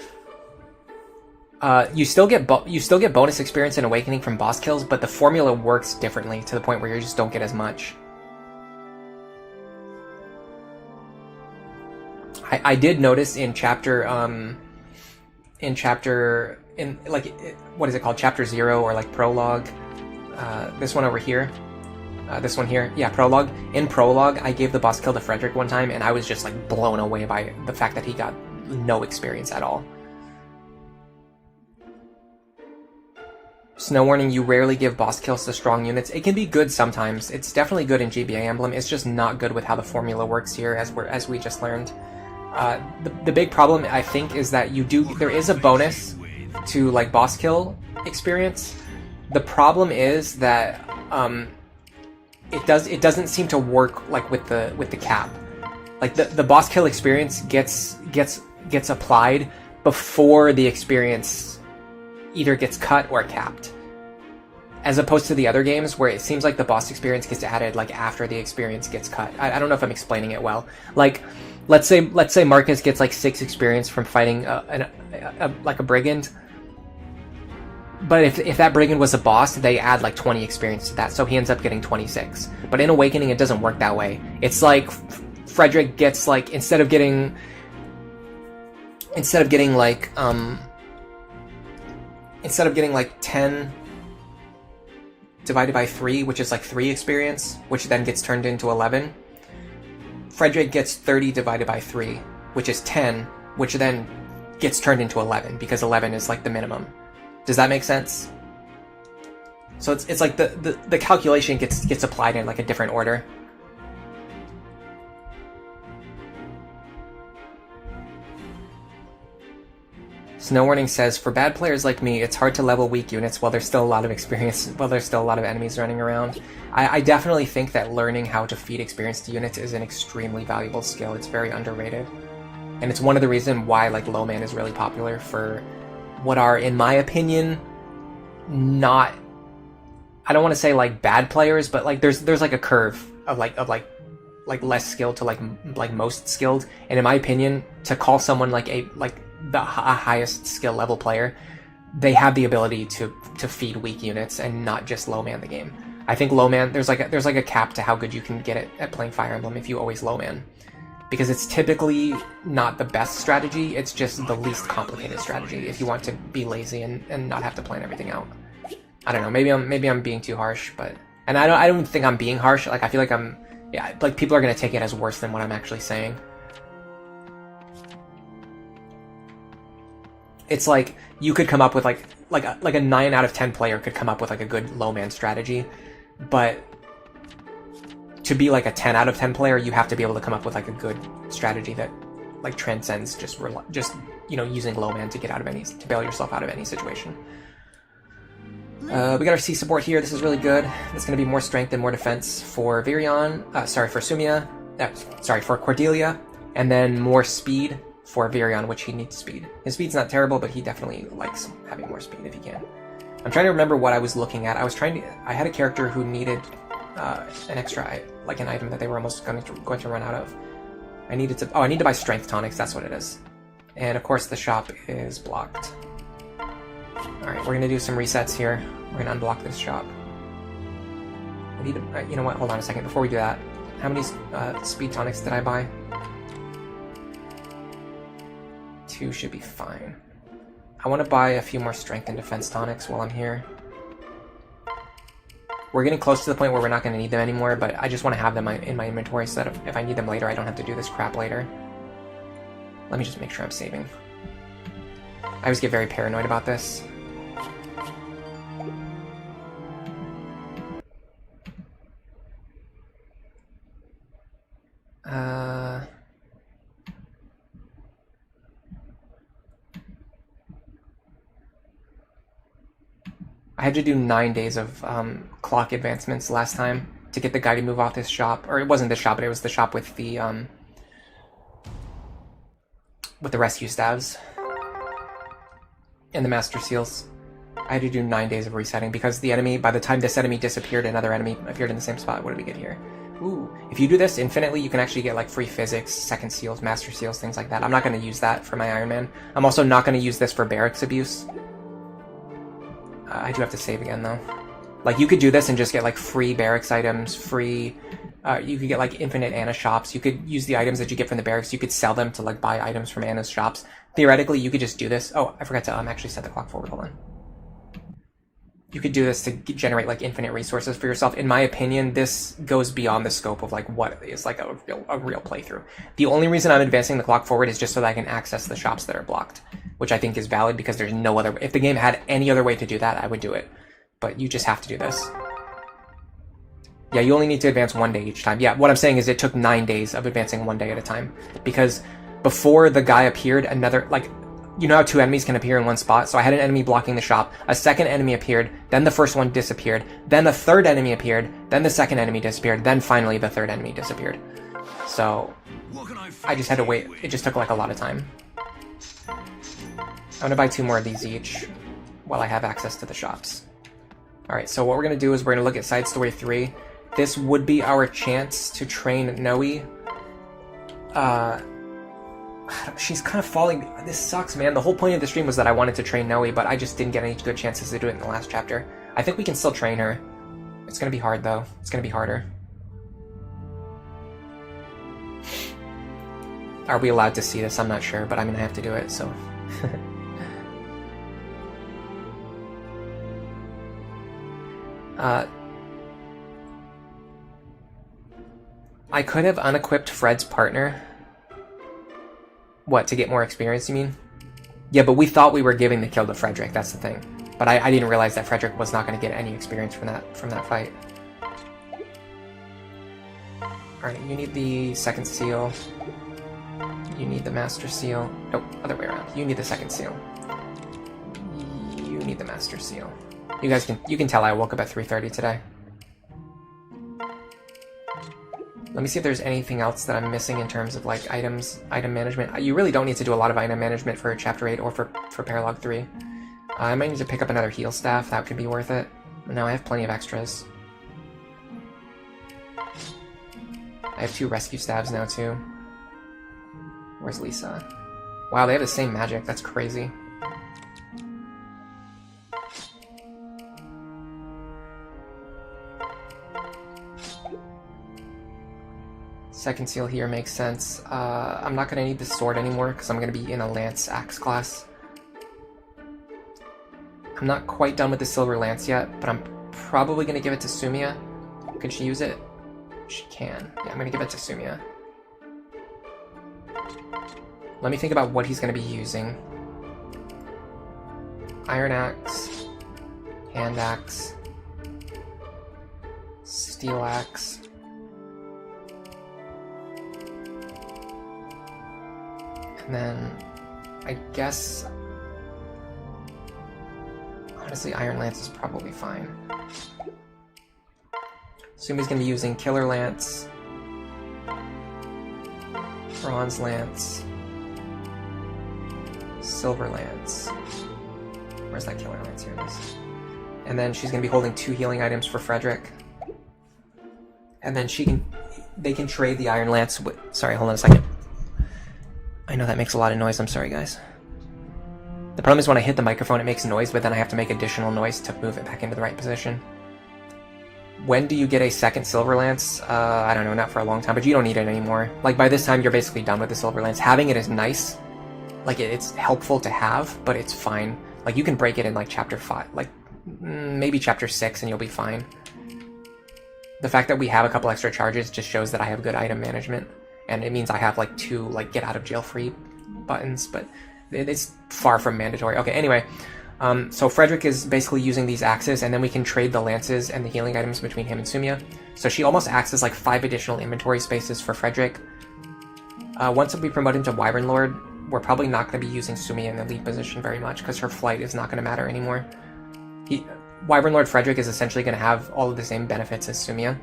You still get bonus experience in Awakening from boss kills, but the formula works differently to the point where you just don't get as much. I did notice in what is it called? Chapter 0 or like prologue. This one over here. This one here. Yeah, prologue. In prologue, I gave the boss kill to Frederick one time, and I was just like blown away by the fact that he got no experience at all. Snow warning, you rarely give boss kills to strong units. It can be good sometimes. It's definitely good in GBA Emblem. It's just not good with how the formula works here, as we just learned. The big problem, I think, is that there is a bonus to like boss kill experience. The problem is that it doesn't seem to work like with the cap. Like the boss kill experience gets applied before the experience either gets cut or capped, as opposed to the other games where it seems like the boss experience gets added like after the experience gets cut. I don't know if I'm explaining it well. Like, let's say Marcus gets like 6 experience from fighting a brigand, but if that brigand was a boss, they add like 20 experience to that, so he ends up getting 26. But in Awakening, it doesn't work that way. It's like Frederick gets like instead of getting like 10 divided by 3, which is like 3 experience, which then gets turned into 11. Frederick gets 30 divided by 3, which is 10, which then gets turned into 11, because 11 is like the minimum. Does that make sense? So it's like the calculation gets applied in like a different order. Snow Warning says, for bad players like me, it's hard to level weak units while there's still a lot of experience, while there's still a lot of enemies running around. I definitely think that learning how to feed experienced units is an extremely valuable skill. It's very underrated. And it's one of the reasons why, like, low man is really popular for what are, in my opinion, not... I don't want to say, like, bad players, but, like, there's like, a curve of less skilled to, like most skilled. And in my opinion, to call someone, the highest skill level player, they have the ability to feed weak units and not just low man the game. I think low man, there's like a cap to how good you can get at playing Fire Emblem if you always low man, because it's typically not the best strategy. It's just the least complicated strategy if you want to be lazy and not have to plan everything out. I don't know. Maybe I'm being too harsh, but I don't think I'm being harsh. Like, I feel like people are gonna take it as worse than what I'm actually saying. It's like you could come up with like a 9 out of 10 player could come up with like a good low man strategy, but to be like a 10 out of 10 player, you have to be able to come up with like a good strategy that like transcends just using low man to bail yourself out of any situation. We got our C support here. This is really good. It's going to be more strength and more defense for Virion. For Sumia. For Cordelia, and then more speed for Virion, which he needs speed. His speed's not terrible, but he definitely likes having more speed if he can. I'm trying to remember what I was looking at. I had a character who needed an extra, like an item that they were almost going to run out of. I need to buy strength tonics, that's what it is. And of course the shop is blocked. Alright, we're going to do some resets here. We're going to unblock this shop. I need to, you know what, hold on a second, before we do that. How many speed tonics did I buy? 2 should be fine. I want to buy a few more strength and defense tonics while I'm here. We're getting close to the point where we're not going to need them anymore, but I just want to have them in my inventory so that if I need them later, I don't have to do this crap later. Let me just make sure I'm saving. I always get very paranoid about this. I had to do 9 days of clock advancements last time to get the guy to move off this shop. Or it wasn't this shop, but it was the shop with the rescue staves and the master seals. I had to do 9 days of resetting because the enemy, by the time this enemy disappeared, another enemy appeared in the same spot. What did we get here? Ooh, if you do this infinitely, you can actually get like free physics, second seals, master seals, things like that. I'm not going to use that for my Iron Man. I'm also not going to use this for barracks abuse. I do have to save again though. Like, you could do this and just get like free barracks items, free... you could get like infinite Anna shops. You could use the items that you get from the barracks. You could sell them to like buy items from Anna's shops. Theoretically, you could just do this. Oh, I forgot to actually set the clock forward. Hold on. You could do this to generate like infinite resources for yourself. In my opinion, this goes beyond the scope of like what is like a real playthrough. The only reason I'm advancing the clock forward is just so that I can access the shops that are blocked, which I think is valid because there's no other... If the game had any other way to do that, I would do it. But you just have to do this. Yeah, you only need to advance 1 day each time. Yeah, what I'm saying is it took 9 days of advancing 1 day at a time. Because before the guy appeared, another... Like, you know how 2 enemies can appear in one spot? So I had an enemy blocking the shop, a second enemy appeared, then the first one disappeared, then the third enemy appeared, then the second enemy disappeared, then finally the third enemy disappeared. So I just had to wait. It just took like a lot of time. I'm gonna buy 2 more of these each while I have access to the shops. Alright, so what we're gonna do is we're gonna look at Side Story 3. This would be our chance to train Nowi. She's kind of falling... This sucks, man. The whole point of the stream was that I wanted to train Nowi, but I just didn't get any good chances to do it in the last chapter. I think we can still train her. It's gonna be hard, though. It's gonna be harder. Are we allowed to see this? I'm not sure, but I'm gonna have to do it, so... I could have unequipped Fred's partner. What, to get more experience, you mean? Yeah, but we thought we were giving the kill to Frederick, that's the thing. But I didn't realize that Frederick was not going to get any experience from that fight. Alright, you need the second seal. You need the master seal. Nope, other way around. You need the second seal. need the Master Seal. You can tell I woke up at 3:30 today. Let me see if there's anything else that I'm missing in terms of like item management. You really don't need to do a lot of item management for Chapter 8 or for Paralog 3. I might need to pick up another heal staff, that could be worth it. No, I have plenty of extras. I have 2 rescue stabs now too. Where's Lisa? Wow, they have the same magic, that's crazy. Second seal here makes sense. I'm not going to need the sword anymore because I'm going to be in a lance axe class. I'm not quite done with the silver lance yet, but I'm probably going to give it to Sumia. Can she use it? She can. Yeah, I'm going to give it to Sumia. Let me think about what he's going to be using. Iron axe, hand axe, steel axe. And then, I guess, honestly, Iron Lance is probably fine. Sumi's going to be using Killer Lance, Bronze Lance, Silver Lance. Where's that Killer Lance? Here it is. And then she's going to be holding 2 healing items for Frederick. And then they can trade the Iron Lance with, sorry, hold on a second. I know that makes a lot of noise, I'm sorry guys. The problem is when I hit the microphone it makes noise, but then I have to make additional noise to move it back into the right position. When do you get a second Silver Lance? I don't know, not for a long time, but you don't need it anymore. Like by this time you're basically done with the Silver Lance. Having it is nice, like it's helpful to have, but it's fine. Like you can break it in like chapter 5, like maybe chapter 6 and you'll be fine. The fact that we have a couple extra charges just shows that I have good item management. And it means I have like 2 like get out of jail free buttons, but it's far from mandatory. Okay, anyway, so Frederick is basically using these axes, and then we can trade the lances and the healing items between him and Sumia. So she almost acts as like 5 additional inventory spaces for Frederick. Once we promote him to Wyvern Lord, we're probably not going to be using Sumia in the lead position very much because her flight is not going to matter anymore. Wyvern Lord Frederick is essentially going to have all of the same benefits as Sumia.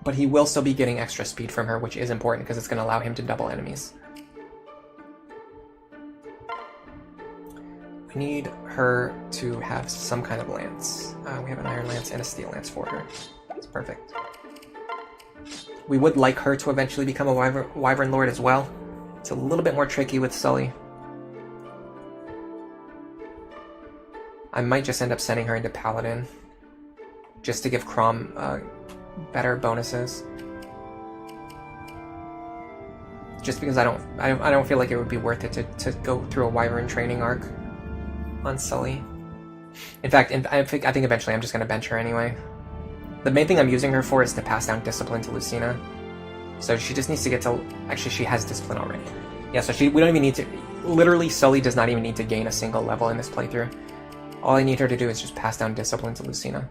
But he will still be getting extra speed from her, which is important because it's going to allow him to double enemies. We need her to have some kind of lance. We have an Iron Lance and a Steel Lance for her. That's perfect. We would like her to eventually become a Wyvern Lord as well. It's a little bit more tricky with Sully. I might just end up sending her into Paladin, just to give Crom better bonuses. Just because I don't feel like it would be worth it to go through a Wyvern training arc on Sully. In fact, I think eventually I'm just going to bench her anyway. The main thing I'm using her for is to pass down Discipline to Lucina. So she just needs to get to... Actually, she has Discipline already. Yeah, so we don't even need to... Literally, Sully does not even need to gain a single level in this playthrough. All I need her to do is just pass down Discipline to Lucina.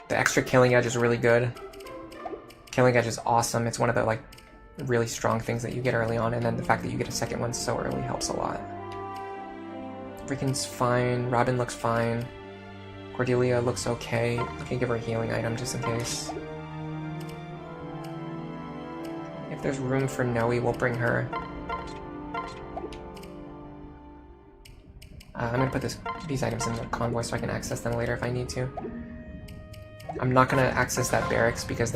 The extra Killing Edge is really good. Killing Edge is awesome. It's one of the like really strong things that you get early on, and then the fact that you get a second one so early helps a lot. Rickon's fine. Robin looks fine. Cordelia looks okay. I can give her a healing item just in case. If there's room for Noe, we'll bring her. I'm going to put these items in the convoy so I can access them later if I need to. I'm not going to access that barracks because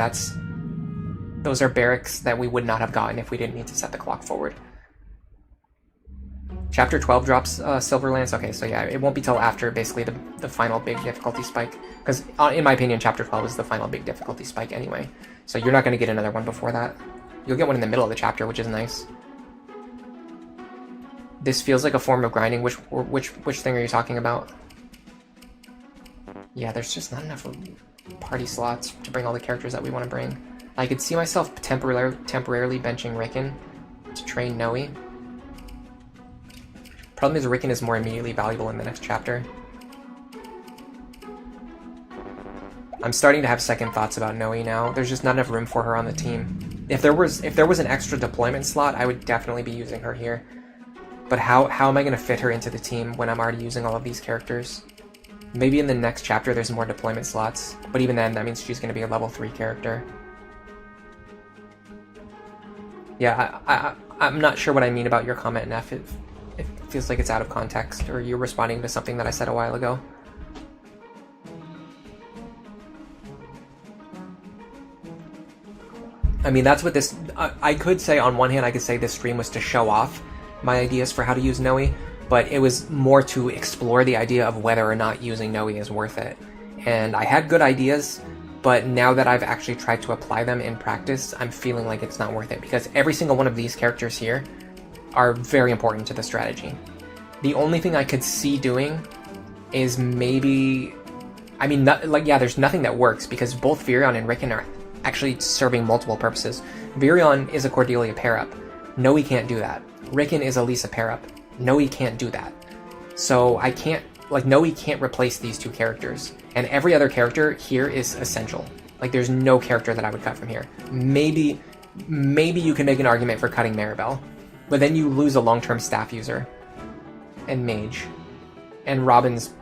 those are barracks that we would not have gotten if we didn't need to set the clock forward. Chapter 12 drops Silver Lance. Okay, so yeah, it won't be till after basically the final big difficulty spike. Because in my opinion, Chapter 12 is the final big difficulty spike anyway. So you're not going to get another one before that. You'll get one in the middle of the chapter, which is nice. This feels like a form of grinding. Which thing are you talking about? Yeah, there's just not enough party slots to bring all the characters that we want to bring. I could see myself temporarily benching Rickon to train Noe. Problem is Rickon is more immediately valuable in the next chapter. I'm starting to have second thoughts about Noe now. There's just not enough room for her on the team. If there was an extra deployment slot, I would definitely be using her here. But how am I going to fit her into the team when I'm already using all of these characters? Maybe in the next chapter there's more deployment slots, but even then that means she's going to be a level 3 character. Yeah, I'm not sure what I mean about your comment, Neff. It feels like it's out of context, or you're responding to something that I said a while ago. I mean, that's what this... I could say, on one hand, I could say this stream was to show off my ideas for how to use Nowi, but it was more to explore the idea of whether or not using Nowi is worth it. And I had good ideas, but now that I've actually tried to apply them in practice, I'm feeling like it's not worth it, because every single one of these characters here are very important to the strategy. The only thing I could see doing is maybe... I mean, there's nothing that works, because both Virion and Rickon are actually serving multiple purposes. Virion is a Cordelia pair-up. Nowi can't do that. Rickon is a Lisa pair-up. Nowi can't do that. So I can't... Nowi can't replace these two characters. And every other character here is essential. There's no character that I would cut from here. Maybe you can make an argument for cutting Maribel, but then you lose a long-term staff user. And Mage. And Robin's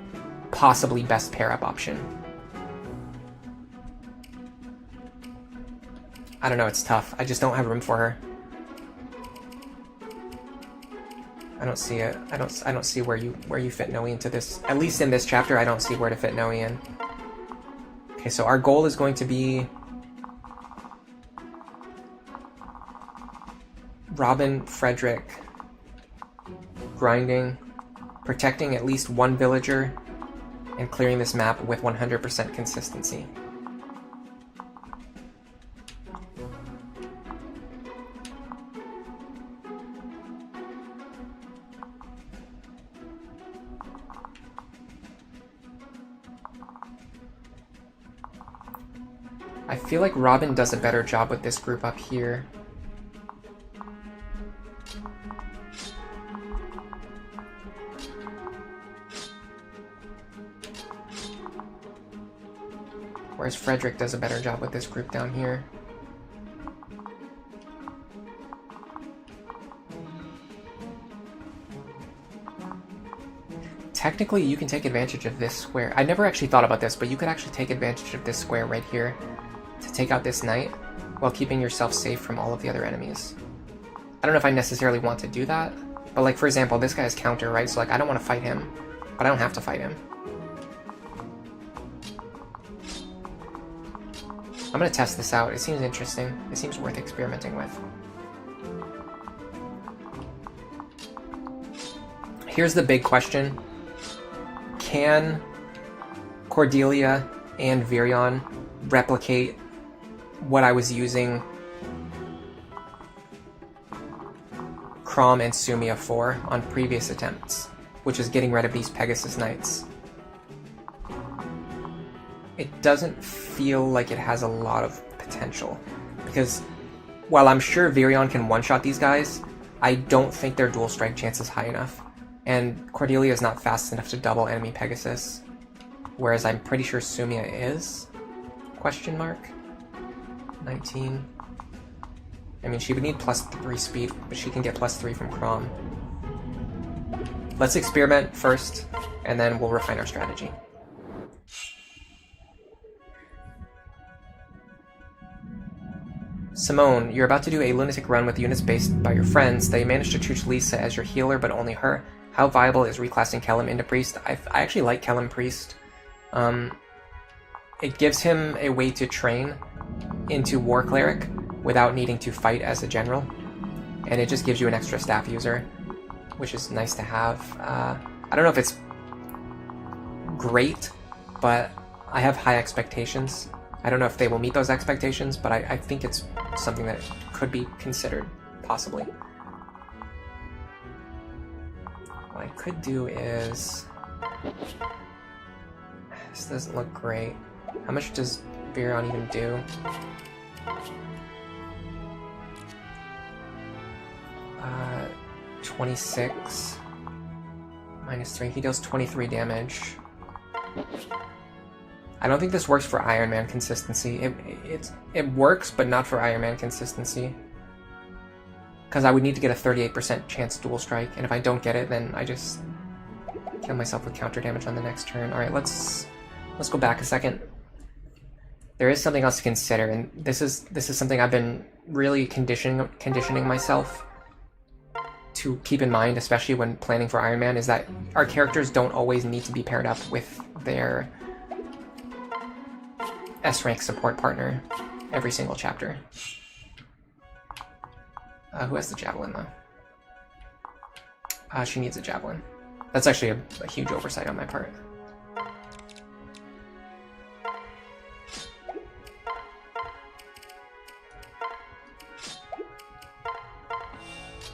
possibly best pair-up option. I don't know, it's tough. I just don't have room for her. I don't see it. I don't see where you fit Nowi into this. At least in this chapter, I don't see where to fit Nowi in. Okay, so our goal is going to be Robin, Frederick, grinding, protecting at least one villager, and clearing this map with 100% consistency. I feel like Robin does a better job with this group up here. Whereas Frederick does a better job with this group down here. Technically, you can take advantage of this square. I never actually thought about this, but you could actually take advantage of this square right here to take out this knight while keeping yourself safe from all of the other enemies. I don't know if I necessarily want to do that, but for example, this guy has counter, right? So I don't want to fight him, but I don't have to fight him. I'm gonna test this out. It seems interesting. It seems worth experimenting with. Here's the big question. Can Cordelia and Virion replicate what I was using Crom and Sumia for on previous attempts, which is getting rid of these Pegasus Knights? It doesn't feel like it has a lot of potential, because while I'm sure Virion can one-shot these guys, I don't think their dual strike chance is high enough, and Cordelia is not fast enough to double enemy Pegasus, whereas I'm pretty sure Sumia is? Question mark? 19. I mean, she would need +3 speed, but she can get +3 from Crom. Let's experiment first, and then we'll refine our strategy. Simone, you're about to do a Lunatic run with units based by your friends. They managed to choose Lisa as your healer, but only her. How viable is reclassing Kellum into Priest? I actually like Kellum Priest. It gives him a way to train into War Cleric without needing to fight as a general, and it just gives you an extra staff user, which is nice to have. I don't know if it's great, but I have high expectations. I don't know if they will meet those expectations, but I think it's something that could be considered, possibly. What I could do is... This doesn't look great. How much does Virion even do? 26 minus 3. He deals 23 damage. I don't think this works for Iron Man consistency. It works, but not for Iron Man consistency. Because I would need to get a 38% chance dual strike, and if I don't get it, then I just kill myself with counter damage on the next turn. Alright, let's go back a second. There is something else to consider, and this is something I've been really conditioning myself to keep in mind, especially when planning for Iron Man, is that our characters don't always need to be paired up with their S-rank support partner every single chapter. Who has the javelin, though? She needs a javelin. That's actually a huge oversight on my part.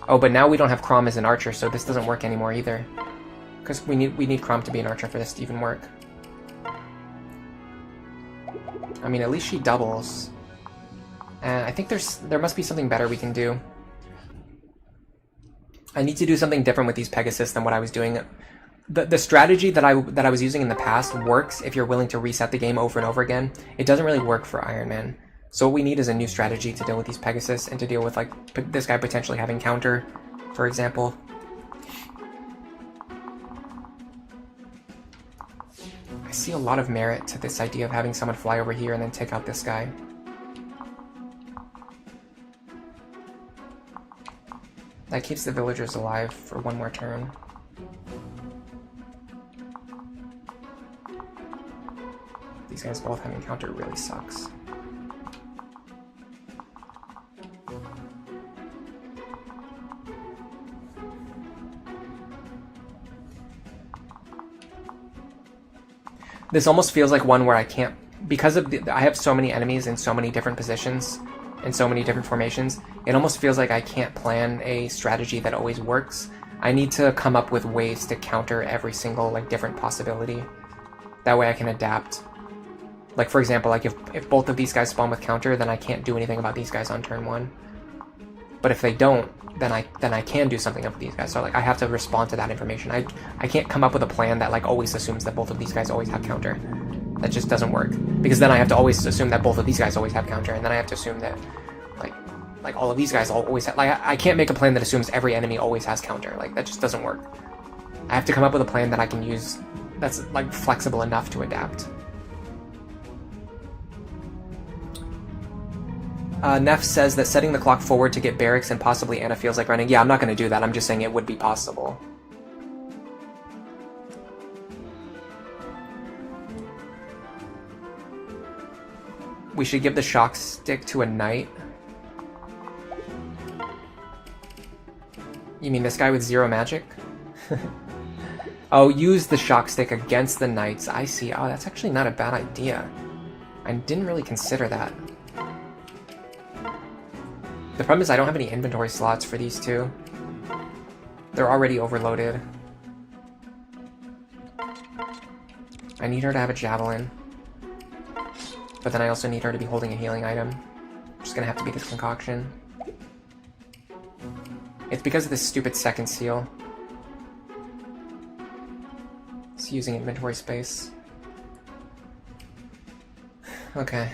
Oh, but now we don't have Crom as an archer, so this doesn't work anymore either. Because we need Crom to be an archer for this to even work. I mean, at least she doubles. And I think there must be something better we can do. I need to do something different with these Pegasus than what I was doing. The strategy that I was using in the past works if you're willing to reset the game over and over again. It doesn't really work for Iron Man. So what we need is a new strategy to deal with these Pegasus and to deal with, like, this guy potentially having counter, for example. I see a lot of merit to this idea of having someone fly over here and then take out this guy. That keeps the villagers alive for one more turn. These guys both having counter really sucks. This almost feels like one where I can't, because of I have so many enemies in so many different positions and so many different formations, it almost feels like I can't plan a strategy that always works. I need to come up with ways to counter every single, like, different possibility. That way I can adapt. Like, for example, like if both of these guys spawn with counter, then I can't do anything about these guys on turn 1. But if they don't, then I can do something with these guys. So, like, I have to respond to that information. I can't come up with a plan that, like, always assumes that both of these guys always have counter. That just doesn't work. Because then I have to always assume that both of these guys always have counter, and then I have to assume that, like all of these guys always have... Like, I can't make a plan that assumes every enemy always has counter. Like, that just doesn't work. I have to come up with a plan that I can use that's, like, flexible enough to adapt. Neff says that setting the clock forward to get barracks and possibly Anna feels like running. Yeah, I'm not going to do that. I'm just saying it would be possible. We should give the shock stick to a knight. You mean this guy with 0 magic? Oh, use the shock stick against the knights. I see. Oh, that's actually not a bad idea. I didn't really consider that. The problem is I don't have any inventory slots for these two. They're already overloaded. I need her to have a javelin. But then I also need her to be holding a healing item. Which is gonna have to be this concoction. It's because of this stupid second seal. It's using inventory space. Okay.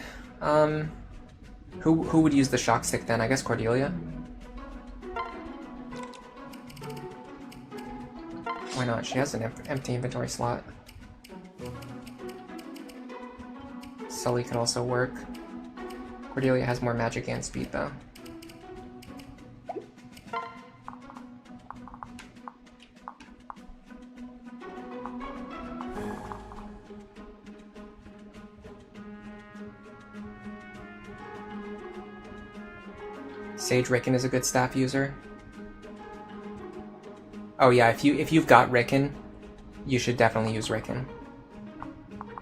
Who would use the shock stick then? I guess Cordelia? Why not? She has an empty inventory slot. Sully could also work. Cordelia has more magic and speed though. Sage Rickon is a good staff user. Oh yeah, if you've got Rickon, you should definitely use Rickon.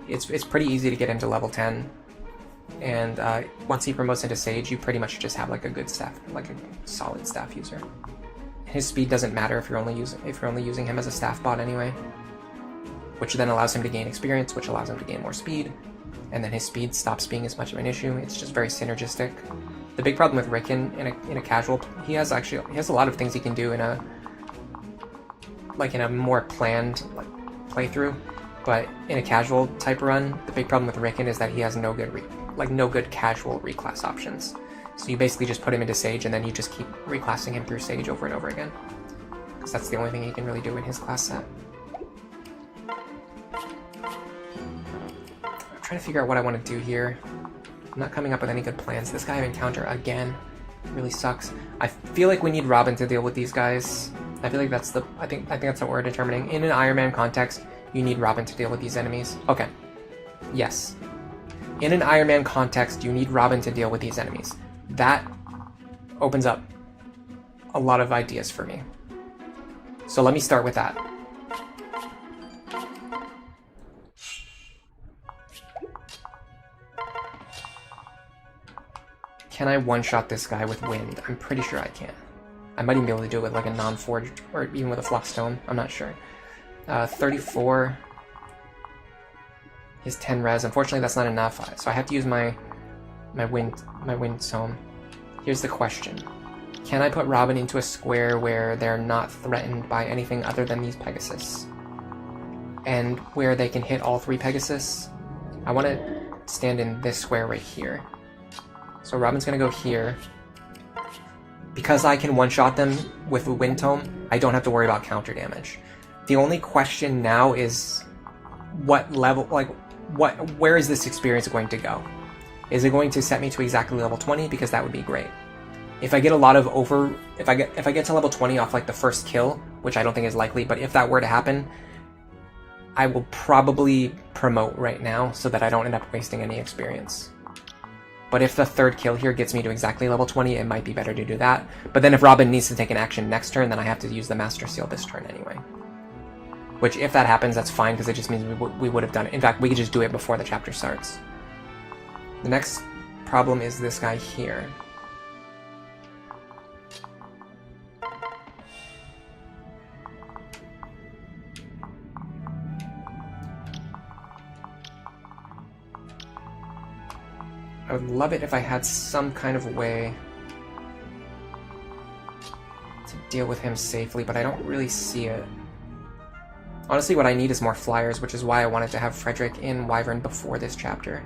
It's pretty easy to get into level 10, and once he promotes into Sage, you pretty much just have like a good staff, like a solid staff user. His speed doesn't matter if you're only using him as a staff bot anyway, which then allows him to gain experience, which allows him to gain more speed, and then his speed stops being as much of an issue. It's just very synergistic. The big problem with Rickon in a casual, he has a lot of things he can do in a more planned playthrough, but in a casual type run, the big problem with Rickon is that he has no good casual reclass options. So you basically just put him into Sage, and then you just keep reclassing him through Sage over and over again. Because that's the only thing he can really do in his class set. I'm trying to figure out what I want to do here. I'm not coming up with any good plans. This guy I encounter again really sucks. I feel like we need Robin to deal with these guys. I feel like that's the... I think that's what we're determining. In an Iron Man context, you need Robin to deal with these enemies. Okay. Yes. In an Iron Man context, you need Robin to deal with these enemies. That opens up a lot of ideas for me. So let me start with that. Can I one-shot this guy with wind? I'm pretty sure I can. I might even be able to do it with like a non-forged, or even with a flux tome. I'm not sure. 34. He has 10 res. Unfortunately, that's not enough, so I have to use my wind tome. Here's the question: can I put Robin into a square where they're not threatened by anything other than these Pegasus, and where they can hit all 3 Pegasus? I want to stand in this square right here. So Robin's gonna go here. Because I can one-shot them with a Wind Tome, I don't have to worry about counter damage. The only question now is what level, like, where is this experience going to go? Is it going to set me to exactly level 20? Because that would be great. If I get a lot of if I get to level 20 off like the first kill, which I don't think is likely, but if that were to happen, I will probably promote right now so that I don't end up wasting any experience. But if the 3rd kill here gets me to exactly level 20, it might be better to do that. But then if Robin needs to take an action next turn, then I have to use the Master Seal this turn anyway. Which, if that happens, that's fine, because it just means we would have done it. In fact, we could just do it before the chapter starts. The next problem is this guy here. I would love it if I had some kind of way to deal with him safely, but I don't really see it. Honestly, what I need is more flyers, which is why I wanted to have Frederick in Wyvern before this chapter.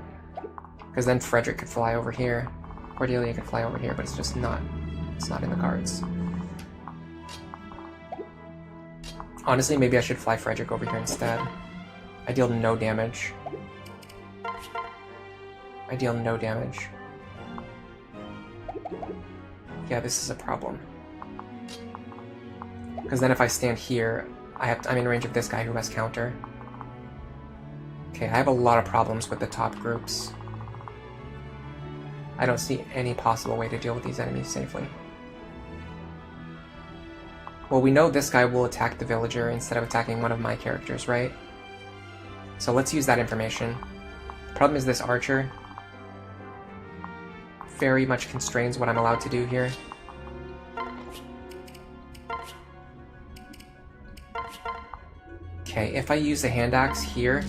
Because then Frederick could fly over here, Cordelia could fly over here, but it's just not, it's not in the cards. Honestly, maybe I should fly Frederick over here instead. I deal no damage. I deal no damage. Yeah, this is a problem. Because then if I stand here, I'm in range of this guy who has counter. Okay, I have a lot of problems with the top groups. I don't see any possible way to deal with these enemies safely. Well, we know this guy will attack the villager instead of attacking one of my characters, right? So let's use that information. The problem is this archer very much constrains what I'm allowed to do here. Okay, if I use the hand axe here,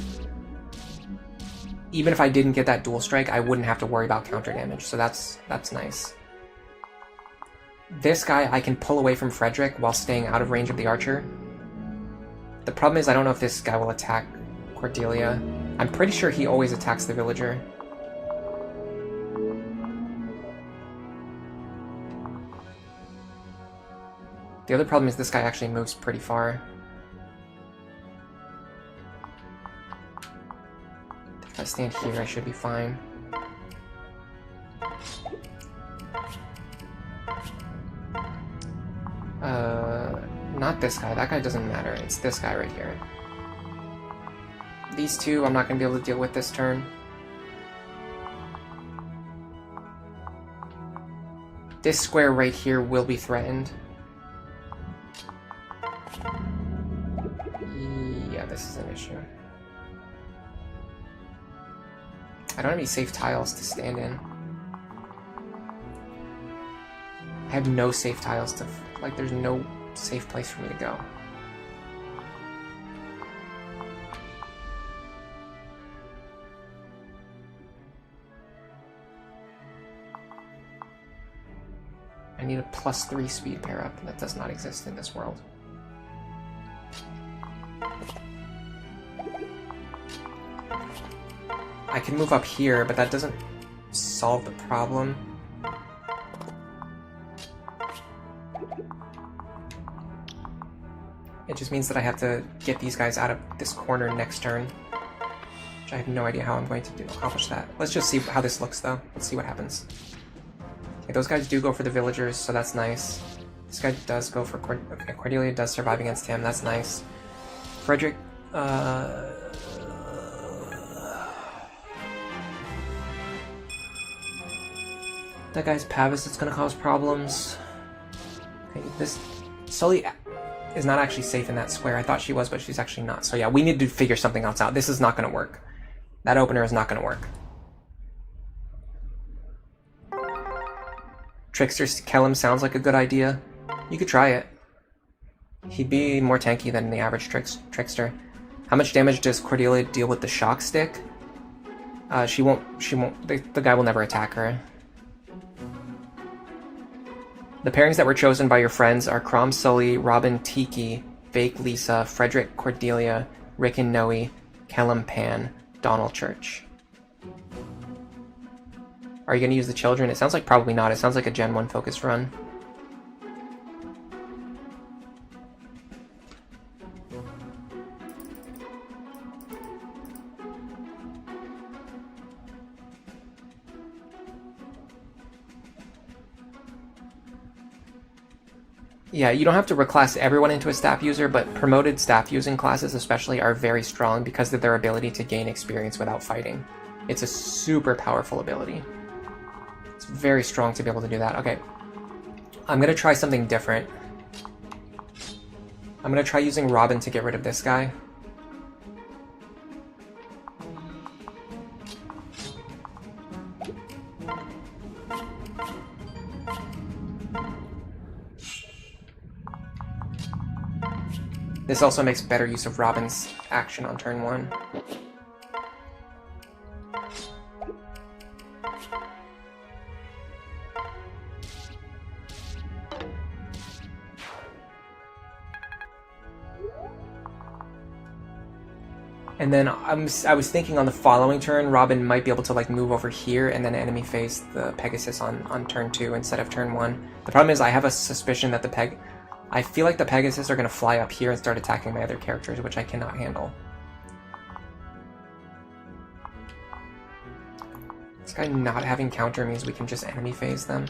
even if I didn't get that dual strike, I wouldn't have to worry about counter damage, so that's nice. This guy I can pull away from Frederick while staying out of range of the archer. The problem is I don't know if this guy will attack Cordelia. I'm pretty sure he always attacks the villager. The other problem is this guy actually moves pretty far. If I stand here, I should be fine. Not this guy. That guy doesn't matter. It's this guy right here. These two I'm not going to be able to deal with this turn. This square right here will be threatened. Yeah, this is an issue. I don't have any safe tiles to stand in. I have no safe tiles to... like, there's no safe place for me to go. I need a +3 speed pair up, and that does not exist in this world. I can move up here, but that doesn't solve the problem. It just means that I have to get these guys out of this corner next turn. Which I have no idea how I'm going to accomplish that. Let's just see how this looks, though. Let's see what happens. Okay, those guys do go for the villagers, so that's nice. This guy does go for okay, Cordelia does survive against him, that's nice. Frederick, that guy's Pavis is gonna cause problems. Okay, this Sully is not actually safe in that square. I thought she was, but she's actually not. So yeah, we need to figure something else out. This is not gonna work. That opener is not gonna work. Trickster Kellum sounds like a good idea. You could try it. He'd be more tanky than the average Trickster. How much damage does Cordelia deal with the shock stick? She won't, the guy will never attack her. The pairings that were chosen by your friends are Crom Sully, Robin Tiki, Fake Lisa, Frederick Cordelia, Rick and Noe, Kellum Pan, Donald Church. Are you going to use the children? It sounds like probably not. It sounds like a Gen 1 focused run. Yeah, you don't have to reclass everyone into a staff user, but promoted staff using classes especially are very strong because of their ability to gain experience without fighting. It's a super powerful ability. It's very strong to be able to do that. Okay, I'm going to try something different. I'm going to try using Robin to get rid of this guy. This also makes better use of Robin's action on turn 1. And then I was thinking on the following turn, Robin might be able to like move over here and then enemy face the Pegasus on turn 2 instead of turn 1. The problem is I have a suspicion that I feel like the Pegasus are going to fly up here and start attacking my other characters, which I cannot handle. This guy not having counter means we can just enemy phase them.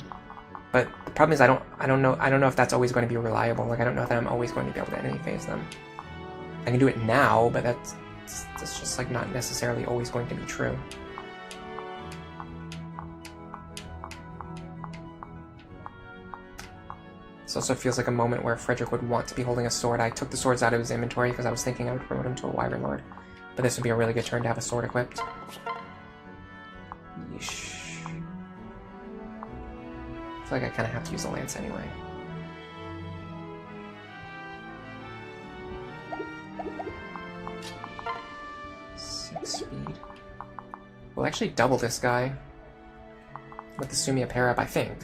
But the problem is I don't know if that's always going to be reliable. Like I don't know that I'm always going to be able to enemy phase them. I can do it now, but that's just like not necessarily always going to be true. This also feels like a moment where Frederick would want to be holding a sword. I took the swords out of his inventory because I was thinking I would promote him to a Wyvern Lord. But this would be a really good turn to have a sword equipped. Yeesh. I feel like I kind of have to use a lance anyway. Speed. We'll actually double this guy with the Sumia pair up, I think.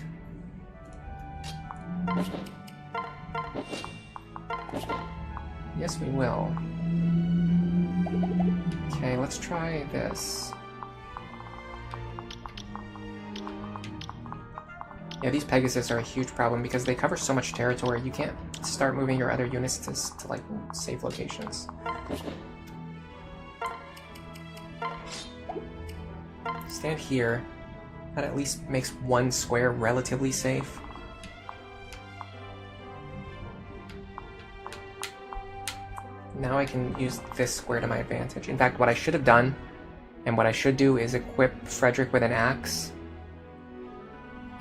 Yes, we will. Okay, let's try this. Yeah, these Pegasus are a huge problem because they cover so much territory. You can't start moving your other units to like safe locations. Stand here. That at least makes one square relatively safe. Now I can use this square to my advantage. In fact, what I should have done, and what I should do, is equip Frederick with an axe,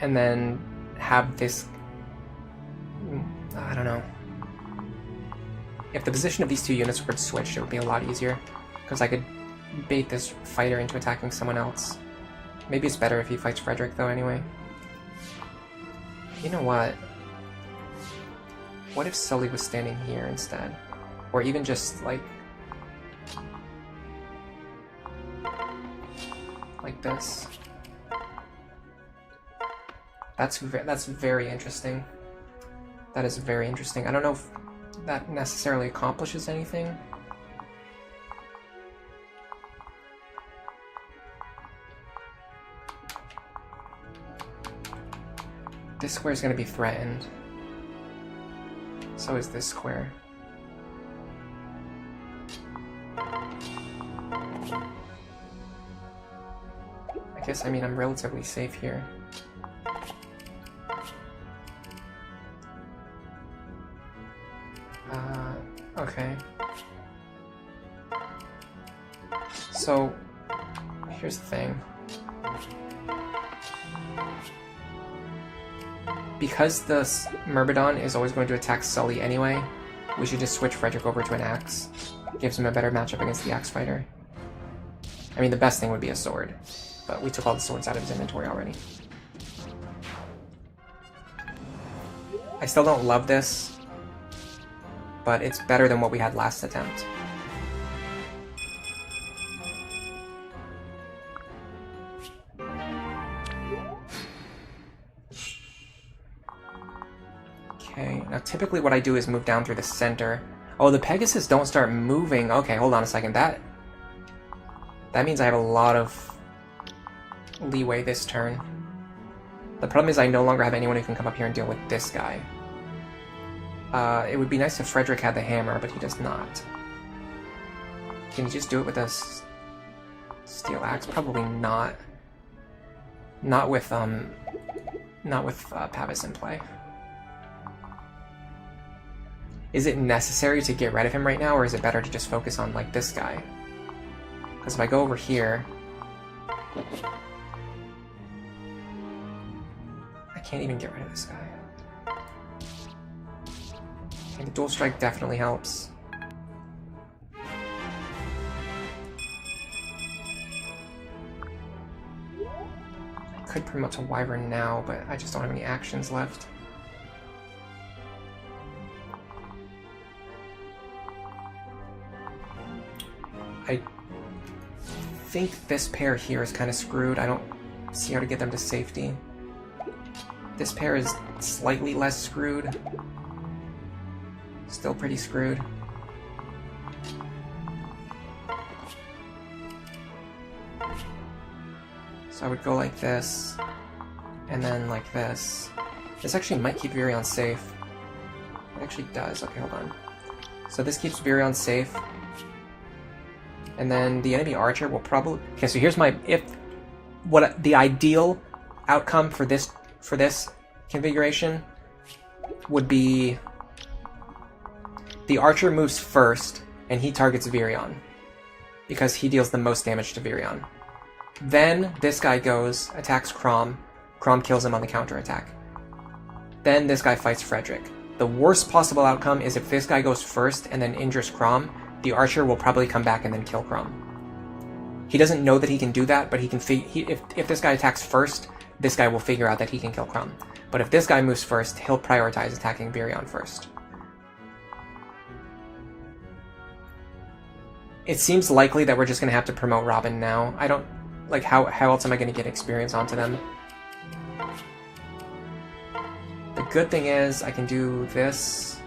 and then have this... I don't know. If the position of these two units were switched, it would be a lot easier, because I could bait this fighter into attacking someone else. Maybe it's better if he fights Frederick, though, anyway. You know what? What if Sully was standing here instead? Or even just, like this. That's very interesting. That is very interesting. I don't know if that necessarily accomplishes anything. This square is going to be threatened. So is this square. I guess, I mean, I'm relatively safe here. Okay. So, here's the thing. Because the Myrmidon is always going to attack Sully anyway, we should just switch Frederick over to an axe. Gives him a better matchup against the axe fighter. I mean, the best thing would be a sword, but we took all the swords out of his inventory already. I still don't love this, but it's better than what we had last attempt. Okay, now typically what I do is move down through the center. Oh, the Pegasus don't start moving. Okay, hold on a second. That means I have a lot of leeway this turn. The problem is I no longer have anyone who can come up here and deal with this guy. It would be nice if Frederick had the hammer, but he does not. Can he just do it with a steel axe? Probably not. Not with Pavis in play. Is it necessary to get rid of him right now, or is it better to just focus on, like, this guy? Because if I go over here... I can't even get rid of this guy. And the dual strike definitely helps. I could promote to wyvern now, but I just don't have any actions left. I think this pair here is kind of screwed. I don't see how to get them to safety. This pair is slightly less screwed. Still pretty screwed. So I would go like this, and then like this. This actually might keep Virion safe. It actually does. Okay, hold on. So this keeps Virion safe. And then the enemy archer will probably... Okay, so here's my... What the ideal outcome for this configuration would be... The archer moves first, and he targets Virion, because he deals the most damage to Virion. Then this guy goes, attacks Crom. Crom kills him on the counterattack. Then this guy fights Frederick. The worst possible outcome is if this guy goes first and then injures Crom, the archer will probably come back and then kill Crom. He doesn't know that he can do that, but he can if this guy attacks first, this guy will figure out that he can kill Crom. But if this guy moves first, he'll prioritize attacking Virion first. It seems likely that we're just going to have to promote Robin now. I don't... Like, how else am I going to get experience onto them? The good thing is, I can do this.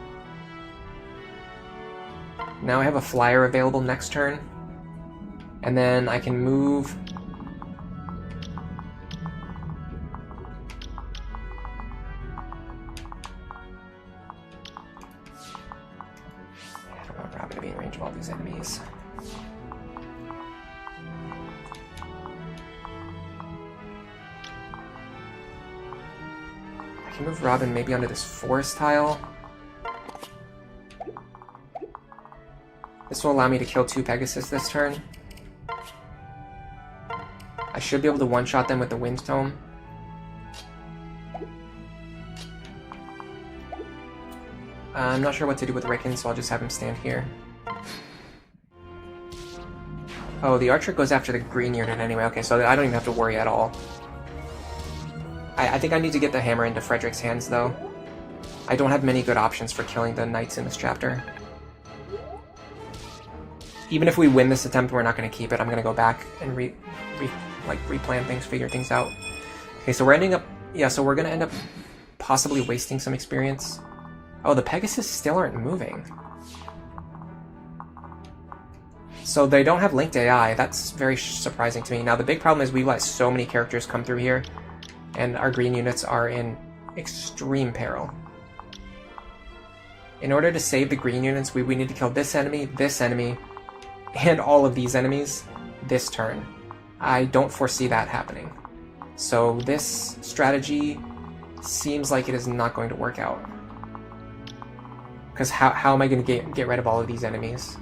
Now I have a flyer available next turn. And then I can move... I don't want Robin to be in range of all these enemies. I can move Robin maybe onto this forest tile. This will allow me to kill 2 Pegasus this turn. I should be able to one-shot them with the Wind Tome. I'm not sure what to do with Rickon, so I'll just have him stand here. Oh, the archer goes after the green unit anyway. Okay, so I don't even have to worry at all. I think I need to get the hammer into Frederick's hands, though. I don't have many good options for killing the knights in this chapter. Even if we win this attempt, we're not going to keep it. I'm going to go back and replan things, figure things out. Okay, so we're ending up... Yeah, so we're going to end up possibly wasting some experience. Oh, the Pegasus still aren't moving. So they don't have linked AI. That's very surprising to me. Now, the big problem is we let so many characters come through here, and our green units are in extreme peril. In order to save the green units, we need to kill this enemy, and all of these enemies. this turn. I don't foresee that happening. So this strategy seems like it is not going to work out. Because how am I going to get rid of all of these enemies?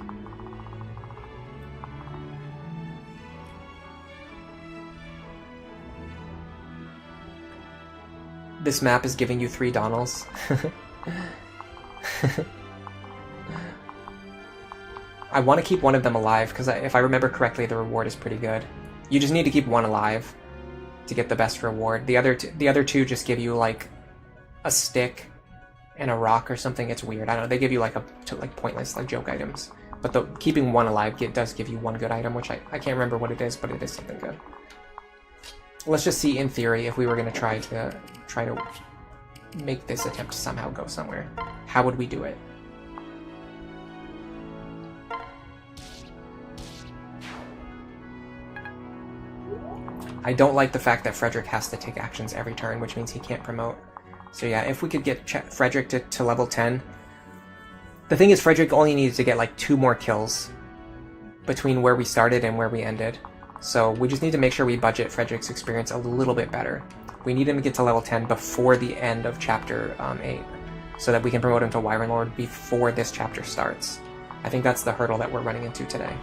This map is giving you 3 Donalds. I want to keep one of them alive, because if I remember correctly, the reward is pretty good. You just need to keep one alive to get the best reward. The other two just give you, like, a stick and a rock or something. It's weird. I don't know. They give you, like, pointless, like, joke items. But keeping one alive does give you one good item, which I can't remember what it is, but it is something good. Let's just see, in theory, if we were going to try to make this attempt to somehow go somewhere. How would we do it? I don't like the fact that Frederick has to take actions every turn, which means he can't promote. So yeah, if we could get Frederick to level 10... The thing is, Frederick only needed to get like 2 more kills between where we started and where we ended. So we just need to make sure we budget Frederick's experience a little bit better. We need him to get to level 10 before the end of Chapter 8, so that we can promote him to Wyvern Lord before this chapter starts. I think that's the hurdle that we're running into today.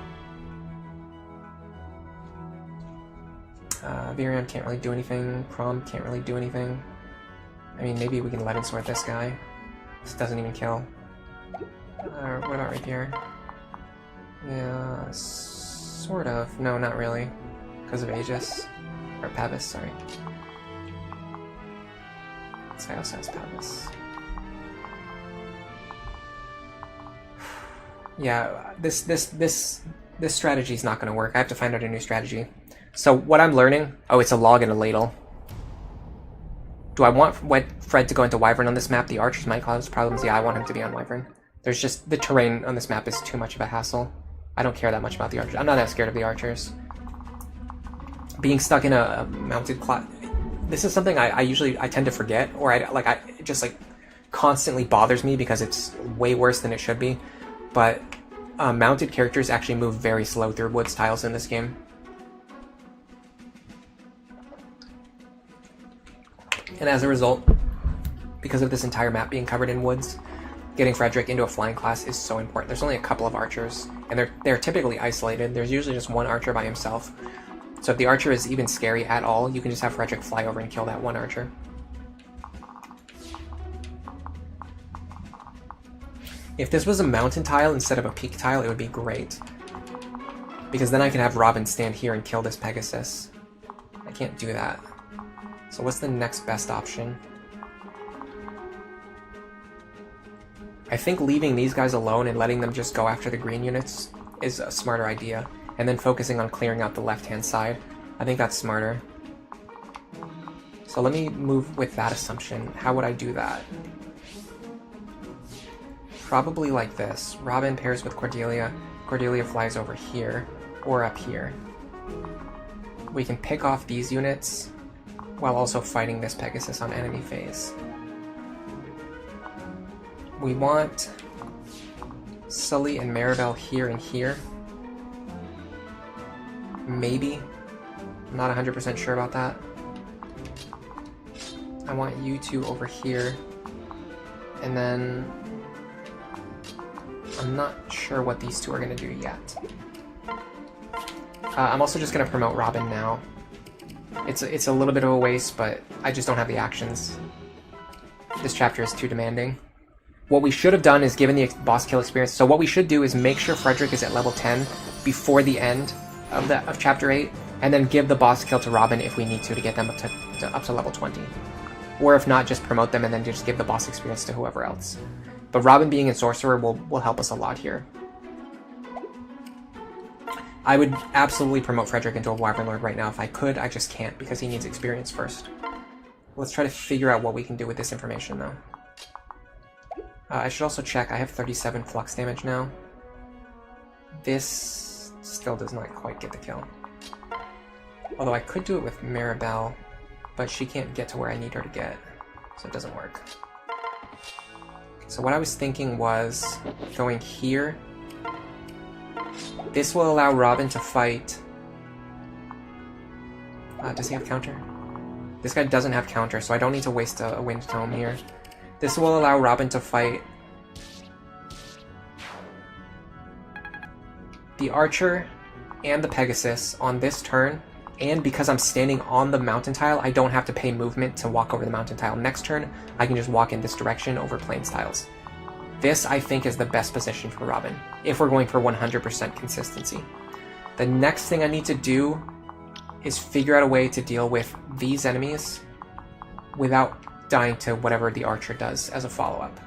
Virion can't really do anything. Prom can't really do anything. I mean, maybe we can Legend Sword this guy. This doesn't even kill. What about Rapier? Yeah, sort of. No, not really. Because of Aegis. Or Pavis, sorry. This guy also has Pavis. Yeah, this strategy is not going to work. I have to find out a new strategy. So what I'm learning... Oh, it's a log and a ladle. Do I want Fred to go into Wyvern on this map? The archers might cause problems. Yeah, I want him to be on Wyvern. There's just... The terrain on this map is too much of a hassle. I don't care that much about the archers. I'm not that scared of the archers. Being stuck in a mounted class... This is something I tend to forget, or it just like constantly bothers me because it's way worse than it should be. But mounted characters actually move very slow through woods tiles in this game. And as a result, because of this entire map being covered in woods, getting Frederick into a flying class is so important. There's only a couple of archers, and they're typically isolated. There's usually just one archer by himself. So if the archer is even scary at all, you can just have Frederick fly over and kill that one archer. If this was a mountain tile instead of a peak tile, it would be great. Because then I can have Robin stand here and kill this Pegasus. I can't do that. So what's the next best option? I think leaving these guys alone and letting them just go after the green units is a smarter idea. And then focusing on clearing out the left-hand side. I think that's smarter. So let me move with that assumption. How would I do that? Probably like this. Robin pairs with Cordelia. Cordelia flies over here, or up here. We can pick off these units, while also fighting this Pegasus on enemy phase. We want Sully and Maribel here and here. Maybe. I'm not 100% sure about that. I want you two over here. And then... I'm not sure what these two are going to do yet. I'm also just going to promote Robin now. It's a little bit of a waste, but I just don't have the actions. This chapter is too demanding. What we should have done is given the boss kill experience. So what we should do is make sure Frederick is at level 10 before the end of chapter 8, and then give the boss kill to Robin if we need to get them up to level 20. Or if not, just promote them and then just give the boss experience to whoever else. But Robin being in Sorcerer will help us a lot here. I would absolutely promote Frederick into a Wyvern Lord right now if I could. I just can't because he needs experience first. Let's try to figure out what we can do with this information though. I should also check. I have 37 flux damage now. This still does not quite get the kill. Although I could do it with Maribel, but she can't get to where I need her to get, so it doesn't work. So what I was thinking was going here. This will allow Robin to fight Does he have counter? This guy doesn't have counter, so I don't need to waste a wind tome here. This will allow Robin to fight the Archer and the Pegasus on this turn, and because I'm standing on the mountain tile, I don't have to pay movement to walk over the mountain tile. Next turn, I can just walk in this direction over plains tiles. This, I think, is the best position for Robin, if we're going for 100% consistency. The next thing I need to do is figure out a way to deal with these enemies without dying to whatever the Archer does as a follow-up.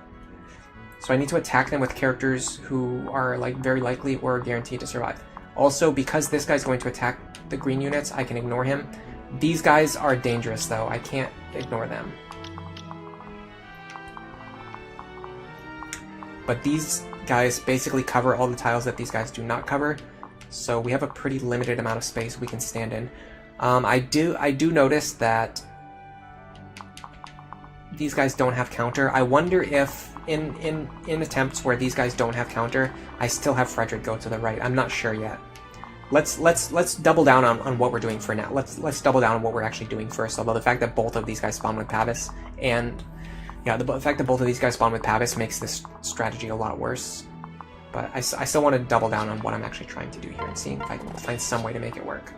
So I need to attack them with characters who are like very likely or guaranteed to survive. Also, because this guy's going to attack the green units, I can ignore him. These guys are dangerous though, I can't ignore them. But these guys basically cover all the tiles that these guys do not cover, so we have a pretty limited amount of space we can stand in. I do notice that these guys don't have counter. I wonder if in attempts where these guys don't have counter, I still have Frederick go to the right. I'm not sure yet. Let's double down on what we're doing for now. Let's double down on what we're actually doing first. Although the fact that both of these guys spawn with Pavis, and yeah, the fact that both of these guys spawn with Pavis makes this strategy a lot worse. But I still want to double down on what I'm actually trying to do here and see if I can find some way to make it work.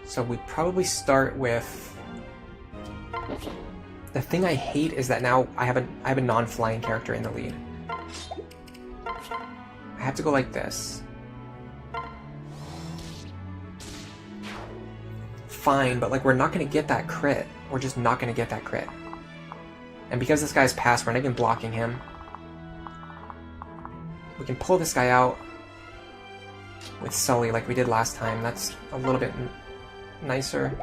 So we probably start with... The thing I hate is that now I have a non-flying character in the lead. I have to go like this. Fine, but like we're not going to get that crit. We're just not going to get that crit. And because this guy's passed, we're not even blocking him. We can pull this guy out with Sully like we did last time. That's a little bit nicer.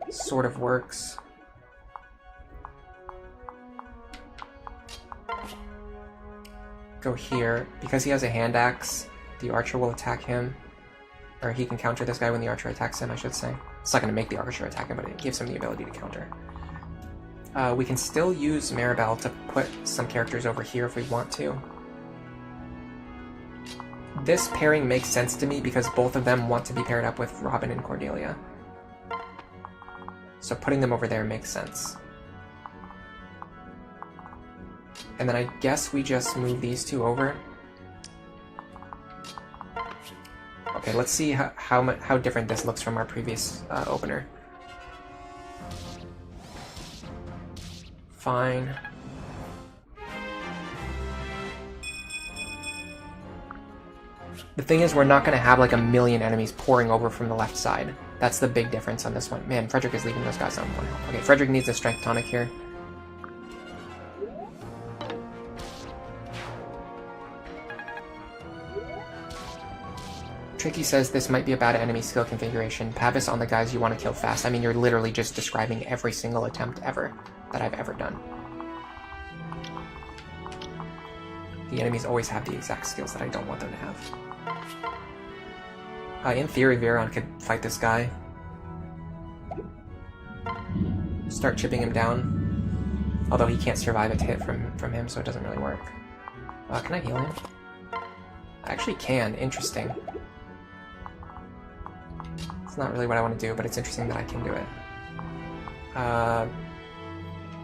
Sort of works. Go here. Because he has a hand axe, the Archer will attack him. Or he can counter this guy when the Archer attacks him, I should say. It's not going to make the Archer attack him, but it gives him the ability to counter. We can still use Maribel to put some characters over here if we want to. This pairing makes sense to me because both of them want to be paired up with Robin and Cordelia. So putting them over there makes sense. And then I guess we just move these two over. Okay, let's see how different this looks from our previous opener. Fine. The thing is, we're not going to have like a million enemies pouring over from the left side. That's the big difference on this one. Man, Frederick is leaving those guys on one health. Okay, Frederick needs a strength tonic here. Tricky says this might be a bad enemy skill configuration. Pavis on the guys you want to kill fast. I mean, you're literally just describing every single attempt ever that I've ever done. The enemies always have the exact skills that I don't want them to have. In theory, Virion could fight this guy. Start chipping him down. Although he can't survive a hit from him, so it doesn't really work. Can I heal him? I actually can. Interesting. It's not really what I want to do, but it's interesting that I can do it.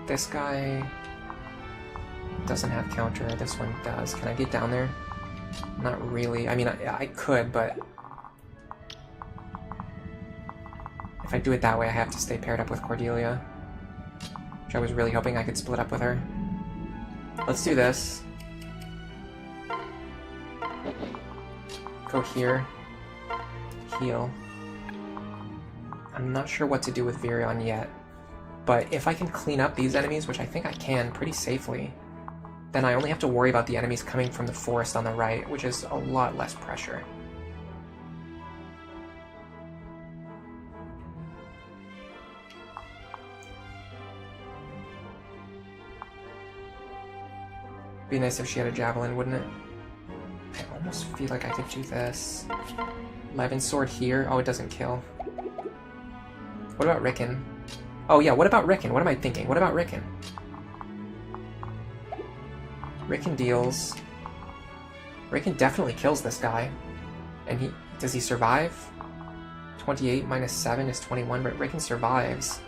This guy doesn't have counter. This one does. Can I get down there? Not really. I mean, I could, but if I do it that way, I have to stay paired up with Cordelia, which I was really hoping I could split up with her. Let's do this. Go here. Heal. I'm not sure what to do with Virion yet, but if I can clean up these enemies, which I think I can pretty safely, then I only have to worry about the enemies coming from the forest on the right, which is a lot less pressure. Be nice if she had a javelin, wouldn't it? I almost feel like I could do this. Levin sword here. Oh, it doesn't kill. What about Rickon? Oh yeah, what about Rickon? What am I thinking? What about Rickon? Rickon deals... Rickon definitely kills this guy. And does he survive? 28 minus 7 is 21, but Rickon survives.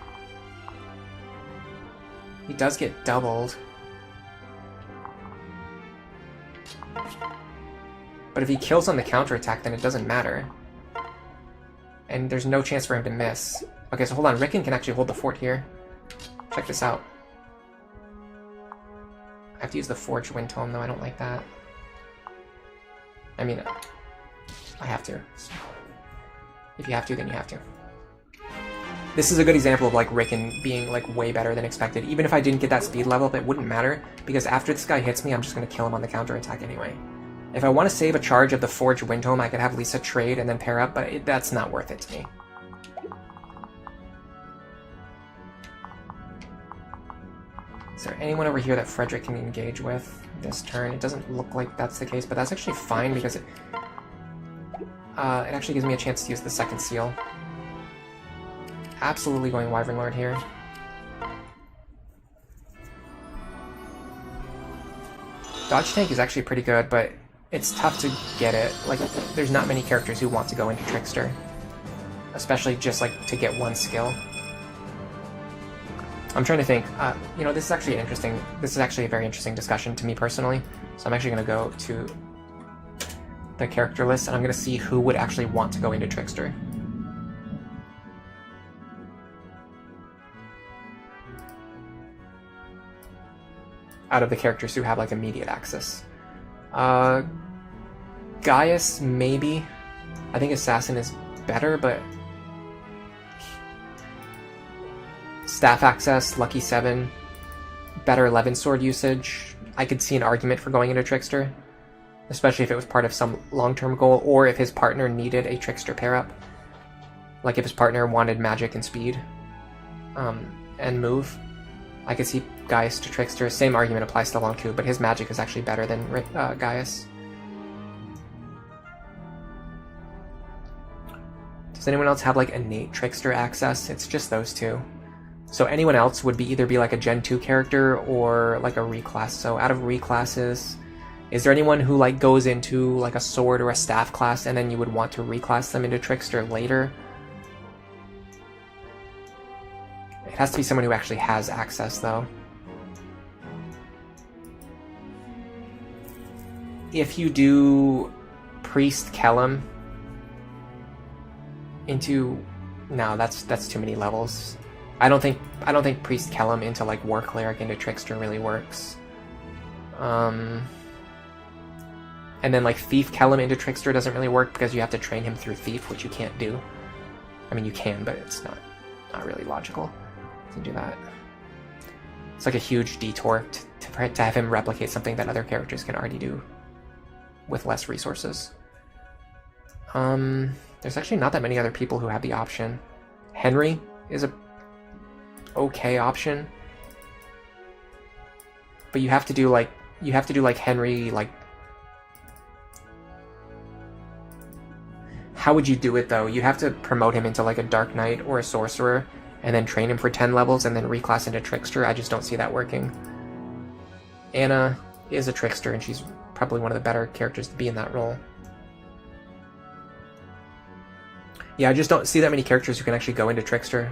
He does get doubled. But if he kills on the counterattack, then it doesn't matter. And there's no chance for him to miss. Okay, so hold on. Rickon can actually hold the fort here. Check this out. I have to use the Forged Wind Tome, though. I don't like that. I mean, I have to. If you have to, then you have to. This is a good example of like Rickon being like way better than expected. Even if I didn't get that speed level up, it wouldn't matter, because after this guy hits me, I'm just going to kill him on the counterattack anyway. If I want to save a charge of the Forged Wind Tome, I could have Lisa trade and then pair up, but that's not worth it to me. Is there anyone over here that Frederick can engage with this turn? It doesn't look like that's the case, but that's actually fine because it actually gives me a chance to use the second seal. Absolutely going Wyvern Lord here. Dodge Tank is actually pretty good, but it's tough to get it. Like, there's not many characters who want to go into Trickster. Especially just, like, to get one skill. I'm trying to think. You know, this is actually a very interesting discussion to me personally. So I'm actually going to go to the character list, and I'm going to see who would actually want to go into Trickster. Out of the characters who have, like, immediate access. Gaius, maybe. I think Assassin is better, but... Staff access, Lucky 7, better 11 sword usage. I could see an argument for going into Trickster, especially if it was part of some long-term goal, or if his partner needed a Trickster pair-up. Like if his partner wanted magic and speed, and move. I could see Gaius to Trickster. Same argument applies to Lonku, but his magic is actually better than Gaius. Does anyone else have like innate Trickster access? It's just those two. So anyone else would either be like a Gen 2 character or like a reclass. So out of reclasses, is there anyone who like goes into like a sword or a staff class and then you would want to reclass them into Trickster later? It has to be someone who actually has access though. If you do Priest Kellum into... No, that's too many levels. I don't think Priest Kellum into like War Cleric into Trickster really works. And then like Thief Kellum into Trickster doesn't really work because you have to train him through Thief, which you can't do. I mean, you can, but it's not really logical to do that. It's like a huge detour to have him replicate something that other characters can already do with less resources. There's actually not that many other people who have the option. Henry is a okay option, but you have to do like Henry, like, how would you do it though? You have to promote him into like a Dark Knight or a Sorcerer and then train him for 10 levels and then reclass into Trickster. I just don't see that working. Anna is a Trickster and she's probably one of the better characters to be in that role. Yeah, I just don't see that many characters who can actually go into Trickster.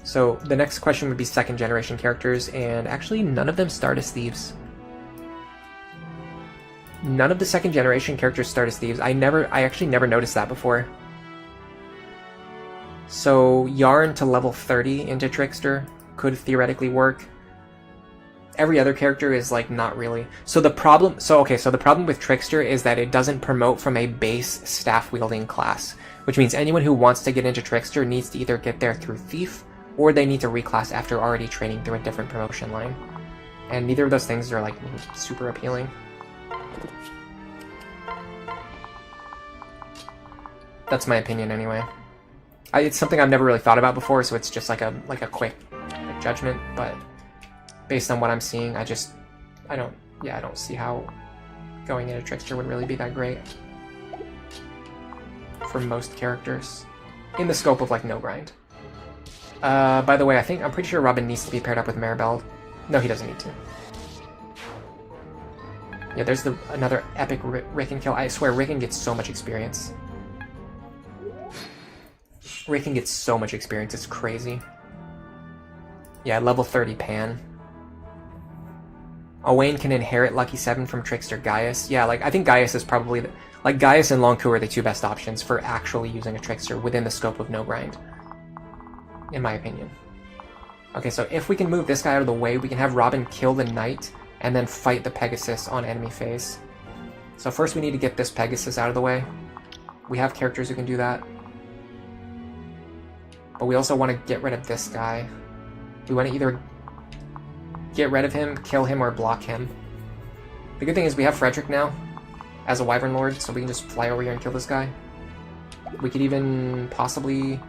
So the next question would be second generation characters, and actually none of them start as thieves. None of the second generation characters start as thieves. I actually never noticed that before. So Yarn to level 30 into Trickster could theoretically work. Every other character is like not really. So the problem with Trickster is that it doesn't promote from a base staff wielding class, which means anyone who wants to get into Trickster needs to either get there through Thief or they need to reclass after already training through a different promotion line. And neither of those things are like super appealing. That's my opinion anyway. It's something I've never really thought about before, so it's just like a quick judgment, but based on what I'm seeing, I don't see how going into Trickster would really be that great for most characters. in the scope of, like, no grind. By the way, I'm pretty sure Robin needs to be paired up with Maribel. No, he doesn't need to. Yeah, there's another epic Rickon kill. I swear, Rickon gets so much experience. Rickon gets so much experience, it's crazy. Yeah, level 30 Pan. Owain can inherit Lucky 7 from Trickster Gaius. Yeah, like, I think Gaius is probably... like, Gaius and Longku are the two best options for actually using a Trickster within the scope of no grind. In my opinion. Okay, so if we can move this guy out of the way, we can have Robin kill the Knight and then fight the Pegasus on enemy phase. So first we need to get this Pegasus out of the way. We have characters who can do that. But we also want to get rid of this guy. We want to either get rid of him, kill him, or block him. The good thing is we have Frederick now as a Wyvern Lord, so we can just fly over here and kill this guy. We could even possibly...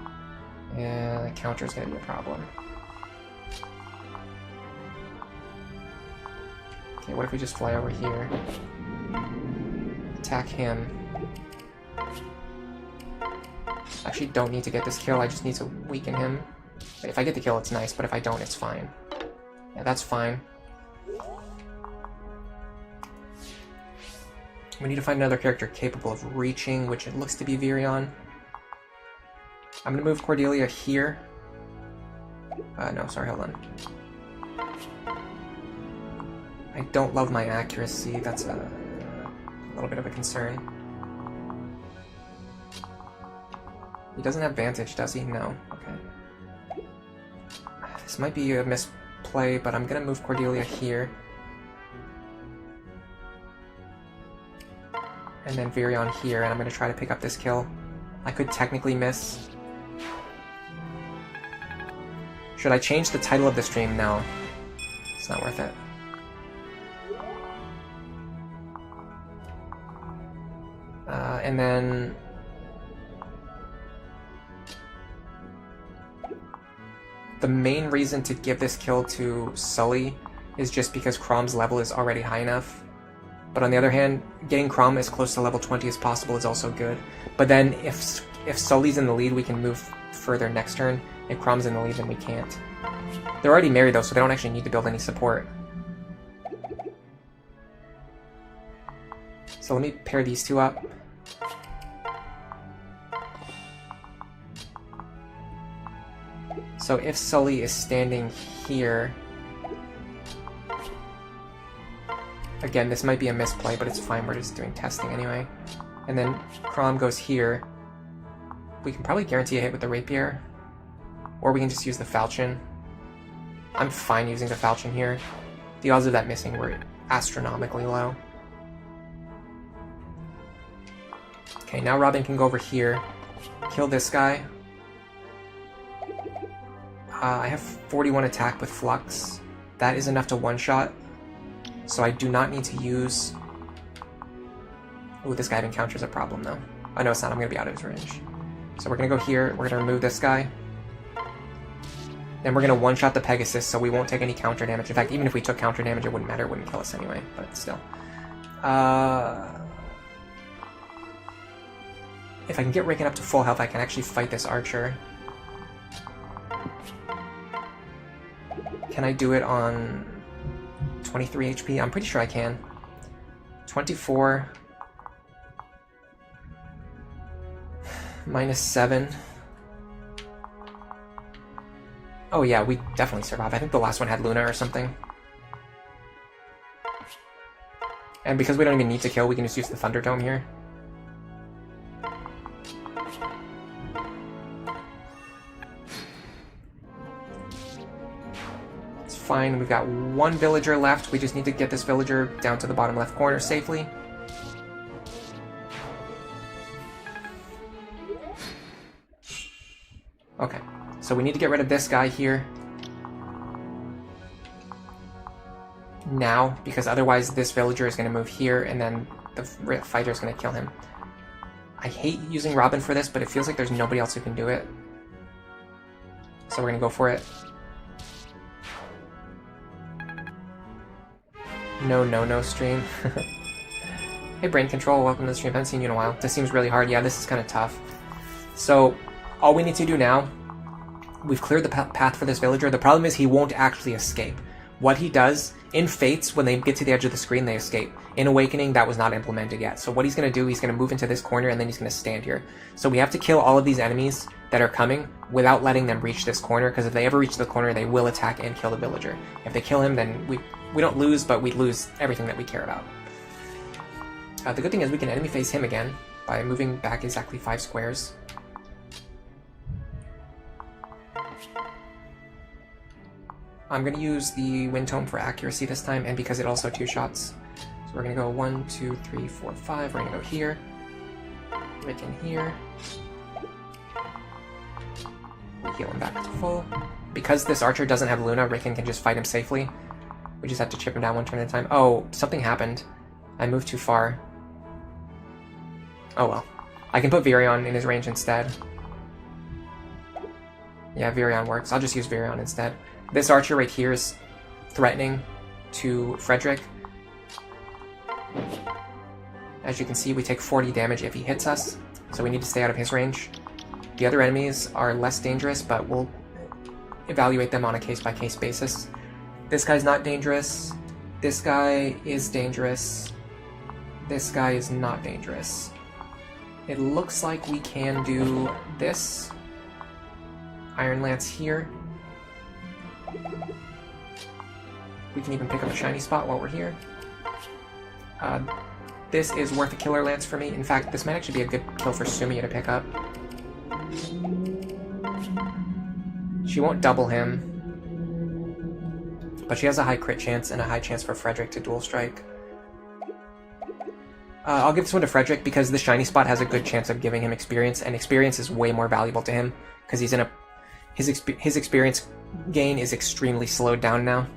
yeah, the counter's gonna be a problem. Okay, what if we just fly over here? Attack him. Actually, don't need to get this kill, I just need to weaken him. If I get the kill, it's nice, but if I don't, it's fine. Yeah, that's fine. We need to find another character capable of reaching, which it looks to be Virion. I'm gonna move Cordelia here. No, sorry, hold on. I don't love my accuracy, that's a little bit of a concern. He doesn't have Vantage, does he? No. Okay. This might be a misplay, but I'm gonna move Cordelia here. And then Virion here, and I'm gonna try to pick up this kill. I could technically miss. Should I change the title of the stream? No. It's not worth it. And then... the main reason to give this kill to Sully is just because Crom's level is already high enough. But on the other hand, getting Crom as close to level 20 as possible is also good. But then if Sully's in the lead, we can move further next turn. If Crom's in the lead, then we can't. They're already married though, so they don't actually need to build any support. So let me pair these two up. So if Sully is standing here... again, this might be a misplay, but it's fine, we're just doing testing anyway. And then Crom goes here. We can probably guarantee a hit with the Rapier. Or we can just use the Falchion. I'm fine using the Falchion here. The odds of that missing were astronomically low. Okay, now Robin can go over here, kill this guy. I have 41 attack with Flux. That is enough to one-shot. So I do not need to use... ooh, this guy encounters a problem though. Oh no, it's not, I'm going to be out of his range. So we're going to go here, we're going to remove this guy. Then we're going to one-shot the Pegasus, so we won't take any counter damage. In fact, even if we took counter damage, it wouldn't matter, it wouldn't kill us anyway, but still. If I can get Rickon up to full health, I can actually fight this archer. Can I do it on 23 HP? I'm pretty sure I can. 24. Minus 7. Oh yeah, we definitely survive. I think the last one had Luna or something. And because we don't even need to kill, we can just use the Thunderdome here. Fine, we've got one villager left. We just need to get this villager down to the bottom left corner safely. Okay, so we need to get rid of this guy here. Now, because otherwise this villager is going to move here and then the fighter is going to kill him. I hate using Robin for this, but it feels like there's nobody else who can do it. So we're going to go for it. No stream. Hey Brain Control, welcome to the stream. I haven't seen you in a while. This seems really hard. Yeah, this is kind of tough. So, all we need to do now, we've cleared the path for this villager. The problem is he won't actually escape. What he does, in Fates, when they get to the edge of the screen, they escape. In Awakening, that was not implemented yet. So what he's going to do, he's going to move into this corner, and then he's going to stand here. So we have to kill all of these enemies that are coming without letting them reach this corner, because if they ever reach the corner, they will attack and kill the villager. If they kill him, then we don't lose, but we lose everything that we care about. The good thing is we can enemy phase him again by moving back exactly 5 squares. I'm going to use the Wind Tome for accuracy this time, and because it also 2 shots. So we're going to go 1, 2, 3, 4, 5. We're going to go here. Rick in here. Heal him back to full. Because this archer doesn't have Luna, Rickon can just fight him safely. We just have to chip him down 1 turn at a time. Oh, something happened. I moved too far. Oh well. I can put Virion in his range instead. Yeah, Virion works. I'll just use Virion instead. This archer right here is threatening to Frederick. As you can see, we take 40 damage if he hits us, so we need to stay out of his range. The other enemies are less dangerous, but we'll evaluate them on a case-by-case basis. This guy's not dangerous. This guy is dangerous. This guy is not dangerous. It looks like we can do this. Iron Lance here. We can even pick up a shiny spot while we're here. This is worth a killer lance for me. In fact, this might actually be a good kill for Sumiya to pick up. She won't double him, but she has a high crit chance and a high chance for Frederick to dual strike. I'll give this one to Frederick because the shiny spot has a good chance of giving him experience, and experience is way more valuable to him because he's in a his experience gain is extremely slowed down now.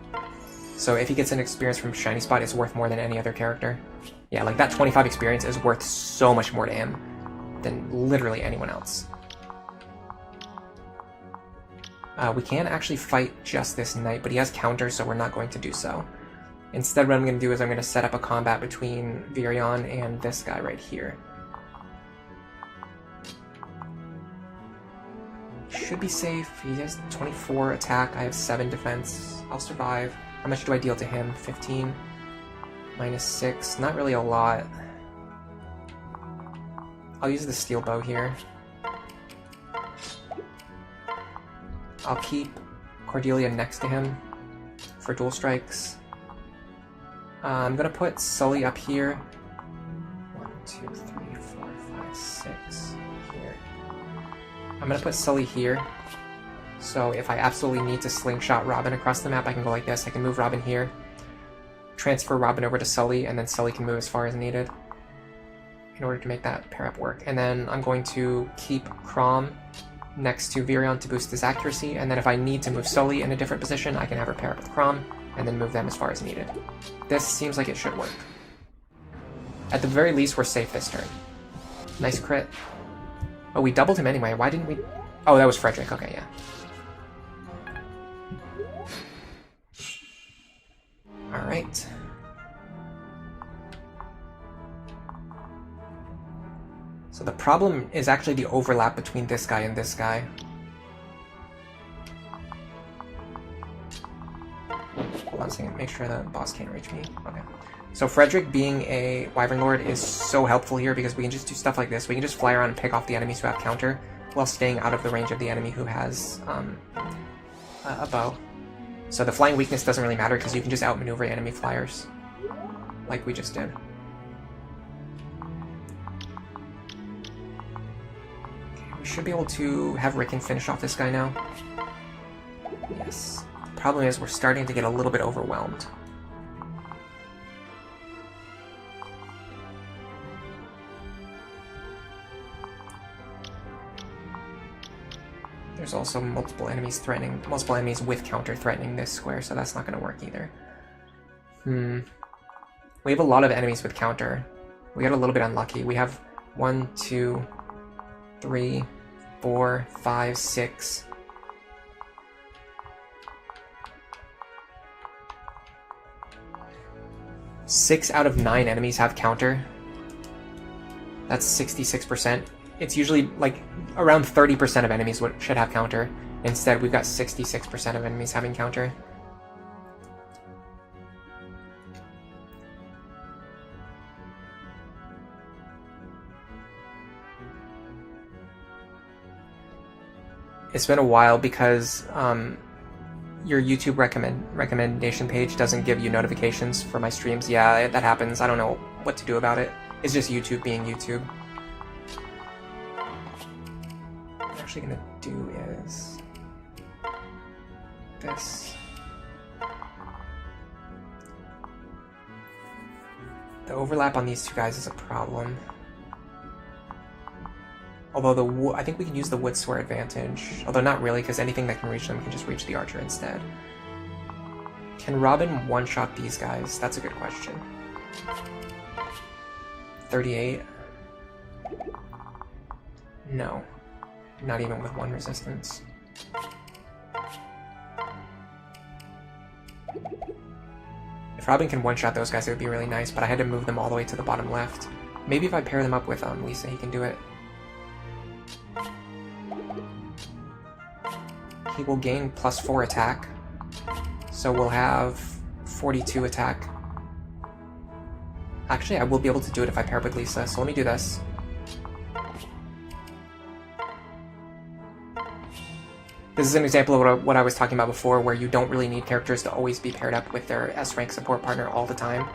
So if he gets an experience from shiny spot, it's worth more than any other character. Yeah, like that 25 experience is worth so much more to him than literally anyone else. We can actually fight just this knight, but he has counter, so we're not going to do so. Instead, what I'm going to do is I'm going to set up a combat between Virion and this guy right here. Should be safe. He has 24 attack, I have 7 defense. I'll survive. How much do I deal to him? 15. Minus 6. Not really a lot. I'll use the steel bow here. I'll keep Cordelia next to him for dual strikes. I'm gonna put Sully up here. 1, 2, 3, 4, 5, 6. Here. I'm gonna put Sully here. So if I absolutely need to slingshot Robin across the map, I can go like this. I can move Robin here, transfer Robin over to Sully, and then Sully can move as far as needed in order to make that pair up work. And then I'm going to keep Chrom next to Virion to boost his accuracy, and then if I need to move Sully in a different position, I can have her pair up with Chrom, and then move them as far as needed. This seems like it should work. At the very least, we're safe this turn. Nice crit. Oh, we doubled him anyway. Why didn't we... Oh, that was Frederick. Okay, yeah. Alright. So the problem is actually the overlap between this guy and this guy. Hold on a second, make sure the boss can't reach me. Okay. So Frederick being a Wyvern Lord is so helpful here because we can just do stuff like this. We can just fly around and pick off the enemies who have counter while staying out of the range of the enemy who has a bow. So the flying weakness doesn't really matter because you can just outmaneuver enemy flyers like we just did. We should be able to have Rickon finish off this guy now. Yes. The problem is we're starting to get a little bit overwhelmed. There's also multiple enemies with counter threatening this square, so that's not going to work either. We have a lot of enemies with counter. We got a little bit unlucky. We have 1, 2, 3, 4, 5, 6. Six out of 9 enemies have counter. That's 66%. it's usually like around 30% of enemies should have counter. Instead, we've got 66% of enemies having counter. It's been a while because your YouTube recommendation page doesn't give you notifications for my streams. Yeah, that happens. I don't know what to do about it. It's just YouTube being YouTube. What I'm actually gonna do is this. The overlap on these two guys is a problem. Although I think we can use the wood to our advantage. Although not really, because anything that can reach them can just reach the archer instead. Can Robin one-shot these guys? That's a good question. 38? No. Not even with 1 resistance. If Robin can one-shot those guys, it would be really nice, but I had to move them all the way to the bottom left. Maybe if I pair them up with Lisa, he can do it. He will gain +4 attack, so we'll have 42 attack. Actually, I will be able to do it if I pair up with Lisa, so let me do this. This is an example of what I was talking about before, where you don't really need characters to always be paired up with their S-rank support partner all the time.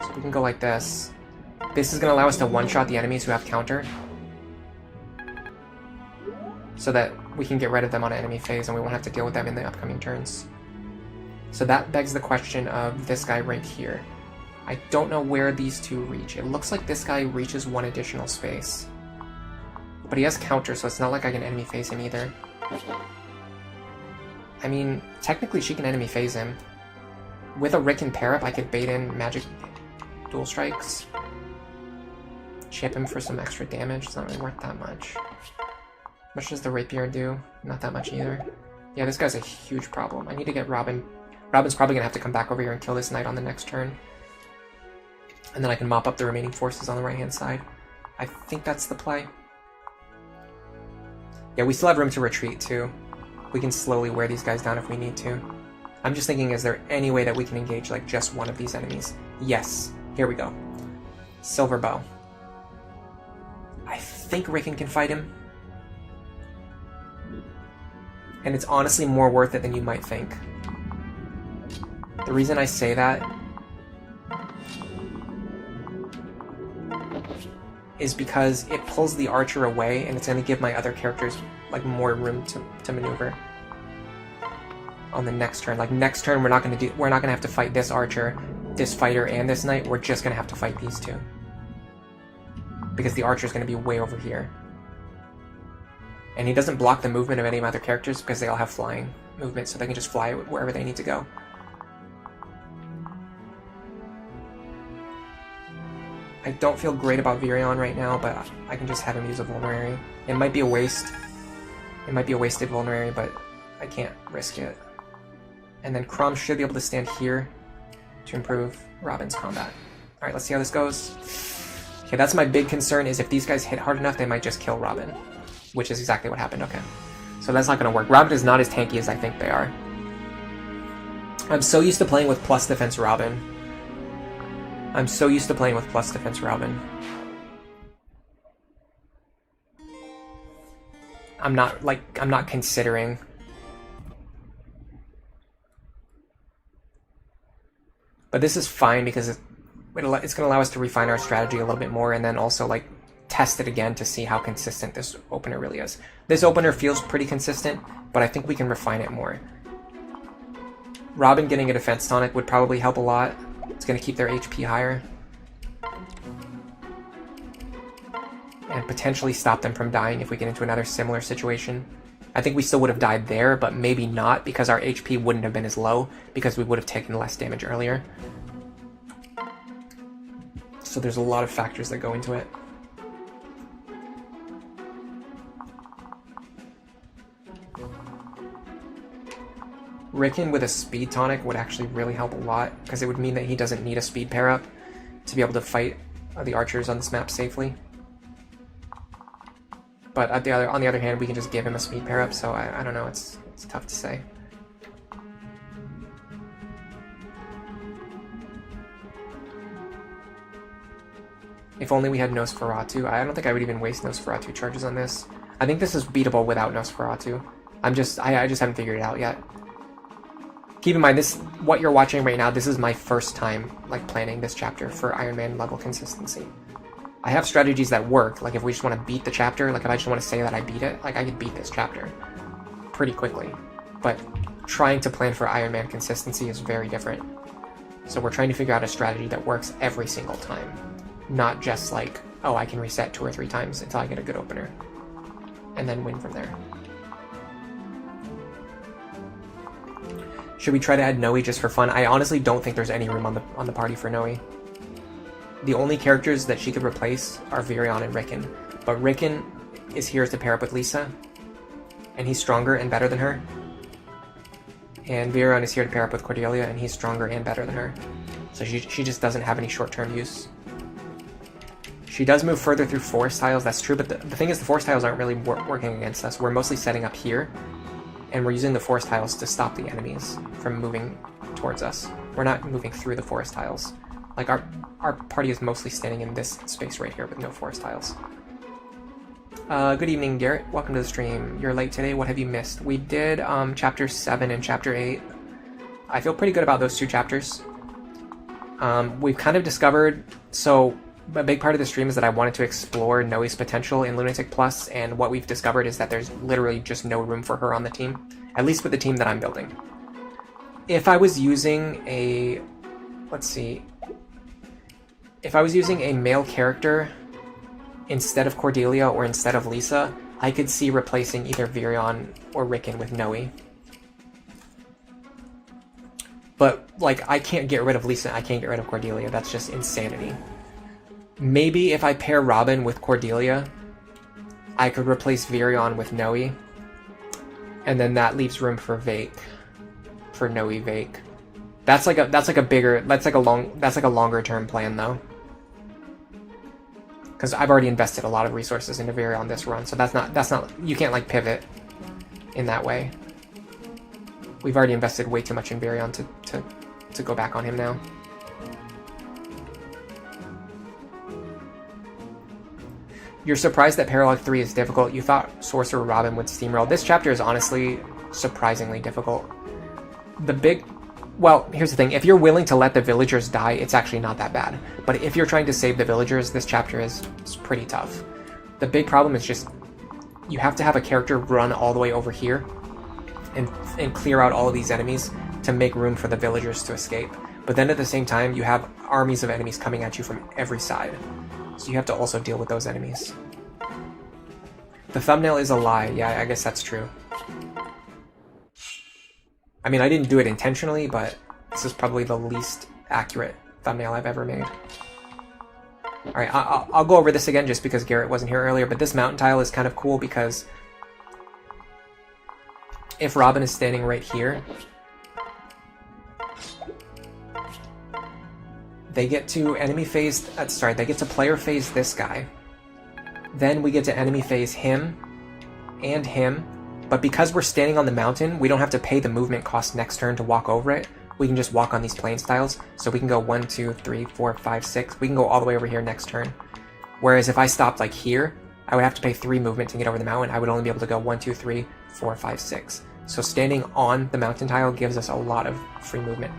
So we can go like this. This is going to allow us to one-shot the enemies who have counter, so that we can get rid of them on an enemy phase and we won't have to deal with them in the upcoming turns. So that begs the question of this guy right here. I don't know where these two reach. It looks like this guy reaches 1 additional space. But he has counter, so it's not like I can enemy phase him either. I mean, technically she can enemy phase him. With a Rick pair up, I could bait in magic dual strikes. Chip him for some extra damage. It's not really worth that much. How much does the rapier do? Not that much either. Yeah, this guy's a huge problem. I need to get Robin. Robin's probably going to have to come back over here and kill this knight on the next turn. And then I can mop up the remaining forces on the right-hand side. I think that's the play. Yeah, we still have room to retreat, too. We can slowly wear these guys down if we need to. I'm just thinking, is there any way that we can engage, like, just one of these enemies? Yes. Here we go. Silver Bow. I think Rickon can fight him. And it's honestly more worth it than you might think. The reason I say that is because it pulls the archer away and it's going to give my other characters like more room to maneuver on the next turn. Like next turn we're not going to have to fight this archer, this fighter, and this knight. We're just going to have to fight these two. Because the archer is going to be way over here. And he doesn't block the movement of any of my other characters because they all have flying movement, so they can just fly wherever they need to go. I don't feel great about Virion right now, but I can just have him use a vulnerary. It might be a waste. It might be a wasted vulnerary, but I can't risk it. And then Crom should be able to stand here to improve Robin's combat. Alright, let's see how this goes. Okay, that's my big concern, is if these guys hit hard enough, they might just kill Robin. Which is exactly what happened, okay. So that's not going to work. Robin is not as tanky as I think they are. I'm so used to playing with plus defense Robin. I'm so used to playing with plus defense Robin. I'm not considering. But this is fine because it's going to allow us to refine our strategy a little bit more, and then also like test it again to see how consistent this opener really is. This opener feels pretty consistent, but I think we can refine it more. Robin getting a defense tonic would probably help a lot. It's going to keep their HP higher. And potentially stop them from dying if we get into another similar situation. I think we still would have died there, but maybe not, because our HP wouldn't have been as low, because we would have taken less damage earlier. So there's a lot of factors that go into it. Rickon with a speed tonic would actually really help a lot, because it would mean that he doesn't need a speed pair up to be able to fight the archers on this map safely. But on the other hand, we can just give him a speed pair up, so I don't know, it's tough to say. If only we had Nosferatu. I don't think I would even waste Nosferatu charges on this. I think this is beatable without Nosferatu. I just haven't figured it out yet. Keep in mind, what you're watching right now, this is my first time like planning this chapter for Iron Man level consistency. I have strategies that work, like if we just want to beat the chapter, like if I just want to say that I beat it, like I could beat this chapter pretty quickly. But trying to plan for Iron Man consistency is very different. So we're trying to figure out a strategy that works every single time. Not just like, oh, I can reset 2 or 3 times until I get a good opener. And then win from there. Should we try to add Nowi just for fun? I honestly don't think there's any room on the party for Nowi. The only characters that she could replace are Virion and Rickon. But Rickon is here to pair up with Lisa. And he's stronger and better than her. And Virion is here to pair up with Cordelia, and he's stronger and better than her. So she just doesn't have any short-term use. She does move further through forest tiles, that's true, but the thing is the forest tiles aren't really working against us. We're mostly setting up here, and we're using the forest tiles to stop the enemies from moving towards us. We're not moving through the forest tiles. Like, our party is mostly standing in this space right here with no forest tiles. Good evening, Garrett. Welcome to the stream. You're late today. What have you missed? We did Chapter 7 and Chapter 8. I feel pretty good about those 2 chapters. We've kind of discovered... So, a big part of the stream is that I wanted to explore Nowi's potential in Lunatic Plus, and what we've discovered is that there's literally just no room for her on the team. At least with the team that I'm building. If I was using a... Let's see... If I was using a male character instead of Cordelia or instead of Lisa, I could see replacing either Virion or Rickon with Nowi. But, like, I can't get rid of Lisa, I can't get rid of Cordelia, that's just insanity. Maybe if I pair Robin with Cordelia, I could replace Virion with Nowi, and then that leaves room for Vake, for Nowi Vake. That's like a longer term plan though. Because I've already invested a lot of resources into Virion this run, so that's not you can't like pivot in that way. We've already invested way too much in Virion to go back on him now. You're surprised that Paralog 3 is difficult. You thought Sorcerer Robin would steamroll. This chapter is honestly surprisingly difficult. Well, here's the thing. If you're willing to let the villagers die, it's actually not that bad. But if you're trying to save the villagers, this chapter is pretty tough. The big problem is just you have to have a character run all the way over here and clear out all of these enemies to make room for the villagers to escape. But then at the same time, you have armies of enemies coming at you from every side. So you have to also deal with those enemies. The thumbnail is a lie. Yeah, I guess that's true. I mean, I didn't do it intentionally, but this is probably the least accurate thumbnail I've ever made. Alright, I'll go over this again just because Garrett wasn't here earlier, but this mountain tile is kind of cool because if Robin is standing right here, they get to they get to player phase this guy. Then we get to enemy phase him and him. But because we're standing on the mountain, we don't have to pay the movement cost next turn to walk over it. We can just walk on these plains tiles. So we can go 1, 2, 3, 4, 5, 6. We can go all the way over here next turn. Whereas if I stopped like here, I would have to pay 3 movement to get over the mountain. I would only be able to go 1, 2, 3, 4, 5, 6. So standing on the mountain tile gives us a lot of free movement.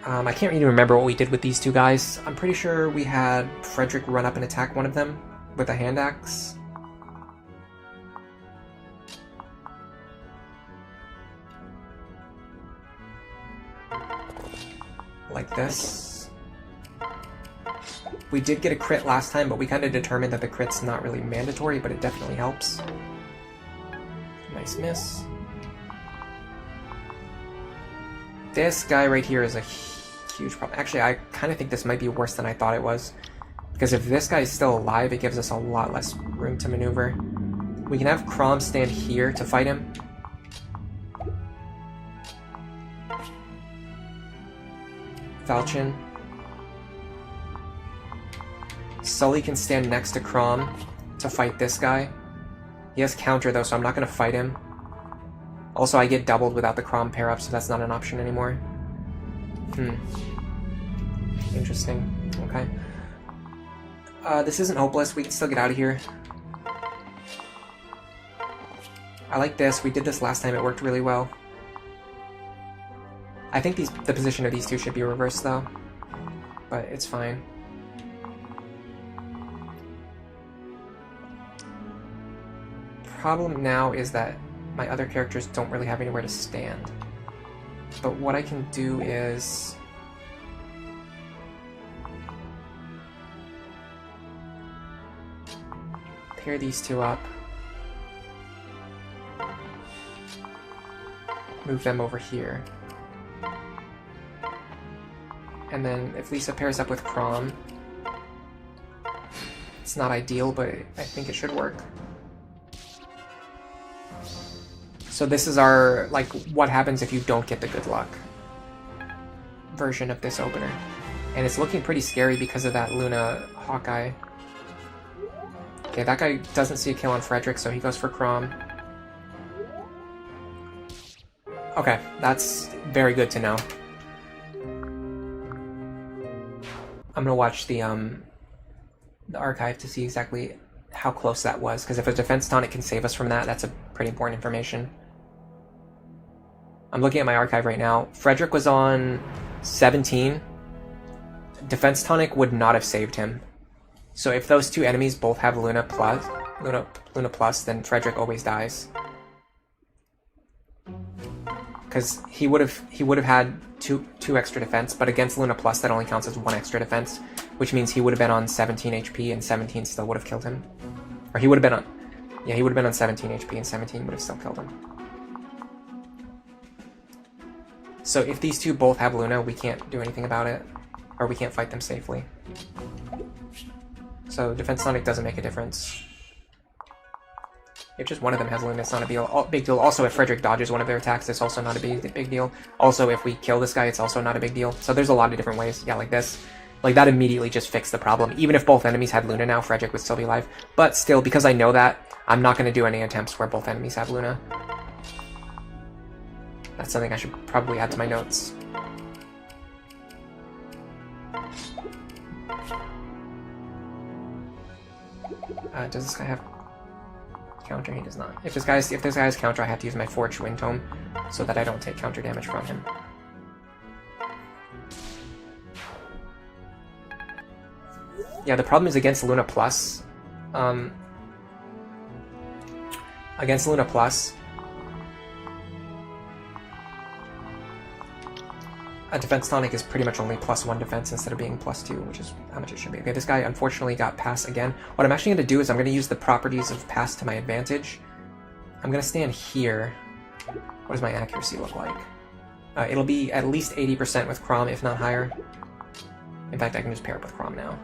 I can't really remember what we did with these 2 guys. I'm pretty sure we had Frederick run up and attack one of them with a hand axe. Like this. We did get a crit last time, but we kind of determined that the crit's not really mandatory, but it definitely helps. Nice miss. This guy right here is a huge problem. Actually, I kind of think this might be worse than I thought it was. Because if this guy is still alive, it gives us a lot less room to maneuver. We can have Crom stand here to fight him. Falchion. Sully can stand next to Crom to fight this guy. He has counter though, so I'm not going to fight him. Also, I get doubled without the Crom pair up, so that's not an option anymore. Interesting. Okay. This isn't hopeless. We can still get out of here. I like this. We did this last time. It worked really well. I think the position of these two should be reversed, though. But it's fine. Problem now is that my other characters don't really have anywhere to stand. But what I can do is... pair these two up. Move them over here. And then if Lisa pairs up with Crom, it's not ideal, but I think it should work. So this is our, like, what happens if you don't get the good luck version of this opener. And it's looking pretty scary because of that Luna Hawkeye. Okay, that guy doesn't see a kill on Frederick, so he goes for Crom. Okay, that's very good to know. I'm gonna watch the archive to see exactly how close that was, because if a defense tonic can save us from that, that's a pretty important information. I'm looking at my archive right now. Frederick was on 17. Defense tonic would not have saved him. So if those two enemies both have Luna plus, then Frederick always dies. Because he would have had two extra defense, but against Luna plus that only counts as 1 extra defense, which means he would have been on 17 HP and 17 still would have killed him. Or he would have been on, yeah, he would have been on 17 HP and 17 would have still killed him. So if these two both have Luna, we can't do anything about it, or we can't fight them safely. So defense tonic doesn't make a difference. If just one of them has Luna, it's not a big deal. Also, if Frederick dodges one of their attacks, it's also not a big deal. Also, if we kill this guy, it's also not a big deal. So there's a lot of different ways. Yeah, like this. Like, that immediately just fixed the problem. Even if both enemies had Luna now, Frederick would still be alive. But still, because I know that, I'm not going to do any attempts where both enemies have Luna. That's something I should probably add to my notes. Does this guy have counter? He does not. If this guy has counter, I have to use my Forged Wind Tome so that I don't take counter damage from him. Yeah, the problem is against Luna Plus. Against Luna Plus, a defense tonic is pretty much only +1 defense instead of being +2, which is how much it should be. Okay, this guy unfortunately got pass again. What I'm actually going to do is I'm going to use the properties of pass to my advantage. I'm going to stand here. What does my accuracy look like? It'll be at least 80% with Crom, if not higher. In fact, I can just pair up with Crom now.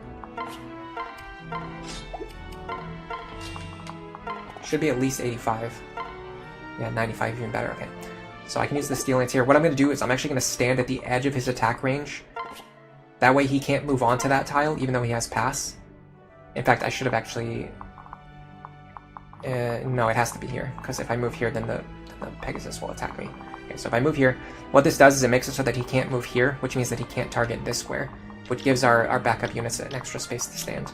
Should be at least 85. Yeah, 95 even better, okay. So I can use the Steel Lance here. What I'm going to do is I'm actually going to stand at the edge of his attack range. That way he can't move on to that tile, even though he has pass. In fact, I should have actually... no, it has to be here, because if I move here, then the Pegasus will attack me. Okay, so if I move here, what this does is it makes it so that he can't move here, which means that he can't target this square, which gives our backup units an extra space to stand,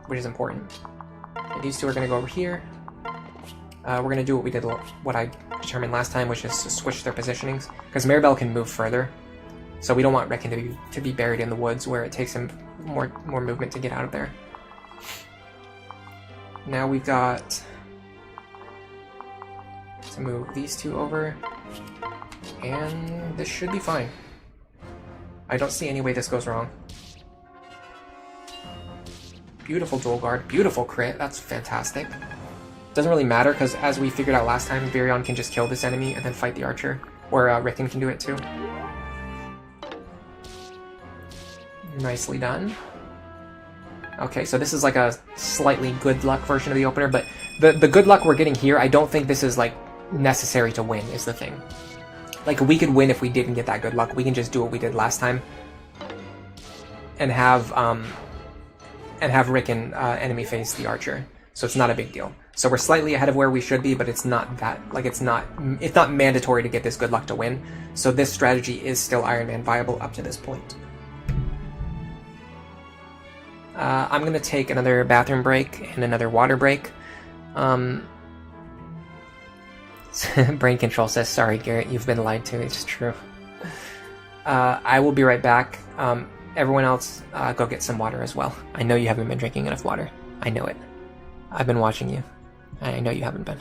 which is important. Okay, these two are going to go over here. We're going to do what I determined last time, which is to switch their positionings, because Maribel can move further, so we don't want Reckon to be buried in the woods where it takes him more movement to get out of there. Now we've got to move these two over, and this should be fine. I don't see any way this goes wrong. Beautiful dual guard, beautiful crit, that's fantastic. Doesn't really matter, because as we figured out last time, Virion can just kill this enemy and then fight the archer. Or Rickon can do it too. Nicely done. Okay, so this is like a slightly good luck version of the opener, but the good luck we're getting here, I don't think this is like necessary to win, is the thing. Like, we could win if we didn't get that good luck. We can just do what we did last time. And have and have Rickon enemy face the archer. So it's not a big deal. So we're slightly ahead of where we should be, but it's not that, like, it's not mandatory to get this good luck to win. So this strategy is still Iron Man viable up to this point. I'm going to take another bathroom break and another water break. Brain Control says, sorry, Garrett, you've been lied to. It's true. I will be right back. Everyone else, go get some water as well. I know you haven't been drinking enough water. I know it. I've been watching you. I know you haven't been.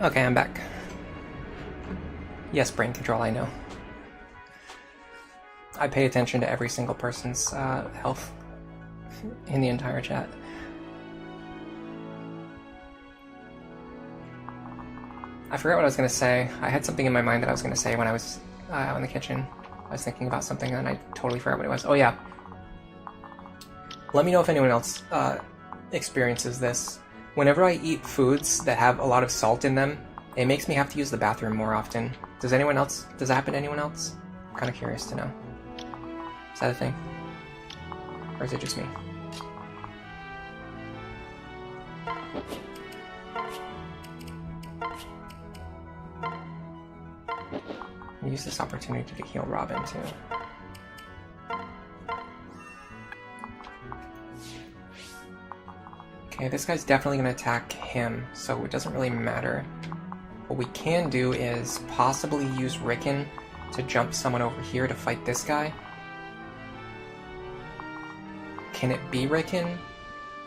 Okay, I'm back. Yes, Brain Control, I know. I pay attention to every single person's health in the entire chat. I forgot what I was going to say. I had something in my mind that I was going to say when I was in the kitchen. I was thinking about something and I totally forgot what it was. Oh yeah. Let me know if anyone else experiences this. Whenever I eat foods that have a lot of salt in them, it makes me have to use the bathroom more often. Does that happen to anyone else? I'm kind of curious to know. Is that a thing? Or is it just me? Use this opportunity to heal Robin too. Okay, this guy's definitely going to attack him, so it doesn't really matter. What we can do is possibly use Rickon to jump someone over here to fight this guy. Can it be Rickon?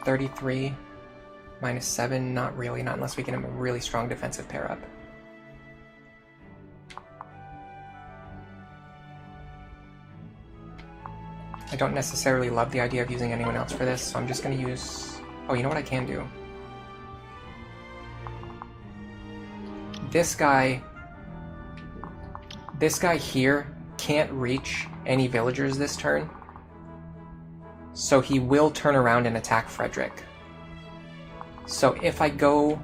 33 minus 7? Not really, not unless we get him a really strong defensive pair up. I don't necessarily love the idea of using anyone else for this, so I'm just going to use... Oh, you know what I can do? This guy here can't reach any villagers this turn. So he will turn around and attack Frederick. So if I go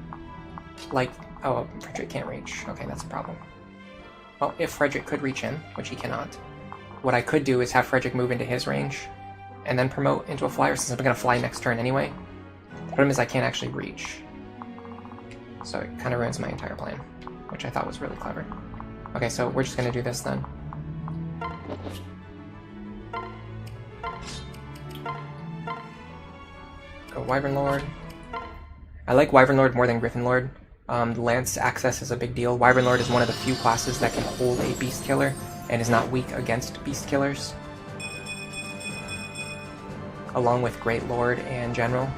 like... Oh, Frederick can't reach. Okay, that's a problem. Well, if Frederick could reach him, which he cannot, what I could do is have Frederick move into his range and then promote into a flyer, since I'm going to fly next turn anyway. The problem is I can't actually reach. So it kind of ruins my entire plan, which I thought was really clever. Okay, so we're just going to do this then. Go Wyvern Lord. I like Wyvern Lord more than Griffin Lord. Lance access is a big deal. Wyvern Lord is one of the few classes that can hold a Beast Killer and is not weak against Beast Killers. Along with Great Lord and General.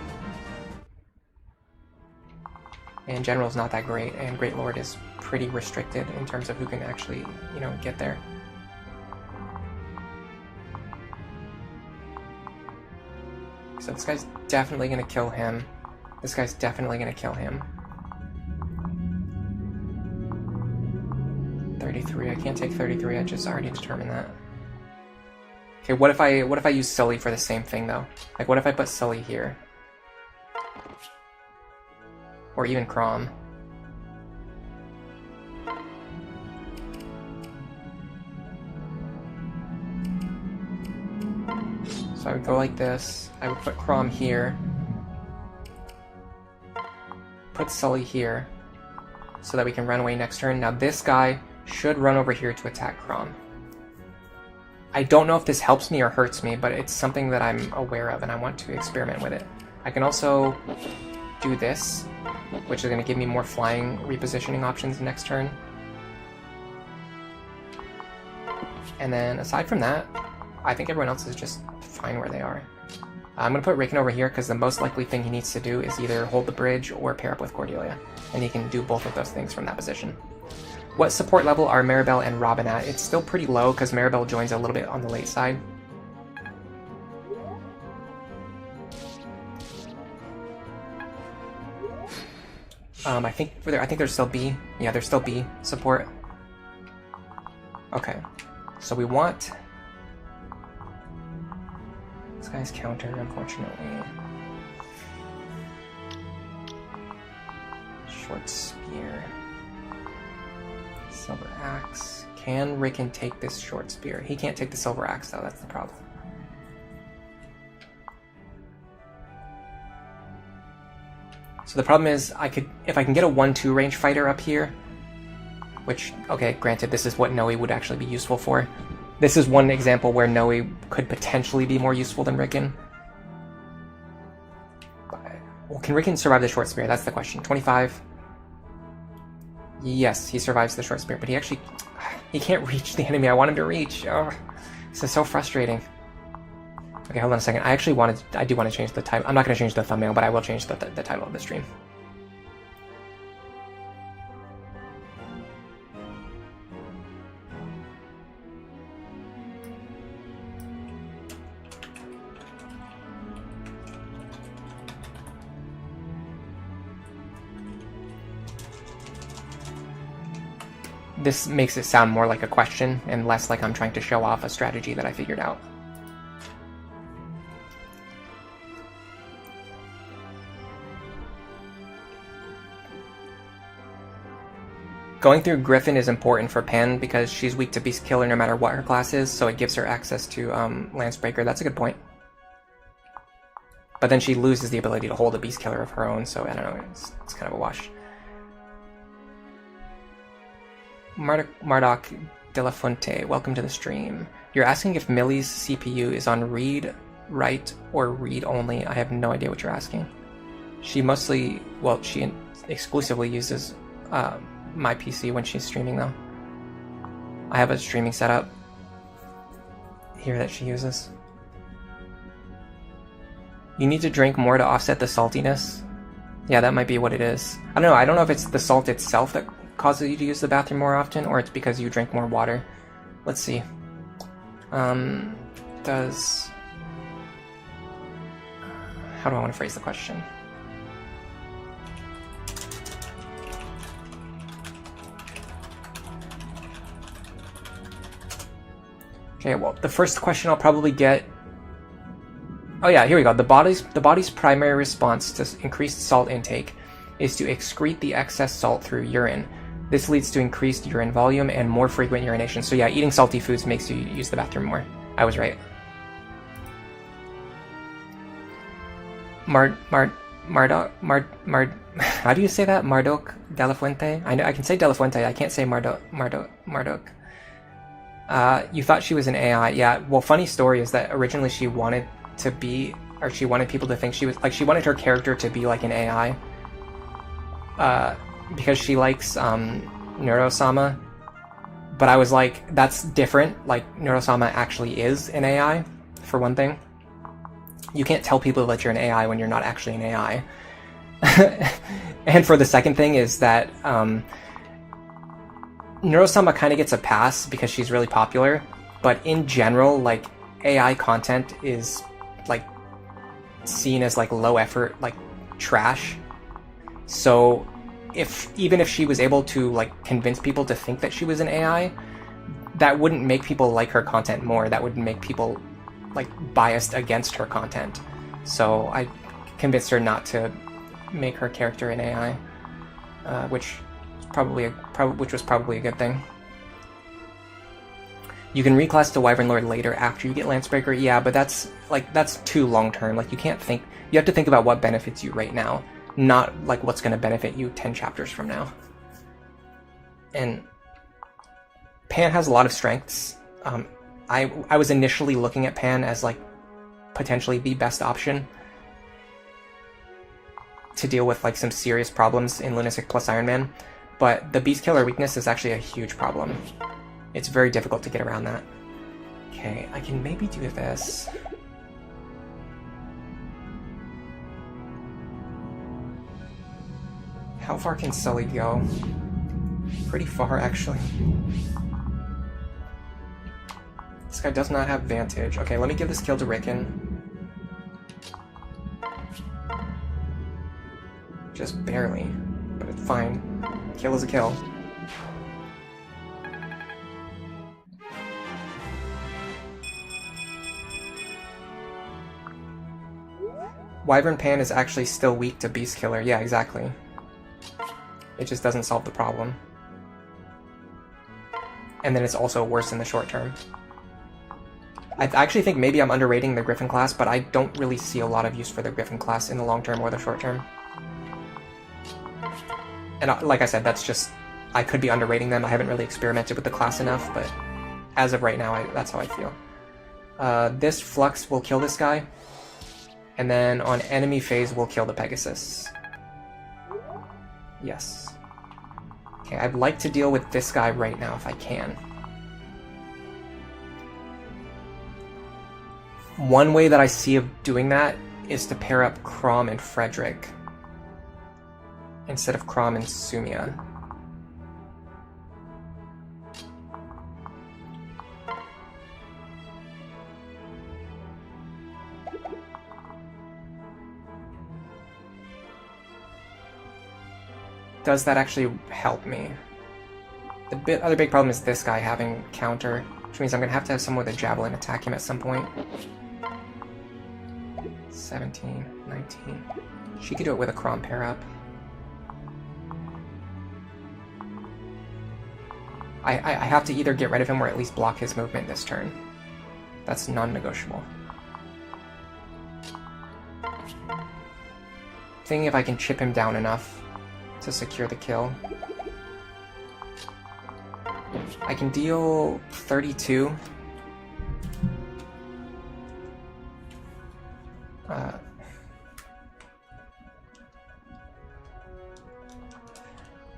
And General's not that great, and Great Lord is pretty restricted in terms of who can actually, you know, get there. So this guy's definitely going to kill him. This guy's definitely going to kill him. 33. I can't take 33. I just already determined that. Okay, what if I use Sully for the same thing though? Like, what if I put Sully here? Or even Crom. So I would go like this. I would put Crom here. Put Sully here. So that we can run away next turn. Now this guy should run over here to attack Crom. I don't know if this helps me or hurts me, but it's something that I'm aware of and I want to experiment with it. I can also do this, which is going to give me more flying repositioning options next turn. And then aside from that, I think everyone else is just fine where they are. I'm going to put Rickon over here because the most likely thing he needs to do is either hold the bridge or pair up with Cordelia. And he can do both of those things from that position. What support level are Maribel and Robin at? It's still pretty low because Maribel joins a little bit on the late side. I think they're still B. Yeah, they're still B support. Okay, so we want this guy's counter, unfortunately. Short spear. Silver axe. Can Rickon take this short spear? He can't take the silver axe though, that's the problem. So the problem is, if I can get a 1-2 range fighter up here, which, okay, granted, this is what Nowi would actually be useful for. This is one example where Nowi could potentially be more useful than Rickon. Well, can Rickon survive the short spear? That's the question. 25. Yes, he survives the short spear, but he can't reach the enemy I want him to reach. Oh, this is so frustrating. Okay, hold on a second. I do want to change the title. I'm not going to change the thumbnail, but I will change the title of the stream. This makes it sound more like a question and less like I'm trying to show off a strategy that I figured out. Going through Griffin is important for Pen because she's weak to Beast Killer no matter what her class is, so it gives her access to Lancebreaker. That's a good point. But then she loses the ability to hold a Beast Killer of her own, so I don't know, it's kind of a wash. Marduk De La Fuente, welcome to the stream. You're asking if Millie's CPU is on read, write, or read only. I have no idea what you're asking. She mostly, well, she exclusively uses my PC when she's streaming though. I have a streaming setup here that she uses. You need to drink more to offset the saltiness. Yeah, that might be what it is. I don't know if it's the salt itself that causes you to use the bathroom more often, or it's because you drink more water. Let's see. How do I want to phrase the question? Okay, well, the first question I'll probably get Oh yeah, here we go. The body's primary response to increased salt intake is to excrete the excess salt through urine. This leads to increased urine volume and more frequent urination. So yeah, eating salty foods makes you use the bathroom more. I was right. How do you say that? Marduk de la Fuente? I know I can say de la Fuente. I can't say Marduk. You thought she was an AI. Yeah, well, funny story is that originally she wanted to be, or she wanted people to think she was, like, she wanted her character to be like an AI. Because she likes Neurosama. But I was like, that's different. Like, Neurosama actually is an AI, for one thing. You can't tell people that you're an AI when you're not actually an AI. And for the second thing is that Neurosama kind of gets a pass because she's really popular, but in general, like, AI content is like seen as like low effort, like trash. So even if she was able to like convince people to think that she was an AI, that wouldn't make people like her content more. That would make people like biased against her content. So I convinced her not to make her character an AI, which was probably a good thing. You can reclass to Wyvern Lord later after you get Lancebreaker. Yeah, but that's too long term. Like, you can't think. You have to think about what benefits you right now, not like what's going to benefit you 10 chapters from now. And Pan has a lot of strengths. I was initially looking at Pan as like potentially the best option to deal with like some serious problems in Lunatic plus Iron Man, but the Beast Killer weakness is actually a huge problem. It's very difficult to get around that. Okay, I can maybe do this. How far can Sully go? Pretty far, actually. This guy does not have Vantage. Okay, let me give this kill to Rickon. Just barely, but it's fine. Kill is a kill. Wyvern Pan is actually still weak to Beast Killer. Yeah, exactly. It just doesn't solve the problem. And then it's also worse in the short term. I actually think maybe I'm underrating the Griffin class, but I don't really see a lot of use for the Griffin class in the long term or the short term. And like I said, that's just... I could be underrating them. I haven't really experimented with the class enough, but as of right now, that's how I feel. This Flux will kill this guy. And then on enemy phase, we'll kill the Pegasus. Yes. Okay, I'd like to deal with this guy right now if I can. One way that I see of doing that is to pair up Crom and Frederick instead of Crom and Sumia. Does that actually help me? The other big problem is this guy having counter, which means I'm going to have someone with a Javelin attack him at some point. 17, 19. She could do it with a Crom pair up. I have to either get rid of him or at least block his movement this turn. That's non-negotiable. Thinking if I can chip him down enough to secure the kill. I can deal 32.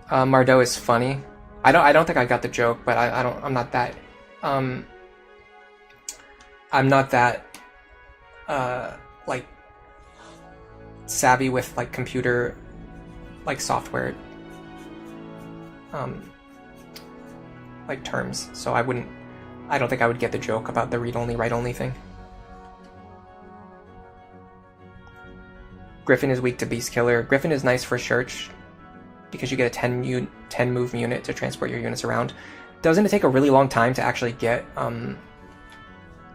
Mardeau is funny. I don't think I got the joke, but I'm not that like savvy with like computer like software like terms, so I don't think I would get the joke about the read-only, write-only thing. Griffin is weak to Beast Killer. Griffin is nice for Church because you get a 10 move unit to transport your units around. Doesn't it take a really long time to actually get the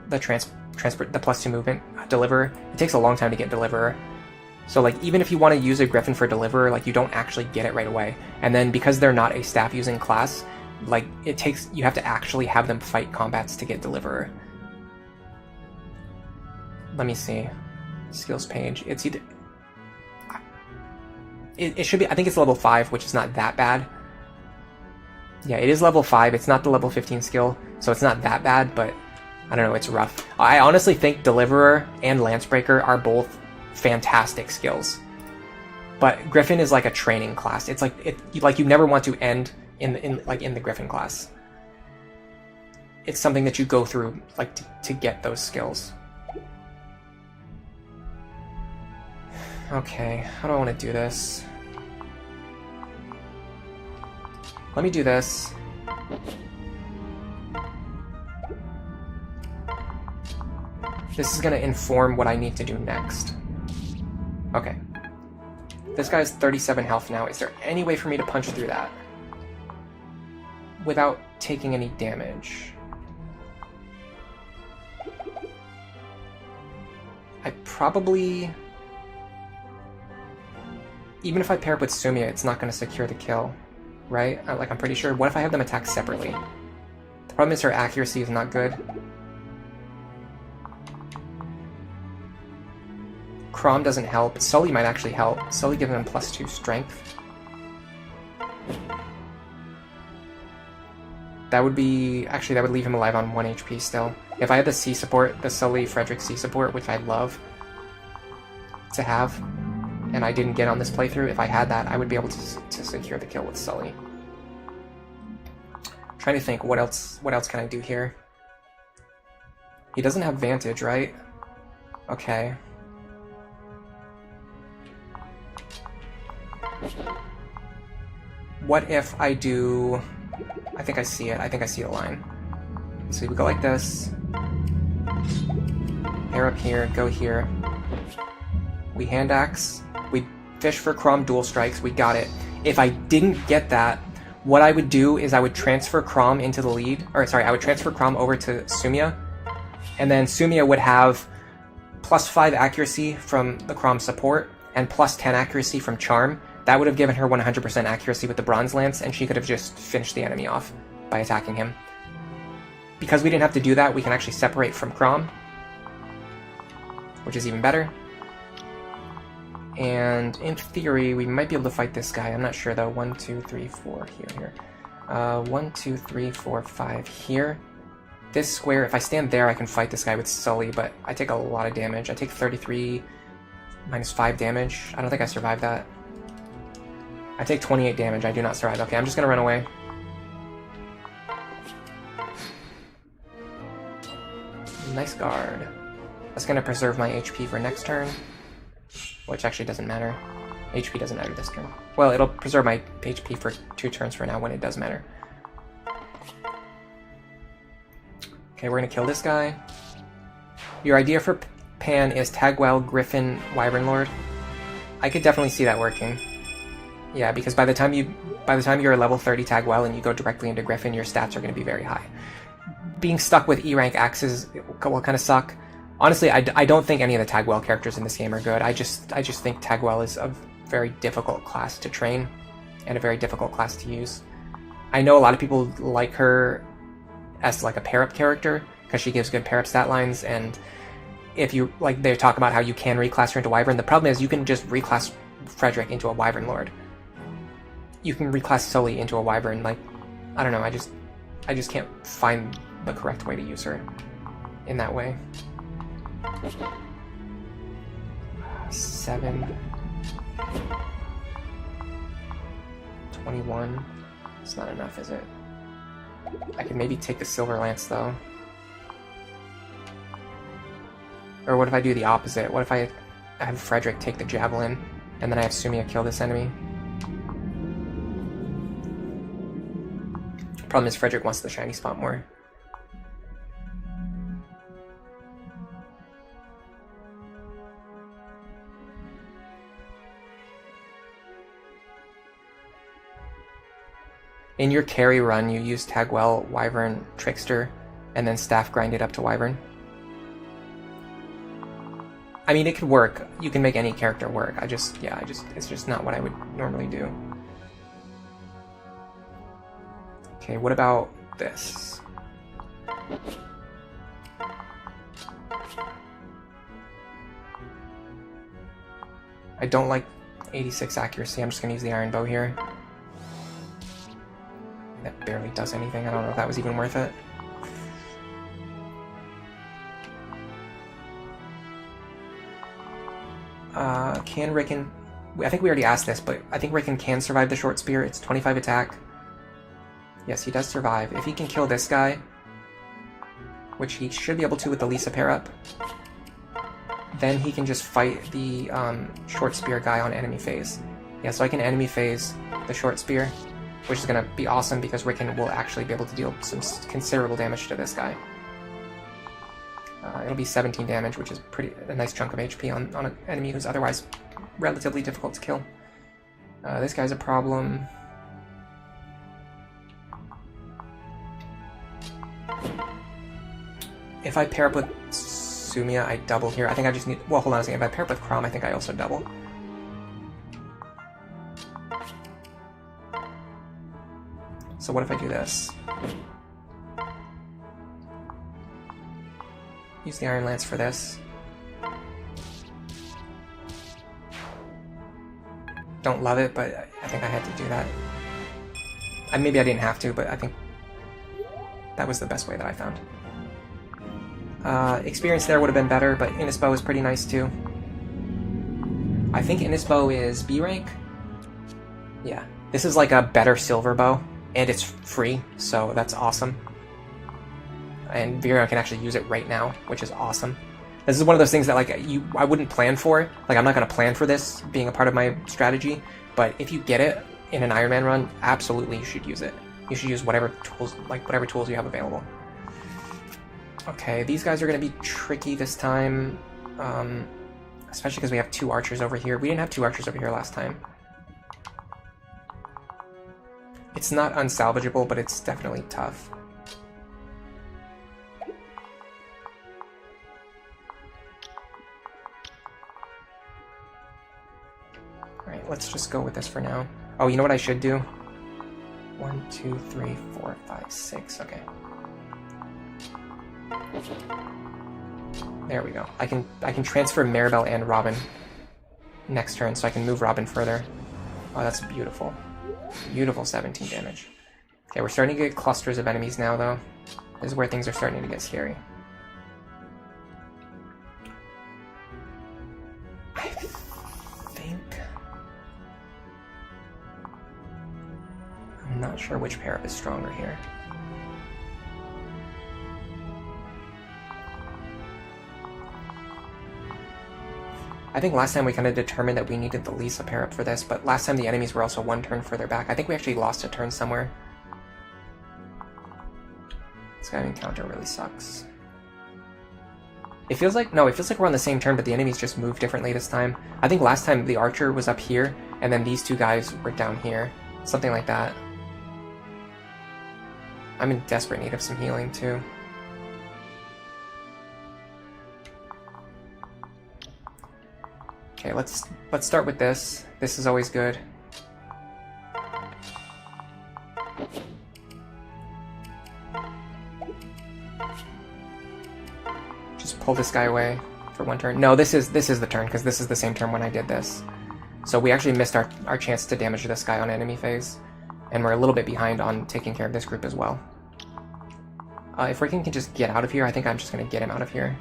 +2 movement Deliverer, it takes a long time to get Deliverer. So like even if you want to use a Griffin for Deliverer, like you don't actually get it right away. And then because they're not a staff using class, like you have to actually have them fight combats to get Deliverer. Let me see. Skills page. It's either... It should be... I think it's level 5, which is not that bad. Yeah, it is level 5. It's not the level 15 skill, so it's not that bad, but I don't know, it's rough. I honestly think Deliverer and Lancebreaker are both fantastic skills. But Griffin is like a training class. It's like you never want to end in the Griffin class. It's something that you go through like to get those skills. Okay, how do I want to do this? Let me do this. This is going to inform what I need to do next. Okay. This guy has 37 health now. Is there any way for me to punch through that without taking any damage? I probably... Even if I pair up with Sumia, it's not going to secure the kill, right? I'm pretty sure. What if I have them attack separately? The problem is her accuracy is not good. Chrom doesn't help. Sully might actually help. Sully giving him +2 strength. That would be... Actually, that would leave him alive on 1 HP still. If I had the C support, the Sully Frederick C support, which I'd love to have, and I didn't get on this playthrough, if I had that, I would be able to secure the kill with Sully. Trying to think, what else can I do here? He doesn't have Vantage, right? Okay. What if I do... I think I see it. I think I see the line. So we go like this. Pair up here, go here. We hand axe. We fish for Chrom dual strikes. We got it. If I didn't get that, what I would do is I would transfer Chrom into the lead. Or sorry, I would transfer Chrom over to Sumia. And then Sumia would have +5 accuracy from the Chrom support and +10 accuracy from Charm. That would have given her 100% accuracy with the Bronze Lance, and she could have just finished the enemy off by attacking him. Because we didn't have to do that, we can actually separate from Chrom, which is even better. And in theory, we might be able to fight this guy. I'm not sure though. 1, 2, 3, 4 here. 1, 2, 3, 4, 5 here. This square, if I stand there, I can fight this guy with Sully, but I take a lot of damage. I take 33 minus 5 damage. I don't think I survived that. I take 28 damage. I do not survive. Okay, I'm just gonna run away. Nice guard. That's gonna preserve my HP for next turn. Which actually doesn't matter. HP doesn't matter this turn. Well, it'll preserve my HP for 2 turns for now when it does matter. Okay, we're gonna kill this guy. Your idea for Pan is Tagwell, Griffin, Wyvern Lord. I could definitely see that working. Yeah, because by the time you're a level 30 Tagwell and you go directly into Griffin, your stats are going to be very high. Being stuck with E rank axes will kind of suck. Honestly, I don't think any of the Tagwell characters in this game are good. I just think Tagwell is a very difficult class to train and a very difficult class to use. I know a lot of people like her as like a pair-up character because she gives good pair-up stat lines, and if you like, they talk about how you can reclass her into Wyvern. The problem is you can just reclass Frederick into a Wyvern Lord. You can reclass Sully into a Wyvern. Like, I don't know. I just can't find the correct way to use her in that way. 7, 21. It's not enough, is it? I could maybe take the Silver Lance though. Or what if I do the opposite? What if I have Frederick take the Javelin and then I have Sumia kill this enemy? Problem is Frederick wants the shiny spot more. In your carry run, you use Tagwell, Wyvern, Trickster, and then staff grind it up to Wyvern. I mean, it could work. You can make any character work. It's just not what I would normally do. Okay, what about this? I don't like 86 accuracy. I'm just gonna use the iron bow here. That barely does anything. I don't know if that was even worth it. Can Rickon... I think we already asked this, but I think Rickon can survive the short spear. It's 25 attack. Yes, he does survive. If he can kill this guy, which he should be able to with the Lisa pair up, then he can just fight the short spear guy on enemy phase. Yeah, so I can enemy phase the short spear, which is going to be awesome because Rickon will actually be able to deal some considerable damage to this guy. It'll be 17 damage, which is a nice chunk of HP on an enemy who's otherwise relatively difficult to kill. This guy's a problem. If I pair up with Sumia, I double here. I think I just need... Well, hold on a second. If I pair up with Chrom, I think I also double. So what if I do this? Use the Iron Lance for this. Don't love it, but I think I had to do that. Maybe I didn't have to, but I think that was the best way that I found. Experience there would have been better, but Innisbow is pretty nice too. I think Innisbow is B rank? Yeah. This is like a better silver bow, and it's free, so that's awesome. And Virion can actually use it right now, which is awesome. This is one of those things that I wouldn't plan for. Like, I'm not going to plan for this being a part of my strategy, but if you get it in an Iron Man run, absolutely you should use it. You should use whatever tools you have available. Okay, these guys are going to be tricky this time, especially because we have 2 archers over here. We didn't have 2 archers over here last time. It's not unsalvageable, but it's definitely tough. Alright, let's just go with this for now. Oh, you know what I should do? 1, 2, 3, 4, 5, 6. Okay. There we go. I can transfer Maribel and Robin next turn, so I can move Robin further. Oh, that's beautiful. Beautiful 17 damage. Okay, we're starting to get clusters of enemies now, though. This is where things are starting to get scary. I think... I'm not sure which pair up is stronger here. I think last time we kind of determined that we needed the Lisa pair up for this, but last time the enemies were also 1 turn further back. I think we actually lost a turn somewhere. This guy encounter really sucks. It feels like we're on the same turn, but the enemies just move differently this time. I think last time the archer was up here, and then these 2 guys were down here. Something like that. I'm in desperate need of some healing, too. Okay, let's start with this. This is always good. Just pull this guy away for 1 turn. No, this is the turn, because this is the same turn when I did this. So we actually missed our chance to damage this guy on enemy phase, and we're a little bit behind on taking care of this group as well. If Rickon can just get out of here, I think I'm just going to get him out of here.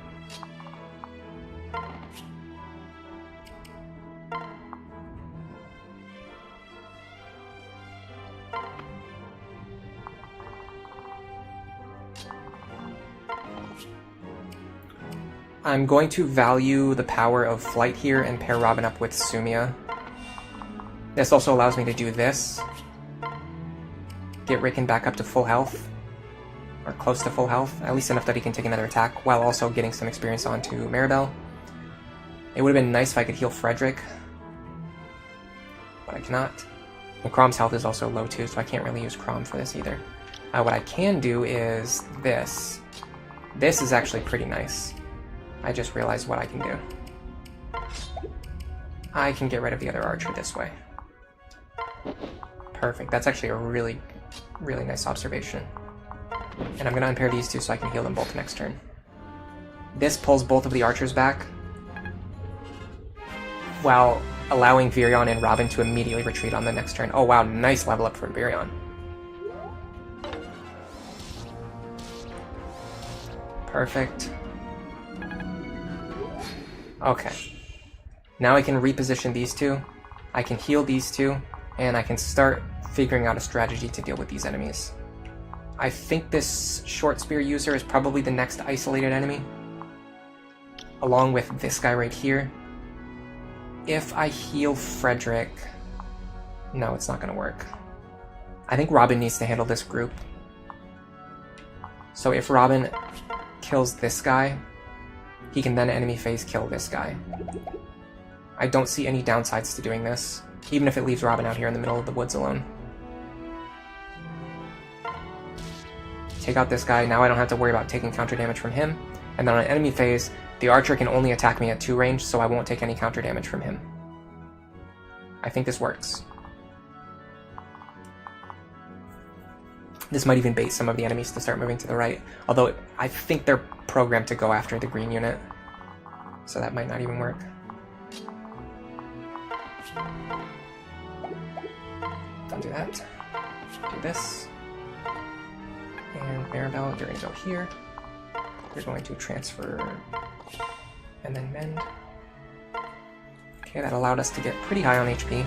I'm going to value the power of flight here and pair Robin up with Sumia. This also allows me to do this. Get Rickon back up to full health. Or close to full health. At least enough that he can take another attack, while also getting some experience onto Maribel. It would have been nice if I could heal Frederick. But I cannot. And Chrom's health is also low too, so I can't really use Chrom for this either. What I can do is this. This is actually pretty nice. I just realized what I can do. I can get rid of the other archer this way. Perfect. That's actually a really, really nice observation. And I'm going to unpair these two so I can heal them both next turn. This pulls both of the archers back, while allowing Virion and Robin to immediately retreat on the next turn. Oh wow, nice level up for Virion. Perfect. Okay. Now I can reposition these two, I can heal these two, and I can start figuring out a strategy to deal with these enemies. I think this short spear user is probably the next isolated enemy, along with this guy right here. If I heal Frederick... No, it's not going to work. I think Robin needs to handle this group. So if Robin kills this guy, he can then enemy phase kill this guy. I don't see any downsides to doing this, even if it leaves Robin out here in the middle of the woods alone. Take out this guy, now I don't have to worry about taking counter damage from him, and then on enemy phase, the archer can only attack me at 2 range, so I won't take any counter damage from him. I think this works. This might even bait some of the enemies to start moving to the right, although I think they're programmed to go after the green unit, so that might not even work. Don't do that. Do this. And Maribel, you're going to go here. You're going to transfer and then mend. Okay, that allowed us to get pretty high on HP.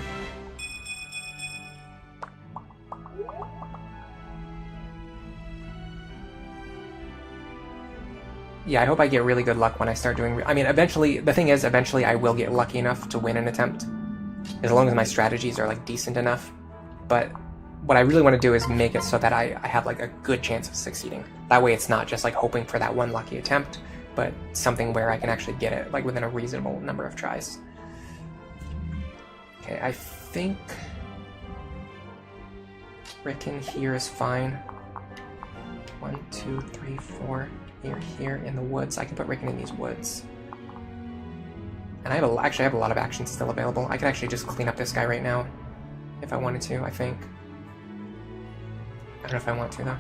Yeah, I hope I get really good luck when I start doing... I mean, eventually, the thing is, eventually I will get lucky enough to win an attempt, as long as my strategies are, like, decent enough. But what I really want to do is make it so that I have, like, a good chance of succeeding. That way it's not just, like, hoping for that one lucky attempt, but something where I can actually get it, like, within a reasonable number of tries. Okay, I think Rickon here is fine. 1, 2, 3, 4... Here in the woods. I can put Rickon in these woods. And I have actually have a lot of actions still available. I can actually just clean up this guy right now, if I wanted to, I think. I don't know if I want to, though.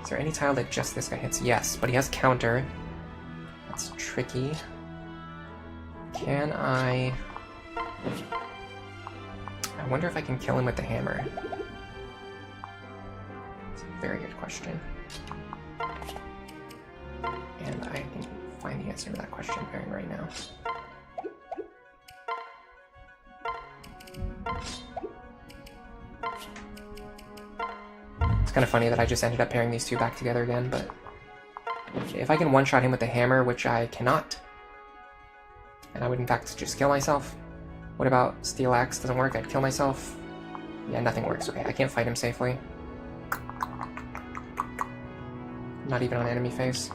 Is there any tile that just this guy hits? Yes, but he has counter. That's tricky. Can I wonder if I can kill him with the hammer. It's a very good question. And I can find the answer to that question right now. It's kind of funny that I just ended up pairing these two back together again, but if I can one-shot him with the hammer, which I cannot, and I would in fact just kill myself. What about Steel Axe? Doesn't work, I'd kill myself. Yeah, nothing works. Okay, I can't fight him safely. Not even on enemy phase.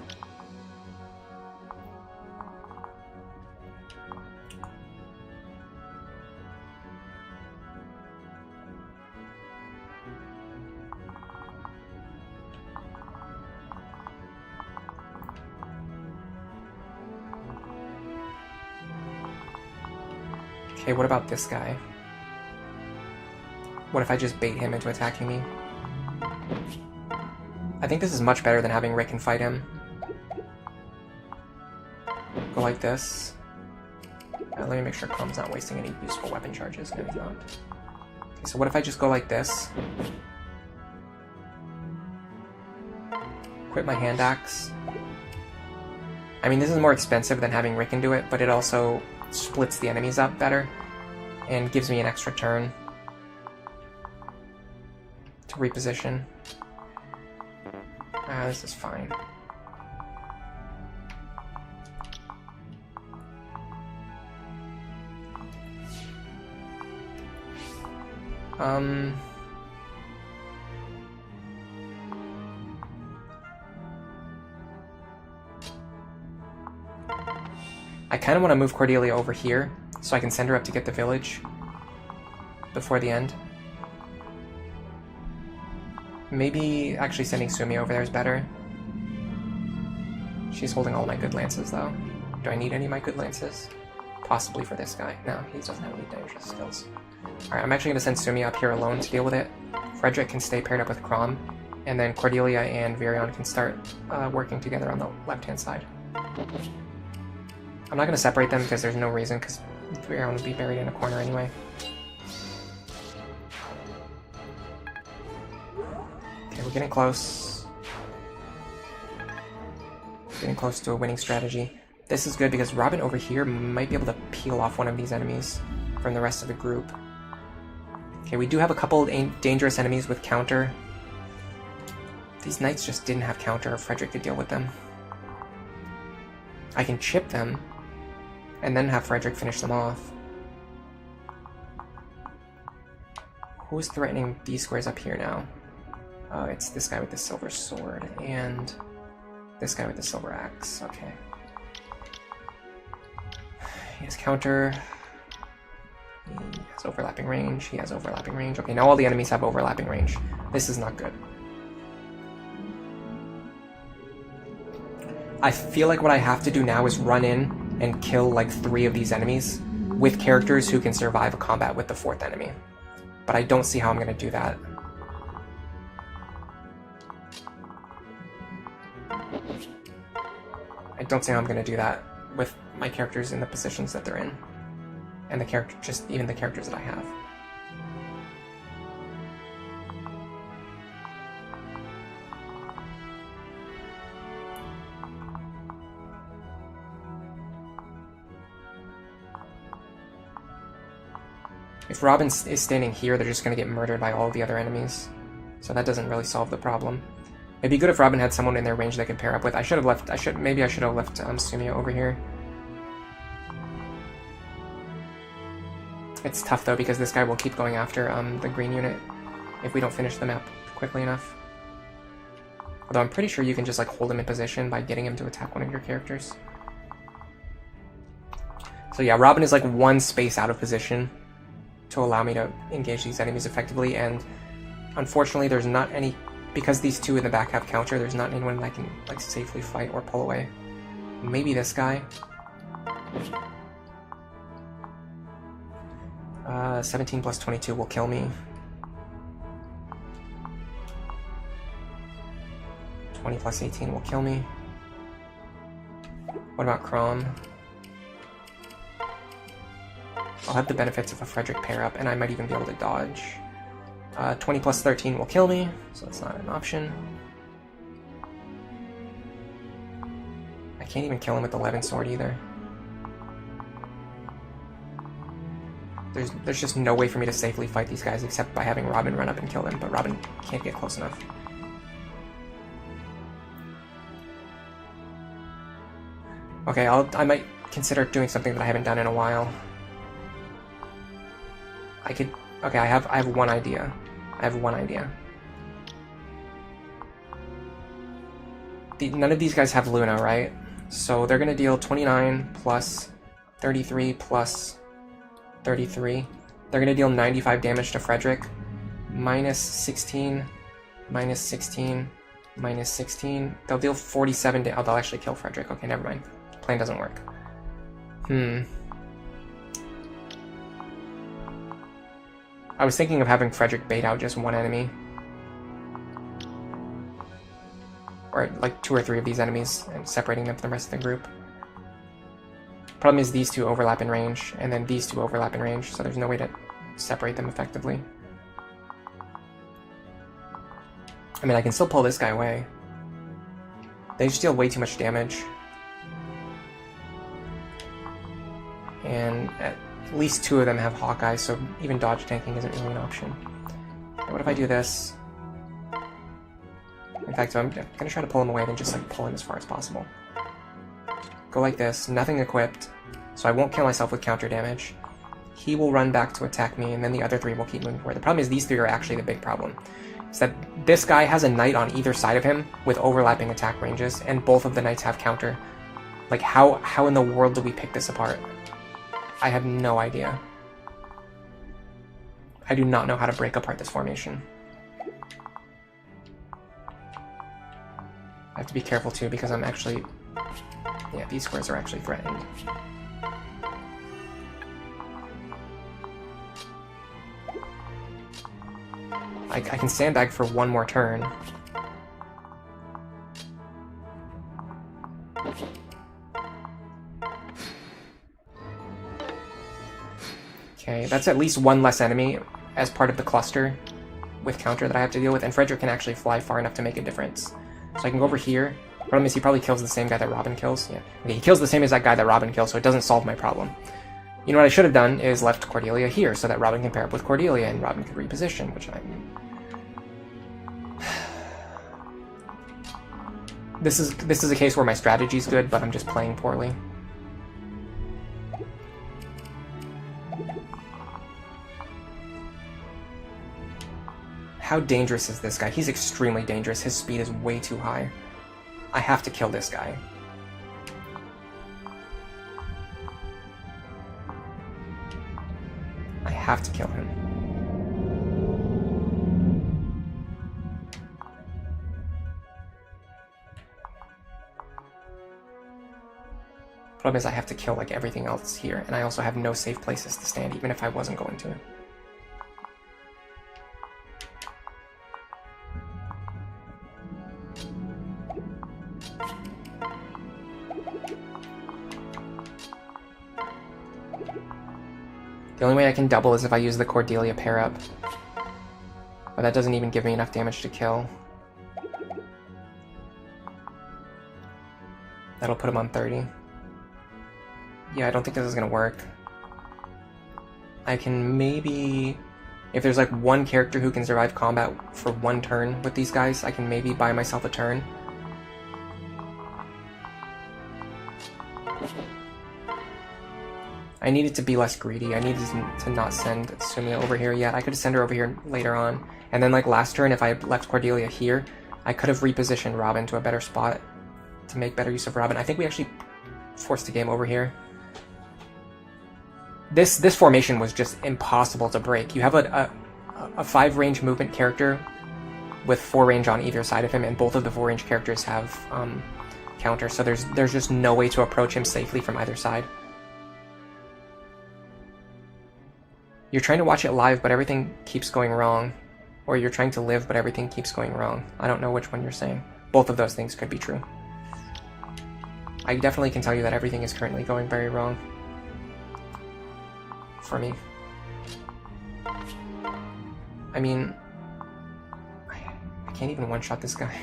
Okay, what about this guy? What if I just bait him into attacking me? I think this is much better than having Rickon fight him. Go like this. Let me make sure Chrome's not wasting any useful weapon charges. No, he's not. Okay, so what if I just go like this? Quit my hand axe. I mean, this is more expensive than having Rickon do it, but it also splits the enemies up better and gives me an extra turn to reposition. This is fine. I kind of want to move Cordelia over here, so I can send her up to get the village before the end. Maybe actually sending Sumi over there is better. She's holding all my good lances, though. Do I need any of my good lances? possibly for this guy. No, he doesn't have any dangerous skills. Alright, I'm actually going to send Sumi up here alone to deal with it. Frederick can stay paired up with Crom, and then Cordelia and Virion can start working together on the left-hand side. I'm not going to separate them because there's no reason, because Virion would be buried in a corner anyway. Okay, we're getting close. Getting close to a winning strategy. This is good because Robin over here might be able to peel off one of these enemies from the rest of the group. Okay, we do have a couple dangerous enemies with counter. These knights just didn't have counter, or Frederick could deal with them. I can chip them, and then have Frederick finish them off. Who's threatening these squares up here now? It's this guy with the silver sword, and this guy with the silver axe. Okay. He has counter. He has overlapping range. He has overlapping range. Okay, now all the enemies have overlapping range. This is not good. I feel like what I have to do now is run in and kill like 3 of these enemies with characters who can survive a combat with the 4th enemy. But I don't see how I'm going to do that. I don't see how I'm going to do that with my characters in the positions that they're in. And the character, just even the characters that I have. If Robin is standing here, they're just going to get murdered by all the other enemies. So that doesn't really solve the problem. It'd be good if Robin had someone in their range they could pair up with. Maybe I should have left Sumio over here. It's tough though because this guy will keep going after the green unit if we don't finish the map quickly enough. Although I'm pretty sure you can just like hold him in position by getting him to attack one of your characters. So yeah, Robin is like 1 space out of position to allow me to engage these enemies effectively, and unfortunately there's not any, because these 2 in the back have counter, there's not anyone that can like safely fight or pull away. Maybe this guy. 17 plus 22 will kill me. 20 plus 18 will kill me. What about Crom? I'll have the benefits of a Frederick pair up, and I might even be able to dodge. 20 plus 13 will kill me, so that's not an option. I can't even kill him with the Levin sword either. There's just no way for me to safely fight these guys except by having Robin run up and kill them, but Robin can't get close enough. Okay, I might consider doing something that I haven't done in a while. Okay, I have one idea. None of these guys have Luna, right? So they're gonna deal 29 plus 33 plus 33. They're gonna deal 95 damage to Frederick. Minus 16, minus 16, minus 16. They'll deal 47 damage. Oh, they'll actually kill Frederick. Okay, never mind. Plan doesn't work. I was thinking of having Frederick bait out just 1 enemy. Or like 2 or 3 of these enemies and separating them from the rest of the group. Problem is these 2 overlap in range, and then these 2 overlap in range, so there's no way to separate them effectively. I mean, I can still pull this guy away. They just deal way too much damage. And at least 2 of them have Hawkeye, so even dodge tanking isn't really an option. Okay, what if I do this? In fact, I'm gonna try to pull him away and just like pull him as far as possible. Go like this, nothing equipped, so I won't kill myself with counter damage. He will run back to attack me, and then the other 3 will keep moving forward. The problem is these 3 are actually the big problem. Is that this guy has a knight on either side of him with overlapping attack ranges, and both of the knights have counter. Like, how in the world do we pick this apart? I have no idea. I do not know how to break apart this formation. I have to be careful too, because I'm actually... Yeah, these squares are actually threatened. I can sandbag for one more turn. Okay, that's at least one less enemy as part of the cluster with counter that I have to deal with, and Frederick can actually fly far enough to make a difference. So I can go over here. Problem is he probably kills the same guy that Robin kills. Yeah. Okay, he kills the same exact guy that Robin kills, so it doesn't solve my problem. You know what I should have done is left Cordelia here so that Robin can pair up with Cordelia and Robin could reposition, which I mean... This is a case where my strategy's good, but I'm just playing poorly. How dangerous is this guy? He's extremely dangerous. His speed is way too high. I have to kill this guy. I have to kill him. Problem is I have to kill like everything else here, and I also have no safe places to stand, even if I wasn't going to. The only way I can double is if I use the Cordelia pair-up. But that doesn't even give me enough damage to kill. That'll put him on 30. Yeah, I don't think this is gonna work. I can maybe... If there's like one character who can survive combat for one turn with these guys, I can maybe buy myself a turn. I needed to be less greedy. I needed to not send Sumia over here yet. I could send her over here later on. And then like last turn, if I left Cordelia here, I could have repositioned Robin to a better spot to make better use of Robin. I think we actually forced the game over here. This formation was just impossible to break. You have a 5-range movement character with 4 range on either side of him, and both of the 4-range characters have counter, so there's just no way to approach him safely from either side. You're trying to watch it live, but everything keeps going wrong. Or you're trying to live, but everything keeps going wrong. I don't know which one you're saying. Both of those things could be true. I definitely can tell you that everything is currently going very wrong. For me. I mean... I can't even one-shot this guy.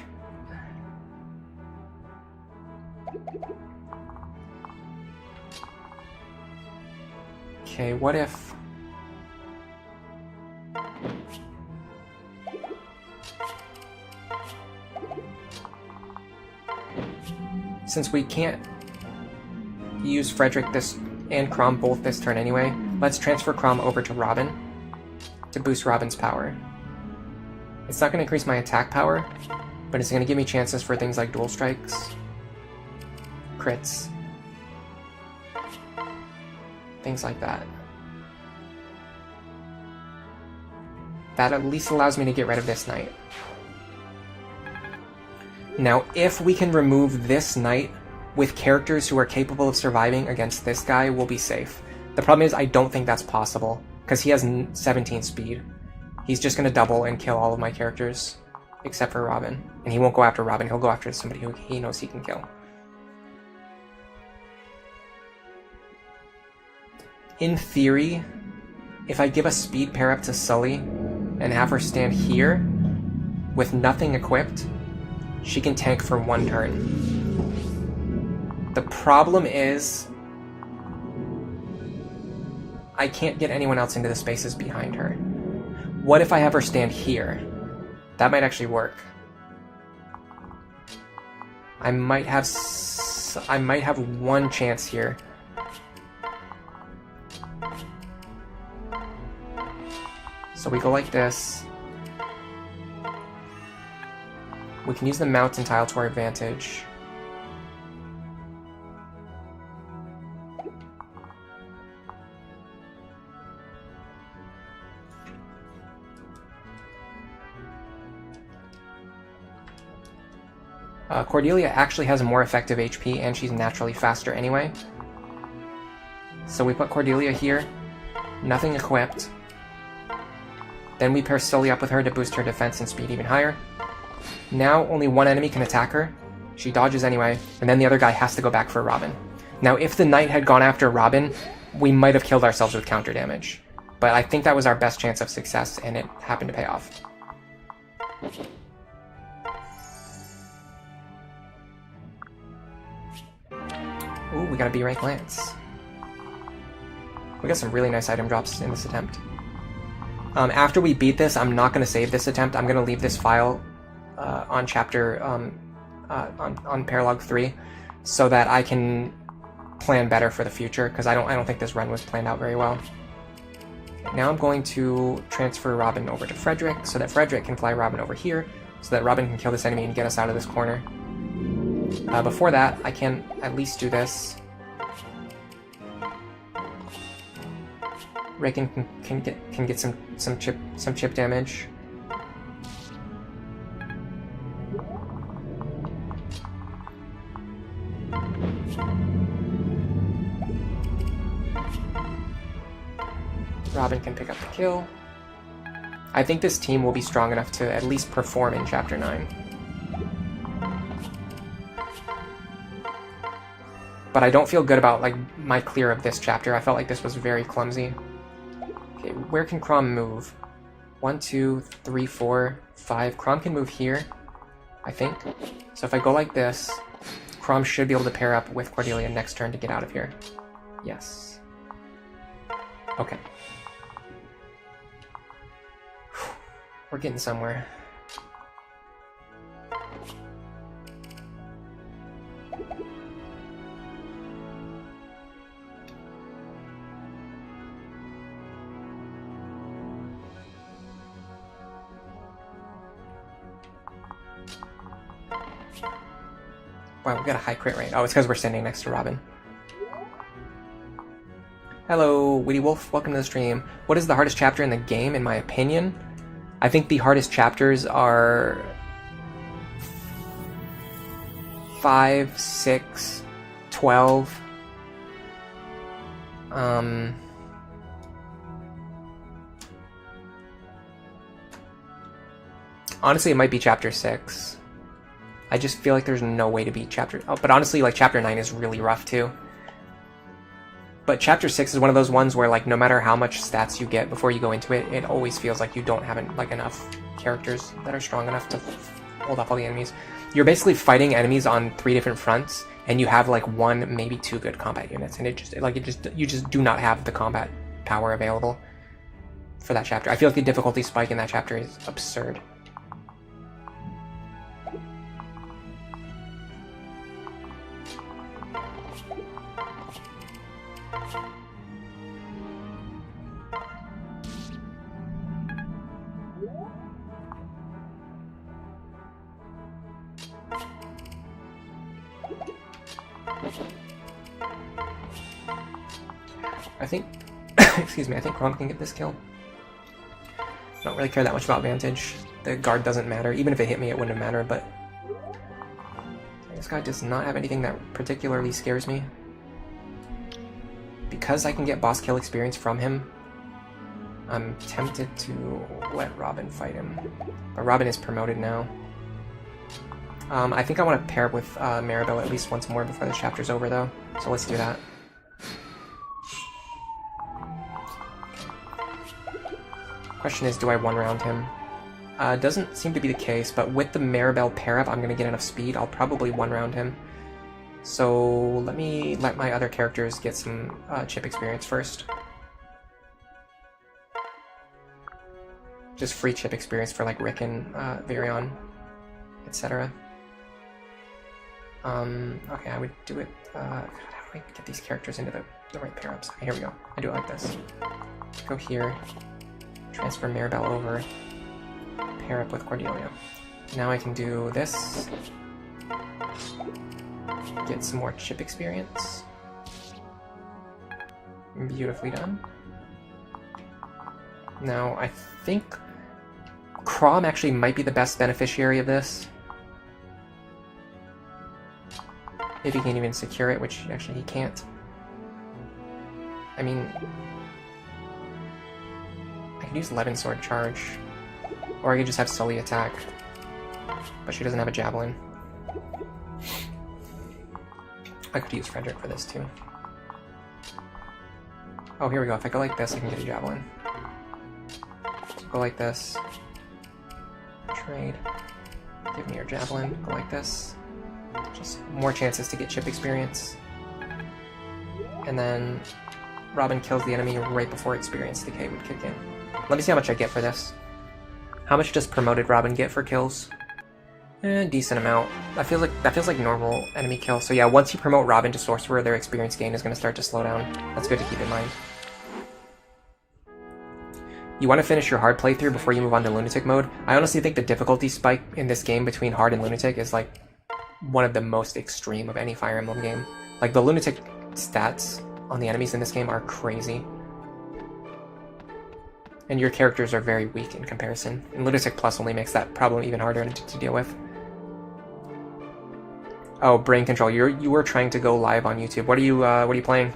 Okay, what if... Since we can't use Frederick this and Crom both this turn anyway, let's transfer Crom over to Robin to boost Robin's power. It's not going to increase my attack power, but it's going to give me chances for things like dual strikes, crits, things like that. That at least allows me to get rid of this knight. Now, if we can remove this knight with characters who are capable of surviving against this guy, we'll be safe. The problem is I don't think that's possible, because he has 17 speed. He's just going to double and kill all of my characters, except for Robin. And he won't go after Robin, he'll go after somebody who he knows he can kill. In theory, if I give a speed pair up to Sully and have her stand here with nothing equipped, she can tank for 1 turn. The problem is I can't get anyone else into the spaces behind her. What if I have her stand here? That might actually work. I might have one chance here. So we go like this. We can use the mountain tile to our advantage. Cordelia actually has more effective HP, and she's naturally faster anyway. So we put Cordelia here, nothing equipped. Then we pair slowly up with her to boost her defense and speed even higher. Now only one enemy can attack her. She dodges anyway, and then the other guy has to go back for Robin. Now if the knight had gone after Robin, we might have killed ourselves with counter damage. But I think that was our best chance of success, and it happened to pay off. Ooh, we got a B-rank lance. We got some really nice item drops in this attempt. After we beat this, I'm not going to save this attempt. I'm going to leave this file on chapter on Paralog 3, so that I can plan better for the future, because I don't think this run was planned out very well. Okay, now I'm going to transfer Robin over to Frederick, so that Frederick can fly Robin over here, so that Robin can kill this enemy and get us out of this corner. Before that, I can at least do this. Rickon can get some chip damage. Robin can pick up the kill. I think this team will be strong enough to at least perform in Chapter 9. But I don't feel good about like my clear of this chapter. I felt like this was very clumsy. Okay, where can Crom move? 1, 2, 3, 4, 5. Crom can move here, I think. So if I go like this, Crom should be able to pair up with Cordelia next turn to get out of here. Yes. Okay. We're getting somewhere. Wow, we got a high crit rate. Oh, it's because we're standing next to Robin. Hello, Witty Wolf. Welcome to the stream. What is the hardest chapter in the game, in my opinion? I think the hardest chapters are 5, 6, 12. Honestly, it might be chapter 6. I just feel like there's no way to beat chapter... Oh, but honestly, like, chapter 9 is really rough, too. But chapter 6 is one of those ones where, like, no matter how much stats you get before you go into it, it always feels like you don't have, like, enough characters that are strong enough to hold off all the enemies. You're basically fighting enemies on 3 different fronts, and you have, like, 1, maybe 2 good combat units, and you just do not have the combat power available for that chapter. I feel like the difficulty spike in that chapter is absurd. I think, excuse me, I think Crom can get this kill. I don't really care that much about Vantage. The guard doesn't matter. Even if it hit me, it wouldn't have mattered, but this guy does not have anything that particularly scares me. Because I can get boss kill experience from him, I'm tempted to let Robin fight him. But Robin is promoted now. I think I want to pair up with Maribel at least once more before the chapter's over, though. So let's do that. Question is, do I one-round him? Doesn't seem to be the case, but with the Maribel pair-up, I'm going to get enough speed. I'll probably one-round him. So let me let my other characters get some chip experience first. Just free chip experience for like Rickon, Virion, etc. Okay, I would do it. God, how do I get these characters into the right pair-ups? Okay, here we go. I do it like this. Go here. Transfer Maribel over, pair up with Cordelia. Now I can do this, get some more chip experience. Beautifully done. Now I think Crom actually might be the best beneficiary of this. If he can't even secure it, which actually he can't. I mean... I could use Levin Sword charge. Or I could just have Sully attack. But she doesn't have a Javelin. I could use Frederick for this too. Oh, here we go. If I go like this, I can get a Javelin. So go like this. Trade. Give me your Javelin. Go like this. Just more chances to get chip experience. And then Robin kills the enemy right before experience decay would kick in. Let me see how much I get for this. How much does promoted Robin get for kills? Decent amount. That feels like normal enemy kill. So yeah, once you promote Robin to Sorcerer, their experience gain is going to start to slow down. That's good to keep in mind. You want to finish your hard playthrough before you move on to Lunatic mode. I honestly think the difficulty spike in this game between hard and Lunatic is like one of the most extreme of any Fire Emblem game. Like the Lunatic stats on the enemies in this game are crazy. And your characters are very weak in comparison. And Lunatic Plus only makes that problem even harder to deal with. Oh, brain control. You were trying to go live on YouTube. What are you playing?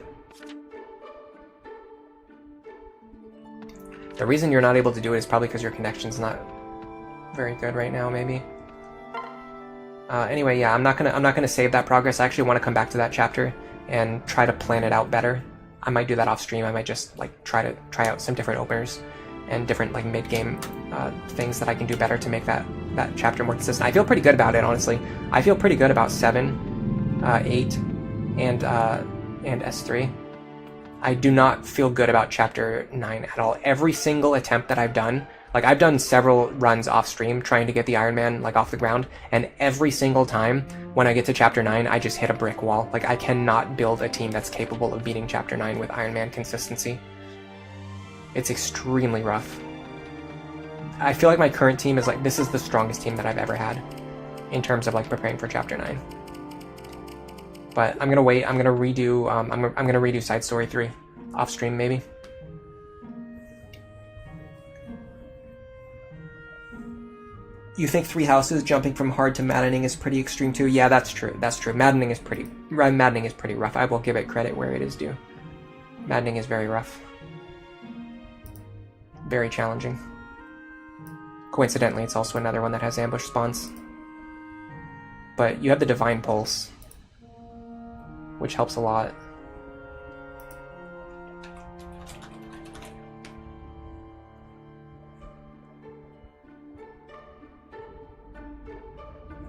The reason you're not able to do it is probably because your connection's not very good right now, maybe. Anyway, yeah, I'm not gonna save that progress. I actually want to come back to that chapter and try to plan it out better. I might do that off stream. I might just like try out some different openers and different like mid-game things that I can do better to make that chapter more consistent. I feel pretty good about it, honestly. I feel pretty good about 7, 8, and S3. I do not feel good about chapter 9 at all. Every single attempt that I've done, like I've done several runs off stream trying to get the Iron Man like off the ground, and every single time when I get to chapter 9, I just hit a brick wall. Like I cannot build a team that's capable of beating chapter 9 with Iron Man consistency. It's extremely rough. I feel like my current team is like, this is the strongest team that I've ever had in terms of like preparing for chapter 9. But I'm gonna wait. I'm gonna redo. I'm gonna redo Side Story 3 off stream maybe. You think 3 houses jumping from hard to maddening is pretty extreme too? Yeah, that's true. That's true. Maddening is pretty rough. I will give it credit where it is due. Maddening is very rough. Very challenging. Coincidentally, it's also another one that has ambush spawns. But you have the Divine Pulse, which helps a lot.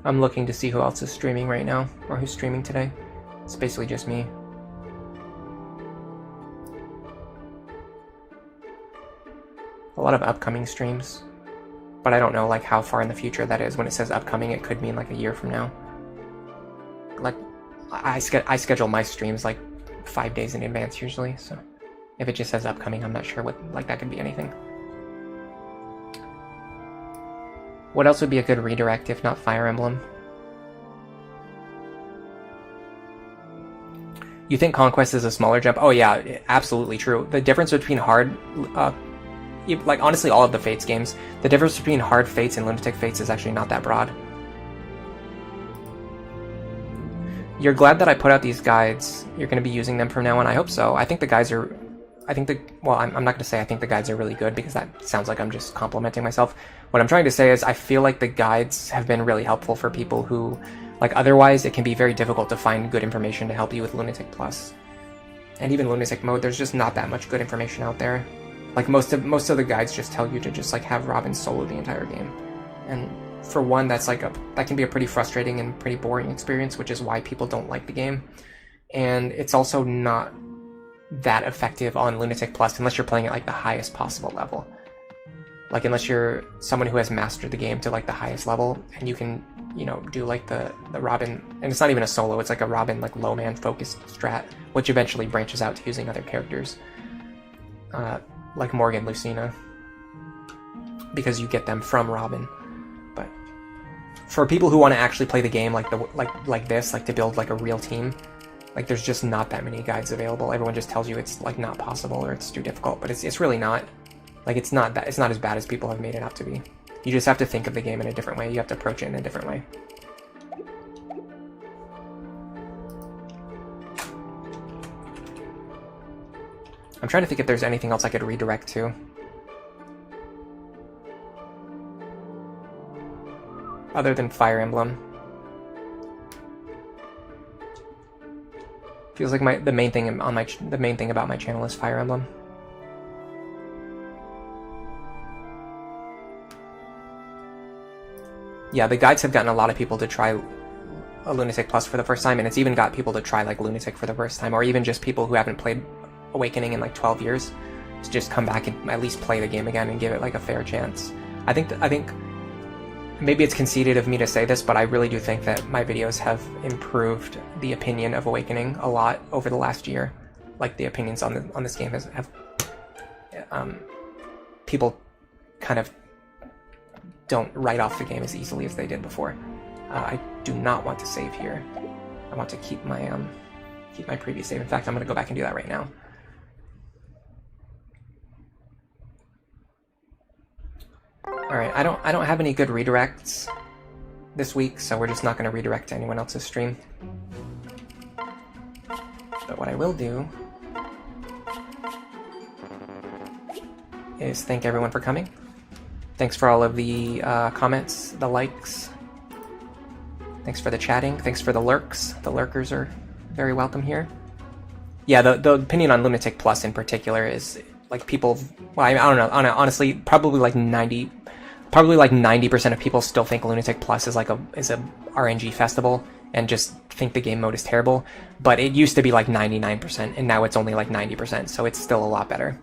I'm looking to see who else is streaming right now, or who's streaming today. It's basically just me. A lot of upcoming streams, but I don't know like how far in the future that is. When it says upcoming, it could mean like a year from now. Like, I schedule my streams like 5 days in advance usually, so if it just says upcoming, I'm not sure what, like that could be anything. What else would be a good redirect if not Fire Emblem? You think Conquest is a smaller jump? Oh yeah, absolutely true. The difference between hard, like honestly all of the Fates games, the difference between hard Fates and Lunatic Fates is actually not that broad. You're glad that I put out these guides. You're going to be using them from now on. I hope so. I think the guides are... well, I'm not going to say I think the guides are really good because that sounds like I'm just complimenting myself. What I'm trying to say is I feel like the guides have been really helpful for people who... Like, otherwise it can be very difficult to find good information to help you with Lunatic Plus. And even Lunatic mode, there's just not that much good information out there. Like, most of the guides just tell you to just, like, have Robin solo the entire game. And... for one, that can be a pretty frustrating and pretty boring experience, which is why people don't like the game. And it's also not that effective on Lunatic Plus unless you're playing at like the highest possible level. Like unless you're someone who has mastered the game to like the highest level and you can, you know, do like the Robin, and it's not even a solo, it's like a Robin like low man focused strat, which eventually branches out to using other characters. Like Morgan, Lucina. Because you get them from Robin. For people who want to actually play the game like this, like to build like a real team, like there's just not that many guides available. Everyone just tells you it's like not possible or it's too difficult, but it's really not. Like it's not as bad as people have made it out to be. You just have to think of the game in a different way. You have to approach it in a different way. I'm trying to think if there's anything else I could redirect to. other than Fire Emblem. Feels like the main thing about my channel is Fire Emblem. Yeah, the guides have gotten a lot of people to try a Lunatic Plus for the first time, and it's even got people to try like Lunatic for the first time, or even just people who haven't played Awakening in like 12 years to just come back and at least play the game again and give it like a fair chance. I think maybe it's conceited of me to say this, but I really do think that my videos have improved the opinion of Awakening a lot over the last year. Like the opinions on this game have people kind of don't write off the game as easily as they did before. I do not want to save here. I want to keep my previous save. In fact, I'm going to go back and do that right now. All right, I don't have any good redirects this week, so we're just not going to redirect to anyone else's stream. But what I will do is thank everyone for coming. Thanks for all of the comments, the likes. Thanks for the chatting. Thanks for the lurks. The lurkers are very welcome here. Yeah, the opinion on Lunatic Plus in particular is like people. Well, I don't know. Honestly, probably like 90% of people still think Lunatic Plus is like a RNG festival and just think the game mode is terrible. But it used to be like 99%, and now it's only like 90%, so it's still a lot better.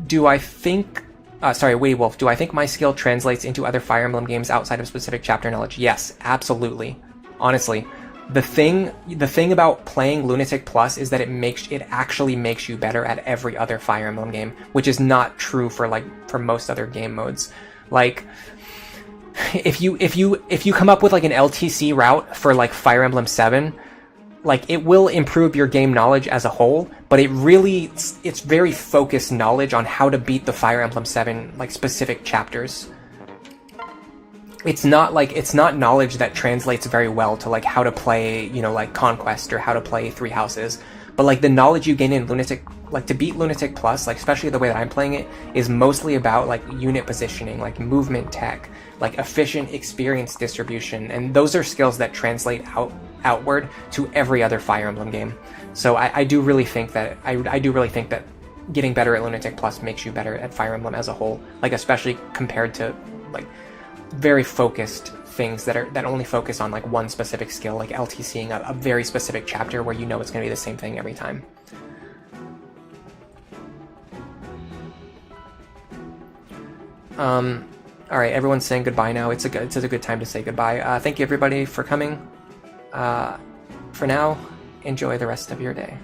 Do I think? Sorry, Witty Wolf. Do I think my skill translates into other Fire Emblem games outside of specific chapter knowledge? Yes, absolutely. Honestly, the thing about playing Lunatic Plus is that it actually makes you better at every other Fire Emblem game, which is not true for most other game modes. Like, if you come up with like an LTC route for like Fire Emblem 7, like it will improve your game knowledge as a whole, but it's very focused knowledge on how to beat the Fire Emblem 7 like specific chapters. It's not knowledge that translates very well to like how to play, you know, like Conquest or how to play Three Houses. But like the knowledge you gain in Lunatic, like to beat Lunatic Plus, like especially the way that I'm playing it, is mostly about like unit positioning, like movement tech, like efficient experience distribution, and those are skills that translate outward to every other Fire Emblem game. So I do really think that getting better at Lunatic Plus makes you better at Fire Emblem as a whole, like especially compared to like very focused things that only focus on like one specific skill, like LTCing a very specific chapter where you know it's going to be the same thing every time. All right, everyone's saying goodbye now. It's a good time to say goodbye. Thank you everybody for coming. For now, enjoy the rest of your day.